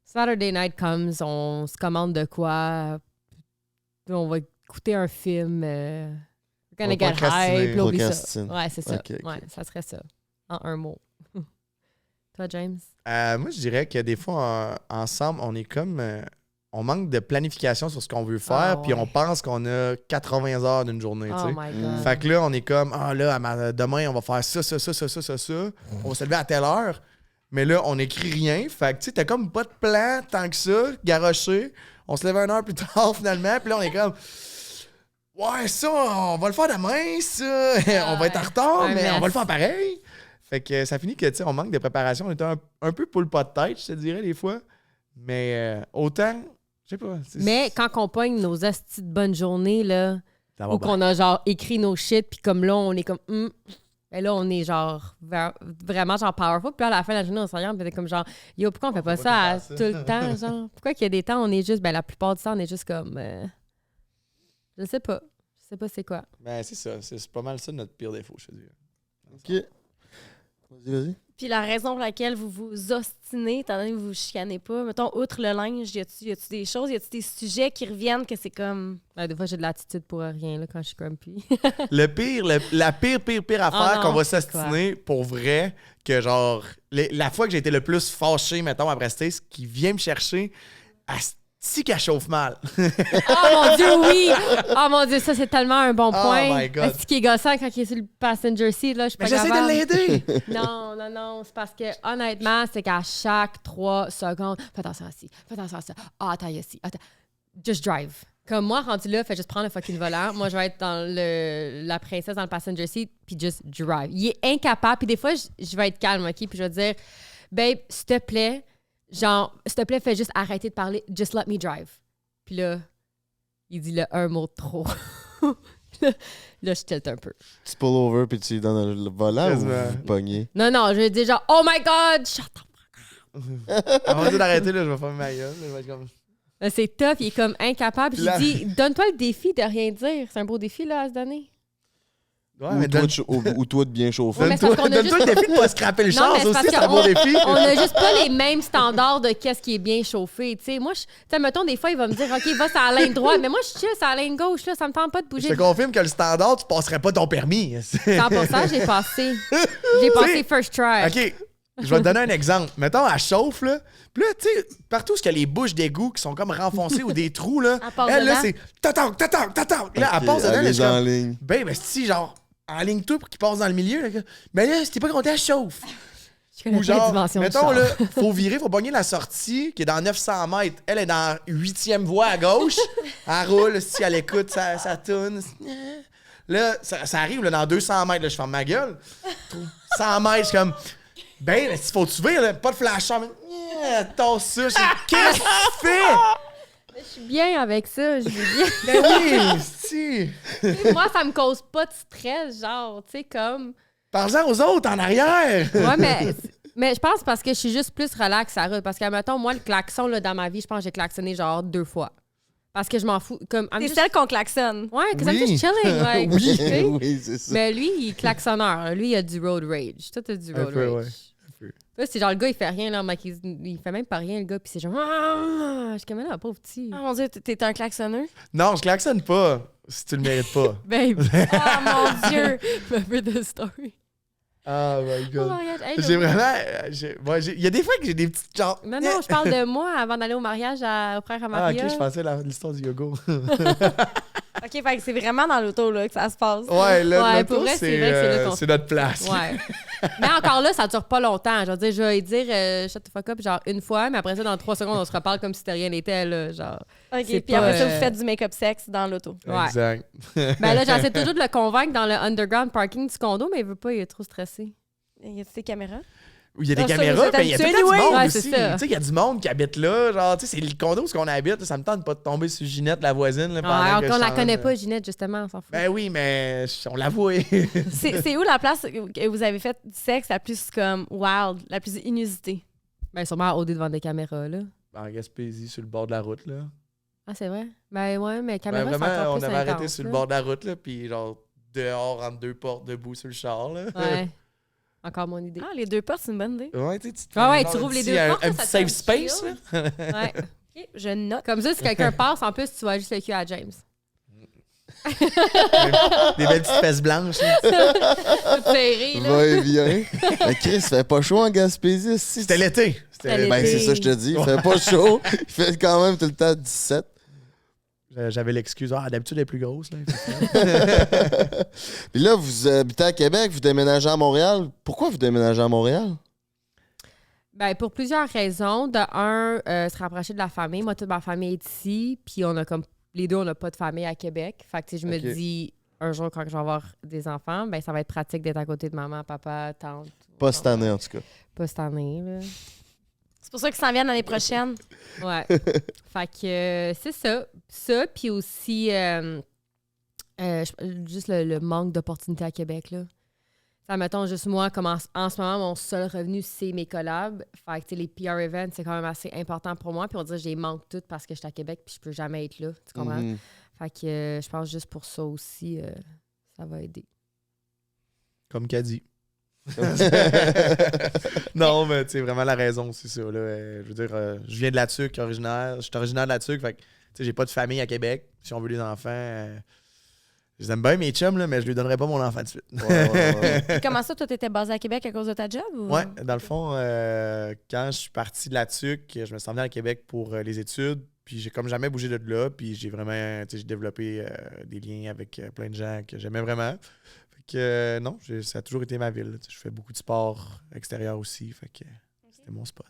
[SPEAKER 1] Saturday night comes, on se commande de quoi, puis on va écouter un film, we're gonna get high, puis oublie ça. Ouais, c'est ça.
[SPEAKER 4] Okay.
[SPEAKER 1] Ouais, ça serait ça, en un mot. Toi, James?
[SPEAKER 2] Moi, je dirais que des fois, ensemble, on est comme... on manque de planification sur ce qu'on veut faire, puis on pense qu'on a 80 heures d'une journée, tu sais.
[SPEAKER 1] Oh my God.
[SPEAKER 2] Fait que là, on est comme, demain, on va faire ça. On va se lever à telle heure. Mais là, on n'écrit rien. Fait que, tu sais, t'as comme pas de plan tant que ça, garoché. On se lève 1 heure plus tard, finalement. Puis là, on est comme, ouais, ça, on va le faire demain, ça. On va être en retard, mais on va le faire pareil. Fait que ça finit que, tu sais, on manque de préparation. On est un peu pour le pas de tête, je te dirais, des fois. Mais autant, je sais pas.
[SPEAKER 1] Mais quand on pogne nos astis de bonne journée, là, ou qu'on a genre écrit nos shit, puis comme là, on est comme, ben là, on est genre vraiment genre powerful. Puis à la fin de la journée, on se regarde, puis on est comme genre, yo, pourquoi on fait pas ça tout le temps, genre? Pourquoi qu'il y a des temps, on est juste, ben la plupart du temps, on est juste comme, je sais pas. Je sais pas c'est quoi.
[SPEAKER 2] Ben, c'est ça. C'est pas mal ça notre pire défaut, je te dis.
[SPEAKER 4] OK. Vas-y.
[SPEAKER 3] Puis la raison pour laquelle vous vous ostinez, étant donné que vous vous chicanez pas, mettons, outre le linge, y a-tu des choses, y a-tu des sujets qui reviennent que c'est comme...
[SPEAKER 1] Ben, des fois, j'ai de l'attitude pour rien là, quand je suis grumpy.
[SPEAKER 2] La pire affaire
[SPEAKER 1] non,
[SPEAKER 2] qu'on va
[SPEAKER 1] c'est
[SPEAKER 2] s'ostiner pour vrai, que genre, la fois que j'ai été le plus fâché, mettons, après Stace, qui vient me chercher, si qu'elle chauffe mal.
[SPEAKER 1] Oh mon Dieu, oui! Oh mon Dieu, ça, c'est tellement un bon point.
[SPEAKER 2] Oh my God.
[SPEAKER 1] Ce qui est gossant quand il est sur le passenger seat, là, je suis pas
[SPEAKER 2] Mais j'essaie
[SPEAKER 1] capable.
[SPEAKER 2] de l'aider!
[SPEAKER 1] Non, c'est parce que, honnêtement, c'est qu'à chaque 3 secondes, fais attention à ci, fais attention à ça. Ah, attends, ici, attends. Just drive. Comme moi, rendu là, fais juste prendre le fucking volant. Moi, je vais être dans la princesse dans le passenger seat, puis just drive. Il est incapable, puis des fois, je vais être calme, OK? Puis je vais dire, babe, s'il te plaît, genre, s'il te plaît, fais juste arrêter de parler. Just let me drive. Puis là, il dit un mot de trop. là, je tilte un peu.
[SPEAKER 4] Tu pull over puis tu lui donnes le volant ou vous pognez?
[SPEAKER 1] Non, je dis genre, oh my God, shut up.
[SPEAKER 2] Avant d'arrêter, là, je vais faire ma gueule. Je vais être comme...
[SPEAKER 1] C'est tough, il est comme incapable. Je lui dis, donne-toi le défi de rien dire. C'est un beau défi, là, à se donner.
[SPEAKER 2] Ouais,
[SPEAKER 4] ou,
[SPEAKER 2] mais
[SPEAKER 4] toi de bien chauffer.
[SPEAKER 1] Ouais, mais parce qu'on a
[SPEAKER 2] donne-toi
[SPEAKER 1] juste-
[SPEAKER 2] le défi de pas scraper le
[SPEAKER 1] Non,
[SPEAKER 2] char,
[SPEAKER 1] mais
[SPEAKER 2] ça
[SPEAKER 1] c'est parce
[SPEAKER 2] aussi, c'est un
[SPEAKER 1] qu'on-
[SPEAKER 2] bon défi.
[SPEAKER 1] On a juste pas les mêmes standards de qu'est-ce qui est bien chauffé. Tu sais, moi, tu sais, mettons, des fois, il va me dire, OK, va sur la ligne droite. Mais moi, je suis sur la ligne gauche, là. Ça me tente pas de
[SPEAKER 2] Je
[SPEAKER 1] bouger.
[SPEAKER 2] te confirme que le standard, tu passerais pas ton permis.
[SPEAKER 1] 100%, j'ai passé. J'ai passé first try.
[SPEAKER 2] OK, je vais te donner un exemple. Mettons, elle chauffe, là. Puis là, tu sais, partout où il y a les bouches d'égout qui sont comme renfoncées ou des trous, là,
[SPEAKER 3] Elle passe
[SPEAKER 2] elle, là,
[SPEAKER 3] dedans.
[SPEAKER 2] c'est tatank. Là, elle passe dedans,
[SPEAKER 4] Elle
[SPEAKER 2] là,
[SPEAKER 4] est
[SPEAKER 2] je suis comme,
[SPEAKER 4] en ligne.
[SPEAKER 2] ben, si, genre, en ligne tout pour qu'il passe dans le milieu. Là, mais là, si t'es pas content, elle chauffe.
[SPEAKER 1] Je connais
[SPEAKER 2] Ou
[SPEAKER 1] pas les
[SPEAKER 2] genre,
[SPEAKER 1] dimensions du
[SPEAKER 2] mettons,
[SPEAKER 1] char.
[SPEAKER 2] là, faut virer, faut pogner la sortie qui est dans 900 mètres. Elle est dans 8e voie à gauche. Elle roule, si elle écoute, ça tourne. Là, ça arrive là, dans 200 mètres. Là, je ferme ma gueule. 100 mètres, je suis comme, ben, s'il faut tuer, là, pas de flash. Tasse ça. Qu'est-ce que tu fais?
[SPEAKER 1] Je suis bien avec ça, je vais bien.
[SPEAKER 2] Ben oui, si.
[SPEAKER 1] Moi, ça me cause pas de stress, genre, tu sais, comme...
[SPEAKER 2] Parle-en aux autres en arrière.
[SPEAKER 1] Ouais, mais je pense parce que je suis juste plus relax à route. Parce que, mettons, moi, le klaxon, là, dans ma vie, je pense que j'ai klaxonné genre 2 fois. Parce que je m'en fous. Comme, I'm
[SPEAKER 3] C'est
[SPEAKER 1] just-
[SPEAKER 3] celle qu'on klaxonne.
[SPEAKER 1] Ouais, que I'm
[SPEAKER 2] Oui.
[SPEAKER 1] just chilling. Like, tu sais.
[SPEAKER 4] oui, c'est ça.
[SPEAKER 1] Mais lui, il est klaxonneur. Lui, il a du road rage. Toi, t'as du
[SPEAKER 2] Un
[SPEAKER 1] road
[SPEAKER 2] peu,
[SPEAKER 1] rage.
[SPEAKER 2] ouais. Un peu.
[SPEAKER 1] Là, c'est genre le gars, il fait rien, là, mec, il fait même pas rien, le gars, puis c'est genre. Je suis comme là, pauvre petit.
[SPEAKER 3] Ah mon Dieu, t'es un klaxonneux?
[SPEAKER 2] Non, je klaxonne pas si tu le mérites pas.
[SPEAKER 1] Babe,
[SPEAKER 3] Ah mon Dieu!
[SPEAKER 1] un peu de story.
[SPEAKER 2] Oh my
[SPEAKER 1] Oh
[SPEAKER 2] god.
[SPEAKER 1] my God. Hey,
[SPEAKER 2] J'ai vraiment. Il y a des fois que j'ai des petites genre.
[SPEAKER 1] Non, je parle de moi avant d'aller au mariage au frère à
[SPEAKER 2] Ah,
[SPEAKER 1] Maria.
[SPEAKER 2] ok, je pensais à l'histoire du yoga.
[SPEAKER 3] OK, fait que c'est vraiment dans l'auto là que ça se passe.
[SPEAKER 2] Ouais, là,
[SPEAKER 1] Ouais,
[SPEAKER 2] l'auto,
[SPEAKER 1] pour vrai, c'est vrai que c'est là qu'on-
[SPEAKER 2] c'est notre place.
[SPEAKER 1] Ouais. Mais encore là, ça dure pas longtemps. Je veux dire, je vais lui dire shut the fuck up, genre une fois, mais après ça, dans 3 secondes, on se reparle comme si de rien n'était, là. Genre.
[SPEAKER 3] OK,
[SPEAKER 1] C'est
[SPEAKER 3] puis
[SPEAKER 1] pas,
[SPEAKER 3] après ça, vous faites du make-up sexe dans l'auto.
[SPEAKER 1] Ouais.
[SPEAKER 2] Exact.
[SPEAKER 1] Ben là, j'essaie toujours de le convaincre dans le underground parking du condo, mais il veut pas, il est trop stressé.
[SPEAKER 3] Y a-t-il des caméras?
[SPEAKER 2] où il y a des
[SPEAKER 3] Ah, ça,
[SPEAKER 2] caméras,
[SPEAKER 3] vous êtes
[SPEAKER 2] mais il y a tout le temps
[SPEAKER 3] habitués,
[SPEAKER 2] du monde
[SPEAKER 1] ouais,
[SPEAKER 2] aussi.
[SPEAKER 1] c'est ça.
[SPEAKER 2] Tu sais, il y a du monde qui habite là. Genre, tu sais, c'est le condo où on habite. Là, ça me tente pas de tomber sur Ginette, la voisine. Là, pendant que
[SPEAKER 1] on
[SPEAKER 2] je
[SPEAKER 1] la
[SPEAKER 2] change.
[SPEAKER 1] connaît pas, Ginette, justement, on s'en fout.
[SPEAKER 2] Ben oui, mais on l'avoue.
[SPEAKER 3] C'est où la place que vous avez fait du sexe la plus comme wild, la plus inusitée?
[SPEAKER 1] Ben, sûrement au devant des caméras, là.
[SPEAKER 2] En Gaspésie, sur le bord de la route, là.
[SPEAKER 1] Ah, c'est vrai? Ben ouais, mais
[SPEAKER 2] Ben,
[SPEAKER 1] caméra, c'est
[SPEAKER 2] vraiment,
[SPEAKER 1] encore
[SPEAKER 2] on
[SPEAKER 1] plus
[SPEAKER 2] avait arrêté
[SPEAKER 1] intense,
[SPEAKER 2] sur le
[SPEAKER 1] là.
[SPEAKER 2] bord de la route, là, puis genre dehors, entre deux portes, debout sur le char, là.
[SPEAKER 1] Ouais. Encore mon idée.
[SPEAKER 3] Ah, les 2 portes, c'est une bonne idée.
[SPEAKER 2] Ouais, tu sais, tu te
[SPEAKER 1] Ah ouais,
[SPEAKER 2] fais
[SPEAKER 1] tu
[SPEAKER 2] genre
[SPEAKER 1] rouvres les
[SPEAKER 2] petit-
[SPEAKER 1] deux
[SPEAKER 2] un,
[SPEAKER 1] portes,
[SPEAKER 2] un
[SPEAKER 1] là,
[SPEAKER 2] petit
[SPEAKER 1] ça te
[SPEAKER 2] safe
[SPEAKER 1] fait
[SPEAKER 2] space,
[SPEAKER 1] chill.
[SPEAKER 2] là.
[SPEAKER 1] Ouais.
[SPEAKER 3] OK, je note.
[SPEAKER 1] Comme ça, si quelqu'un passe, en plus, tu vois juste le cul à James.
[SPEAKER 2] Des belles petites fesses blanches. Là.
[SPEAKER 1] Tout serré, là.
[SPEAKER 4] Va et vient. Mais Chris, fait pas chaud en Gaspésie. Si
[SPEAKER 2] C'était l'été.
[SPEAKER 1] C'était
[SPEAKER 4] Ben,
[SPEAKER 1] l'été.
[SPEAKER 4] c'est ça, je te dis. Il fait pas chaud. Il fait quand même tout le temps 17.
[SPEAKER 2] J'avais l'excuse. Ah, d'habitude, elle est plus grosse. Là.
[SPEAKER 4] Puis là, vous habitez à Québec, vous déménagez à Montréal. Pourquoi vous déménagez à Montréal?
[SPEAKER 1] Ben, pour plusieurs raisons. De un, se rapprocher de la famille. Moi, toute ma famille est ici. Puis on a comme. Les deux, on n'a pas de famille à Québec. Fait que, tu sais, je me
[SPEAKER 4] Ok.
[SPEAKER 1] dis, un jour, quand je vais avoir des enfants, ben, ça va être pratique d'être à côté de maman, papa, tante.
[SPEAKER 4] Pas cette année, en tout cas.
[SPEAKER 1] Pas cette année, là.
[SPEAKER 3] C'est pour ça qu'ils s'en viennent l'année prochaine.
[SPEAKER 1] Ouais. Fait que c'est ça. Ça, puis aussi juste le manque d'opportunités à Québec, là. Ça, mettons, juste moi, comme en ce moment, mon seul revenu, c'est mes collabs. Fait que, tu sais, les PR events, c'est quand même assez important pour moi. Puis on dirait que je les manque toutes parce que je suis à Québec puis je peux jamais être là. Tu comprends?
[SPEAKER 4] Mhm.
[SPEAKER 1] Fait que je pense juste pour ça aussi, ça va aider.
[SPEAKER 2] Comme qu'a dit. Non, mais tu sais, vraiment la raison, c'est ça. Là. Je veux dire, je viens de la Tuque originaire. Je suis originaire de la Tuque, fait que tu sais, j'ai pas de famille à Québec. Si on veut des enfants, je les aime bien mes chums, là, mais je lui donnerai pas mon enfant de suite.
[SPEAKER 4] Ouais.
[SPEAKER 3] Et comment ça, toi, t'étais basé à Québec à cause de ta job? Ou?
[SPEAKER 2] Ouais, dans le fond, quand je suis parti de la Tuque, je me suis emmené à Québec pour les études. Puis j'ai comme jamais bougé de là. Puis j'ai vraiment, tu sais, j'ai développé des liens avec plein de gens que j'aimais vraiment. Fait que non, ça a toujours été ma ville. Tu sais, je fais beaucoup de sport extérieur aussi. Fait que c'était mon spot.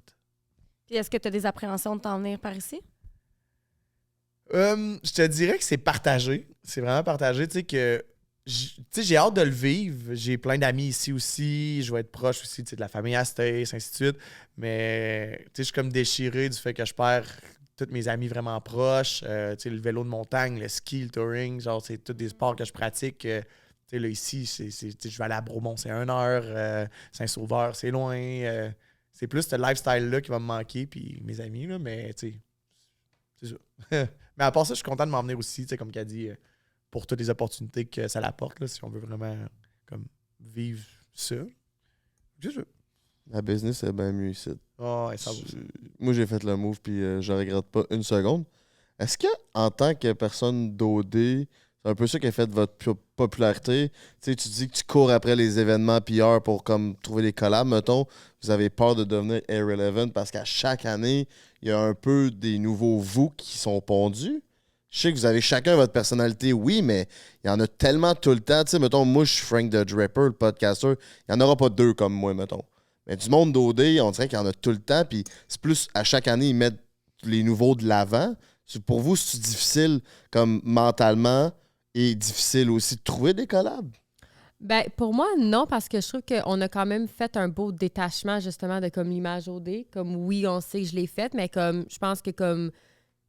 [SPEAKER 3] Puis est-ce que tu as des appréhensions de t'en venir par ici?
[SPEAKER 2] Je te dirais que c'est partagé. C'est vraiment partagé. Tu sais, que j'ai hâte de le vivre. J'ai plein d'amis ici aussi. Je vais être proche aussi, tu sais, de la famille Astés, ainsi de suite. Mais tu sais, je suis comme déchiré du fait que je perds tous mes amis vraiment proches. Tu sais, le vélo de montagne, le ski, le touring, genre, c'est tous des sports que je pratique. Tu sais, là, ici, tu sais, je vais aller à Bromont, c'est 1 heure. Saint-Sauveur, c'est loin. C'est plus ce lifestyle-là qui va me manquer, puis mes amis, là, mais tu sais, c'est ça. Mais à part ça, je suis content de m'emmener aussi, tu sais, comme qu'a dit, pour toutes les opportunités que ça l'apporte, là, si on veut vraiment comme vivre ça. C'est ça.
[SPEAKER 4] La business, c'est bien mieux ici.
[SPEAKER 2] Ah, ouais, ça va.
[SPEAKER 4] Moi, j'ai fait le move, puis je regrette pas une seconde. Est-ce que, en tant que personne d'OD, c'est un peu ça qui a fait votre popularité? Tu sais, tu dis que tu cours après les événements PR pour comme trouver des collabs, mettons. Vous avez peur de devenir irrelevant parce qu'à chaque année, il y a un peu des nouveaux vous qui sont pondus. Je sais que vous avez chacun votre personnalité, oui, mais il y en a tellement tout le temps. Tu sais, mettons, moi, je suis Frank the Draper, le podcaster. Il n'y en aura pas deux comme moi, mettons. Mais du monde d'OD, on dirait qu'il y en a tout le temps. Puis c'est plus, à chaque année, ils mettent les nouveaux de l'avant. Pour vous, c'est difficile comme mentalement et difficile aussi de trouver des collabs?
[SPEAKER 1] Ben, pour moi, non, parce que je trouve qu'on a quand même fait un beau détachement, justement, de comme l'image OD. Comme, oui, on sait que je l'ai faite, mais comme, je pense que comme,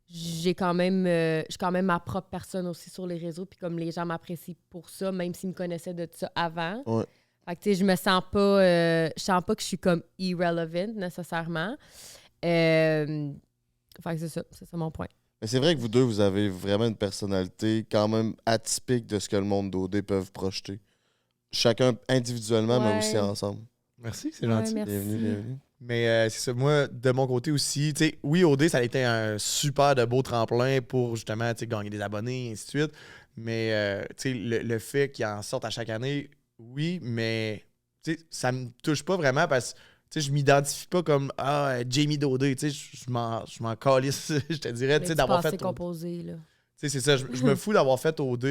[SPEAKER 1] j'ai quand même, je suis quand même ma propre personne aussi sur les réseaux, puis comme les gens m'apprécient pour ça, même s'ils me connaissaient de ça avant.
[SPEAKER 4] Ouais.
[SPEAKER 1] Fait que, tu sais, je me sens pas, je sens pas que je suis comme irrelevant, nécessairement. Fait que c'est ça mon point.
[SPEAKER 4] Mais c'est vrai que vous deux, vous avez vraiment une personnalité quand même atypique de ce que le monde d'OD peuvent projeter. Chacun individuellement, mais
[SPEAKER 1] Ouais.
[SPEAKER 4] aussi ensemble.
[SPEAKER 2] Merci, c'est
[SPEAKER 1] Ouais,
[SPEAKER 2] gentil.
[SPEAKER 1] merci.
[SPEAKER 4] Bienvenue.
[SPEAKER 2] Mais c'est ça, moi, de mon côté aussi, tu sais, oui, OD, ça a été un super de beau tremplin pour justement, tu sais, gagner des abonnés, et ainsi de suite. Mais, tu sais, le fait qu'ils en sortent à chaque année, oui, mais, tu sais, ça me touche pas vraiment parce que, tu sais, je m'identifie pas comme, Jamie d'OD, tu sais, je m'en calisse, je te dirais, tu sais, d'avoir fait...
[SPEAKER 1] composé, là.
[SPEAKER 2] Tu sais, c'est ça, je me fous d'avoir fait OD. Tu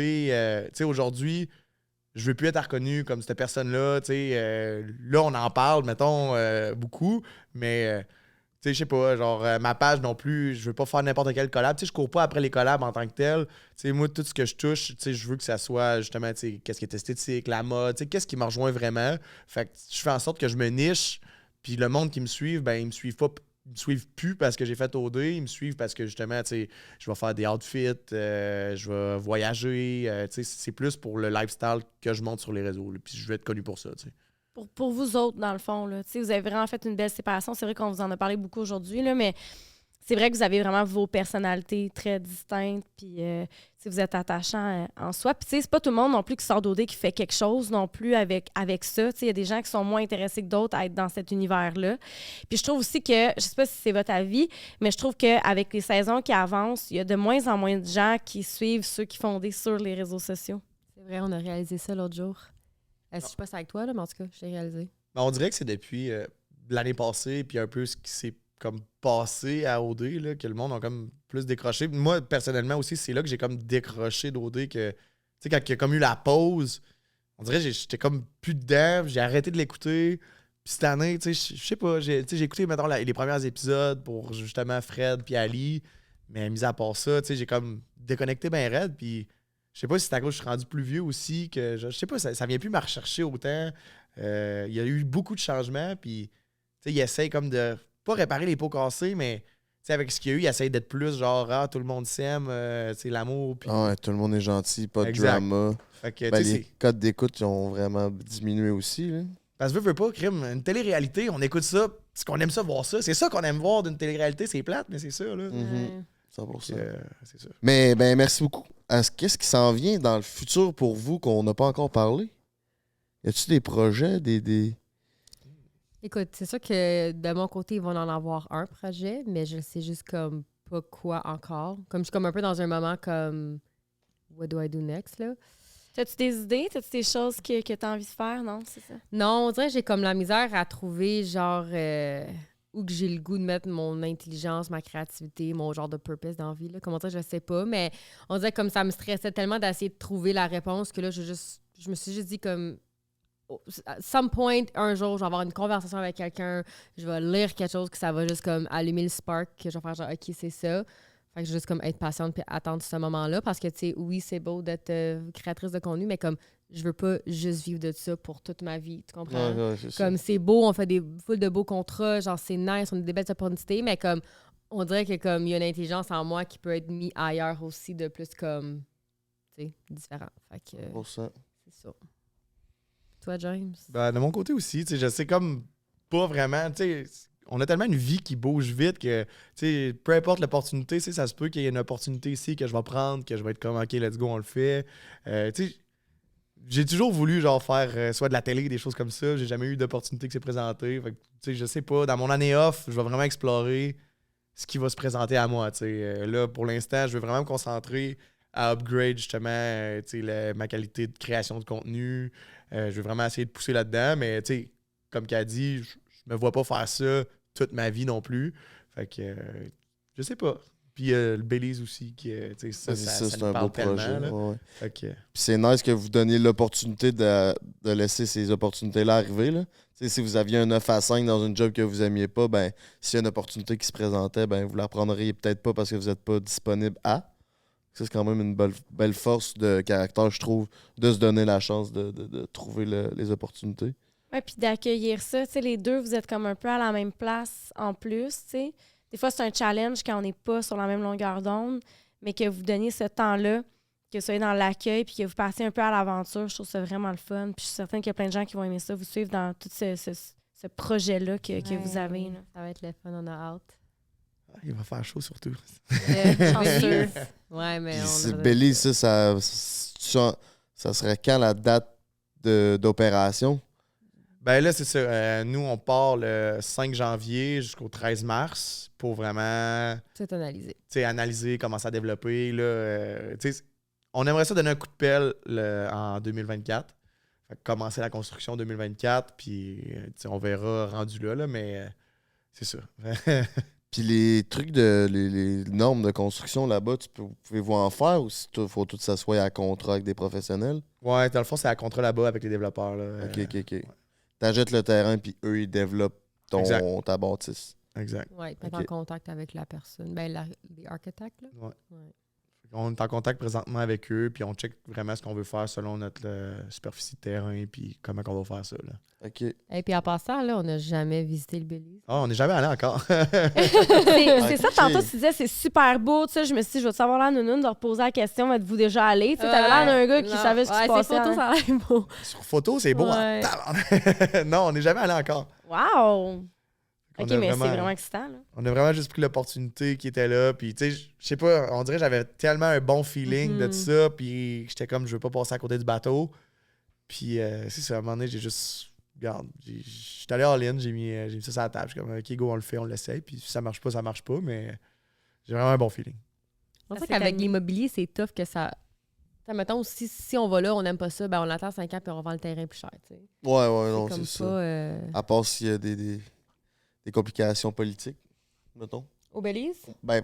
[SPEAKER 2] sais, aujourd'hui, je veux plus être reconnu comme cette personne-là. Tu sais, là, on en parle, mettons, beaucoup, mais, tu sais, je sais pas, genre, ma page non plus, je veux pas faire n'importe quel collab. Tu sais, je cours pas après les collabs en tant que tel. Tu sais, moi, tout ce que je touche, tu sais, je veux que ça soit, justement, tu sais, qu'est-ce qui est esthétique, la mode, tu sais, qu'est-ce qui me rejoint vraiment. Fait que je fais en sorte que je me niche, Puis le monde qui me suit, ben, ils me suivent pas. Ils me suivent plus parce que j'ai fait OD, ils me suivent parce que justement, tu sais, je vais faire des outfits, je vais voyager. Tu sais, c'est plus pour le lifestyle que je monte sur les réseaux. Là, puis je vais être connu pour ça, tu sais.
[SPEAKER 3] Pour vous autres, dans le fond, là, vous avez vraiment fait une belle séparation. C'est vrai qu'on vous en a parlé beaucoup aujourd'hui, là, mais c'est vrai que vous avez vraiment vos personnalités très distinctes, puis vous êtes attachants en soi. Puis c'est pas tout le monde non plus qui sort d'OD qui fait quelque chose non plus avec ça. Il y a des gens qui sont moins intéressés que d'autres à être dans cet univers-là. Puis je trouve aussi que, je sais pas si c'est votre avis, mais je trouve qu'avec les saisons qui avancent, il y a de moins en moins de gens qui suivent ceux qui font des sur les réseaux sociaux.
[SPEAKER 1] C'est vrai, on a réalisé ça l'autre jour. Je sais pas si c'est avec toi, là, mais en tout cas, je l'ai réalisé.
[SPEAKER 2] Ben, on dirait que c'est depuis l'année passée, puis un peu ce qui s'est comme passé à OD, là, que le monde a comme plus décroché. Moi, personnellement aussi, c'est là que j'ai comme décroché d'OD, que, tu sais, quand il y a comme eu la pause, on dirait que j'étais comme plus dedans, j'ai arrêté de l'écouter. Puis cette année, tu sais, je sais pas, j'ai écouté, mettons, les premiers épisodes pour justement Fred puis Ali, mais mis à part ça, tu sais, j'ai comme déconnecté ben raide, puis je sais pas si c'est à cause que je suis rendu plus vieux aussi, que je sais pas, ça vient plus me rechercher autant. Il y a eu beaucoup de changements, puis tu sais, il essaye comme de pas réparer les pots cassés, mais tu sais, avec ce qu'il y a eu, il essaye d'être plus genre, tout le monde s'aime, tu sais, l'amour. Puis...
[SPEAKER 4] Ah ouais, tout le monde est gentil, pas de
[SPEAKER 2] Exact.
[SPEAKER 4] drama.
[SPEAKER 2] Fait que,
[SPEAKER 4] Ben,
[SPEAKER 2] tu sais,
[SPEAKER 4] les codes d'écoute ils ont vraiment diminué aussi. Là.
[SPEAKER 2] parce que veux pas, crime, une télé-réalité, on écoute ça parce qu'on aime ça voir ça. C'est ça qu'on aime voir d'une télé-réalité, c'est plate, mais c'est ça, là.
[SPEAKER 4] Mhm. 100%.
[SPEAKER 2] C'est ça.
[SPEAKER 4] Mais ben merci beaucoup. Qu'est-ce qui s'en vient dans le futur pour vous qu'on n'a pas encore parlé? Y a-t-il des projets, des...
[SPEAKER 1] Écoute, c'est sûr que de mon côté, ils vont en avoir un projet, mais je sais juste comme pas quoi encore. Comme je suis comme un peu dans un moment comme what do I do next, là?
[SPEAKER 3] T'as-tu des idées? T'as-tu des choses que tu as envie de faire? Non, c'est ça?
[SPEAKER 1] Non, on dirait que j'ai comme la misère à trouver genre où que j'ai le goût de mettre mon intelligence, ma créativité, mon genre de purpose dans la vie. Là. Comment dire, je sais pas, mais on dirait comme ça me stressait tellement d'essayer de trouver la réponse que là, je me suis juste dit comme à some point, un jour, je vais avoir une conversation avec quelqu'un, je vais lire quelque chose que ça va juste comme allumer le spark, que je vais faire genre, OK, c'est ça. Fait que je vais juste comme être patiente puis attendre ce moment-là parce que, tu sais, oui, c'est beau d'être créatrice de contenu, mais comme je veux pas juste vivre de ça pour toute ma vie, tu comprends?
[SPEAKER 4] Ouais,
[SPEAKER 1] Comme c'est beau, on fait des foules de beaux contrats, genre c'est nice, on a des belles opportunités, mais comme on dirait que comme il y a une intelligence en moi qui peut être mise ailleurs aussi de plus comme, tu sais, différent. Fait que c'est ça. Toi, James?
[SPEAKER 2] Ben, de mon côté aussi, tu sais, je sais comme pas vraiment, tu sais, on a tellement une vie qui bouge vite que, tu sais, peu importe l'opportunité, tu sais, ça se peut qu'il y ait une opportunité ici que je vais prendre, que je vais être comme, OK, let's go, on le fait. Tu sais, j'ai toujours voulu, genre, faire soit de la télé, des choses comme ça. J'ai jamais eu d'opportunité qui s'est présentée. Fait que, tu sais, je sais pas, dans mon année off, je vais vraiment explorer ce qui va se présenter à moi, tu sais. Là, pour l'instant, je veux vraiment me concentrer à upgrade, justement, tu sais, ma qualité de création de contenu. Je veux vraiment essayer de pousser là-dedans, mais, tu sais, comme qu'elle dit, je me vois pas faire ça toute ma vie non plus. Fait que, je sais pas. Puis le Belize aussi, qui, tu sais, ça
[SPEAKER 4] c'est
[SPEAKER 2] nous
[SPEAKER 4] un
[SPEAKER 2] parle
[SPEAKER 4] beau projet.
[SPEAKER 2] tellement, là.
[SPEAKER 4] Ouais.
[SPEAKER 2] Fait que,
[SPEAKER 4] Puis c'est nice que vous donniez l'opportunité de laisser ces opportunités-là arriver. Là. Si vous aviez un 9 à 5 dans une job que vous aimiez pas, ben s'il y a une opportunité qui se présentait, ben vous la prendriez peut-être pas parce que vous n'êtes pas disponible à. Ça, c'est quand même une belle force de caractère, je trouve, de se donner la chance de trouver les opportunités.
[SPEAKER 3] Oui, puis d'accueillir ça. Tu sais, les deux, vous êtes comme un peu à la même place en plus, tu sais. Des fois, c'est un challenge quand on n'est pas sur la même longueur d'onde, mais que vous donniez ce temps-là, que vous soyez dans l'accueil, puis que vous passiez un peu à l'aventure. Je trouve ça vraiment le fun. Puis je suis certaine qu'il y a plein de gens qui vont aimer ça, vous suivre dans tout ce projet-là que vous avez. Là.
[SPEAKER 1] Ça va être le fun, on a hâte.
[SPEAKER 2] il va faire chaud surtout.
[SPEAKER 3] Chanceux.
[SPEAKER 1] Ouais, mais
[SPEAKER 4] Puis Belize, ça serait quand la date d'opération?
[SPEAKER 2] Ben là, c'est ça. Nous, on part le 5 janvier jusqu'au 13 mars pour vraiment
[SPEAKER 1] tout analysé.
[SPEAKER 2] Analyser, commencer à développer. Là, on aimerait ça donner un coup de pelle en 2024. Fait que commencer la construction en 2024, puis on verra rendu là mais c'est ça.
[SPEAKER 4] Puis les trucs les normes de construction là-bas, pouvez-vous en faire ou il faut tout s'asseoir à contrat avec des professionnels?
[SPEAKER 2] Ouais, dans le fond, c'est à contrat là-bas avec les développeurs. Là.
[SPEAKER 4] OK. T'achètes le terrain, puis eux, ils développent ta bâtisse.
[SPEAKER 2] Exact.
[SPEAKER 1] Oui, être en contact avec la personne. Ben, les architectes, là.
[SPEAKER 2] Ouais. On est en contact présentement avec eux, puis on check vraiment ce qu'on veut faire selon notre superficie de terrain, puis comment on va faire ça. Là.
[SPEAKER 4] OK.
[SPEAKER 1] Et puis en passant, là, on n'a jamais visité le Belize.
[SPEAKER 2] Ah, on n'est jamais allé encore.
[SPEAKER 3] C'est ça,
[SPEAKER 4] Ok.
[SPEAKER 3] tantôt, tu disais, c'est super beau. Tu sais, je me suis dit, je vais te savoir l'air, Nounoun, de reposer la question, êtes-vous déjà allé? Tu sais, t'avais l'air d'un gars qui
[SPEAKER 1] Non.
[SPEAKER 3] savait ce qui se
[SPEAKER 1] Ces
[SPEAKER 3] passait.
[SPEAKER 1] photos, ça a l'air beau.
[SPEAKER 2] Sur photo, c'est beau.
[SPEAKER 1] Ouais.
[SPEAKER 2] Hein? Non, on n'est jamais allé encore.
[SPEAKER 3] Wow!
[SPEAKER 2] On
[SPEAKER 3] OK,
[SPEAKER 2] a
[SPEAKER 3] mais
[SPEAKER 2] vraiment-
[SPEAKER 3] c'est vraiment excitant, là.
[SPEAKER 2] On a vraiment juste pris l'opportunité qui était là. Puis, tu sais, je sais pas, on dirait que j'avais tellement un bon feeling de
[SPEAKER 1] Mhm.
[SPEAKER 2] ça. Puis, j'étais comme, je veux pas passer à côté du bateau. Puis, c'est ça, à un moment donné, j'ai juste. Regarde, j'étais allé all-in, j'ai mis ça sur la table. Je suis comme, OK, go, on le fait, on l'essaye. Puis, si ça marche pas, ça marche pas. Mais j'ai vraiment un bon feeling.
[SPEAKER 1] On
[SPEAKER 3] Ça,
[SPEAKER 1] sait
[SPEAKER 3] c'est
[SPEAKER 1] qu'avec
[SPEAKER 3] comme-
[SPEAKER 1] l'immobilier, c'est tough que ça. T'sais, mettons, si on va là, on n'aime pas ça, ben on attend 5 ans puis on vend le terrain plus cher. T'sais.
[SPEAKER 4] Ouais, non,
[SPEAKER 1] comme
[SPEAKER 4] c'est
[SPEAKER 1] pas,
[SPEAKER 4] ça. À part s'il y a des complications politiques, mettons.
[SPEAKER 1] Au Belize?
[SPEAKER 4] Ben,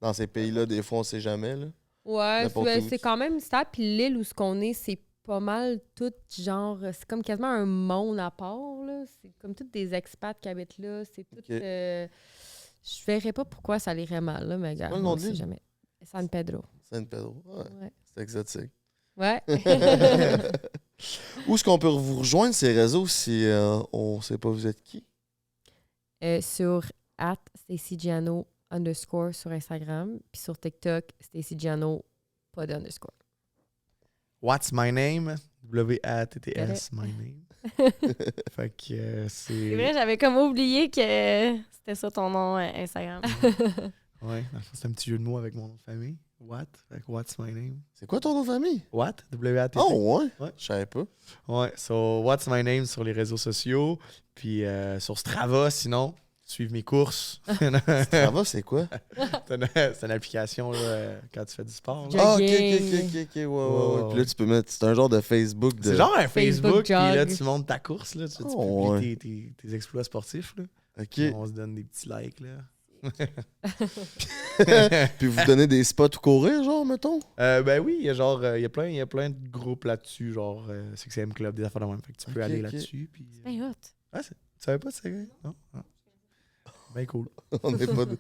[SPEAKER 4] dans ces pays-là, des fois, on sait jamais, là.
[SPEAKER 1] Ouais,
[SPEAKER 4] N'importe où.
[SPEAKER 1] c'est quand même stable. Puis l'île où ce qu'on est, c'est pas mal tout genre. C'est comme quasiment un monde à part. Là. C'est comme tous des expats qui habitent là. C'est tout.
[SPEAKER 4] Ok.
[SPEAKER 1] Je verrais pas pourquoi ça irait mal, là, mais regarde,
[SPEAKER 4] quoi le nom
[SPEAKER 1] on
[SPEAKER 4] de
[SPEAKER 1] sait
[SPEAKER 4] l'île?
[SPEAKER 1] jamais. San Pedro.
[SPEAKER 4] San Pedro. Ouais,
[SPEAKER 1] Ouais.
[SPEAKER 4] c'est exotique.
[SPEAKER 1] Ouais.
[SPEAKER 4] Où est-ce qu'on peut vous rejoindre ces réseaux si on sait pas vous êtes qui?
[SPEAKER 1] Sur @StacyGiano _ sur Instagram. Puis sur TikTok, StacyGiano, pas de underscore.
[SPEAKER 2] What's my name? WATTS, my name. Fait que
[SPEAKER 3] C'est vrai, j'avais comme oublié que c'était ça ton nom Instagram.
[SPEAKER 2] Ouais, dans le fond, c'est un petit jeu de mots avec mon nom de famille. What? Fait que what's my name?
[SPEAKER 4] C'est quoi ton nom de famille?
[SPEAKER 2] What? W-A-T-T.
[SPEAKER 4] Oh, ouais?
[SPEAKER 2] Ouais.
[SPEAKER 4] Je savais pas.
[SPEAKER 2] Ouais, so what's my name sur les réseaux sociaux. Puis sur Strava, sinon, suivre mes courses.
[SPEAKER 4] Strava, c'est quoi?
[SPEAKER 2] C'est une application là, quand tu fais du sport. là.
[SPEAKER 1] Jogging.
[SPEAKER 4] Ah, ok. Ouais.
[SPEAKER 2] Ouais.
[SPEAKER 4] Puis là, tu peux mettre. C'est un genre de Facebook de.
[SPEAKER 2] C'est genre un Facebook, puis là,
[SPEAKER 1] jog.
[SPEAKER 2] tu montes ta course, là, tu
[SPEAKER 4] Oh,
[SPEAKER 2] publies tes exploits sportifs. Là.
[SPEAKER 4] Ok.
[SPEAKER 2] On se donne des petits likes. Là.
[SPEAKER 4] Puis vous donnez des spots où courir, genre, mettons?
[SPEAKER 2] Ben oui, il y a genre il y a plein de groupes là-dessus, genre 6M Club, des affaires de même. Fait que tu peux
[SPEAKER 4] Ok,
[SPEAKER 2] aller
[SPEAKER 4] ok.
[SPEAKER 2] là-dessus. Puis,
[SPEAKER 3] Ben hot.
[SPEAKER 2] tu savais pas ça? Non? Ah. Ben cool.
[SPEAKER 4] On est pas de-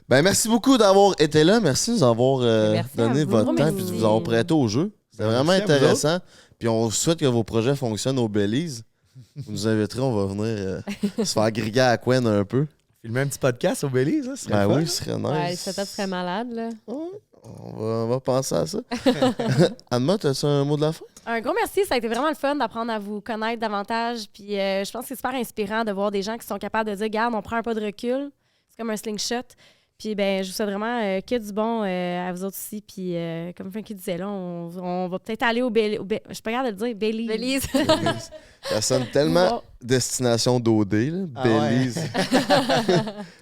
[SPEAKER 4] Ben, merci beaucoup d'avoir été là. Merci de nous avoir
[SPEAKER 1] Merci à
[SPEAKER 4] donné
[SPEAKER 1] vous.
[SPEAKER 4] votre temps
[SPEAKER 3] Merci.
[SPEAKER 4] puis de vous avoir prêté au jeu. C'était
[SPEAKER 2] Ben,
[SPEAKER 4] vraiment
[SPEAKER 2] merci à vous
[SPEAKER 4] intéressant. Puis on souhaite que vos projets fonctionnent au Belize. Vous nous inviterez, on va venir se faire griller à Quen un peu.
[SPEAKER 2] Filmer un petit podcast au Belize, ça serait
[SPEAKER 4] Ben
[SPEAKER 2] fun.
[SPEAKER 4] oui, ce serait nice.
[SPEAKER 1] Ouais, le setup serait malade, là.
[SPEAKER 4] Ouais, on va penser à ça. Anne-Ma, as-tu un mot de la fin?
[SPEAKER 3] Un gros merci, ça a été vraiment le fun d'apprendre à vous connaître davantage. Puis je pense que c'est super inspirant de voir des gens qui sont capables de dire, regarde, on prend un pas de recul. C'est comme un slingshot. Puis ben, je vous souhaite vraiment que du bon à vous autres aussi. Puis comme Frankie disait, là, on va peut-être aller au Belize. Je suis pas capable de le dire, Belize.
[SPEAKER 1] Belize.
[SPEAKER 4] Ça sonne tellement
[SPEAKER 3] Wow.
[SPEAKER 4] destination d'OD, là.
[SPEAKER 2] Ah ouais.
[SPEAKER 4] Belize.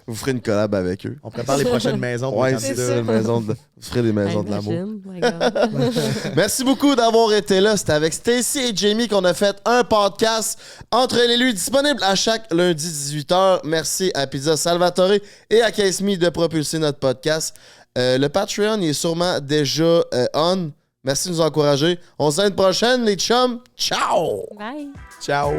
[SPEAKER 4] Vous ferez une collab avec eux.
[SPEAKER 2] On prépare les prochaines maisons pour
[SPEAKER 4] Ouais,
[SPEAKER 2] les
[SPEAKER 4] c'est
[SPEAKER 2] candidats.
[SPEAKER 4] ça, vous ferez des maisons de l'amour.
[SPEAKER 1] Imagine, my God.
[SPEAKER 4] Merci beaucoup d'avoir été là. C'était avec Stacy et Jamie qu'on a fait un podcast entre les lui disponible à chaque lundi 18h. Merci à Pizza Salvatore et à Case Me de propulser notre podcast. Le Patreon il est sûrement déjà on. Merci de nous encourager. On se voit une prochaine, les chums. Ciao!
[SPEAKER 3] Bye.
[SPEAKER 2] Ciao!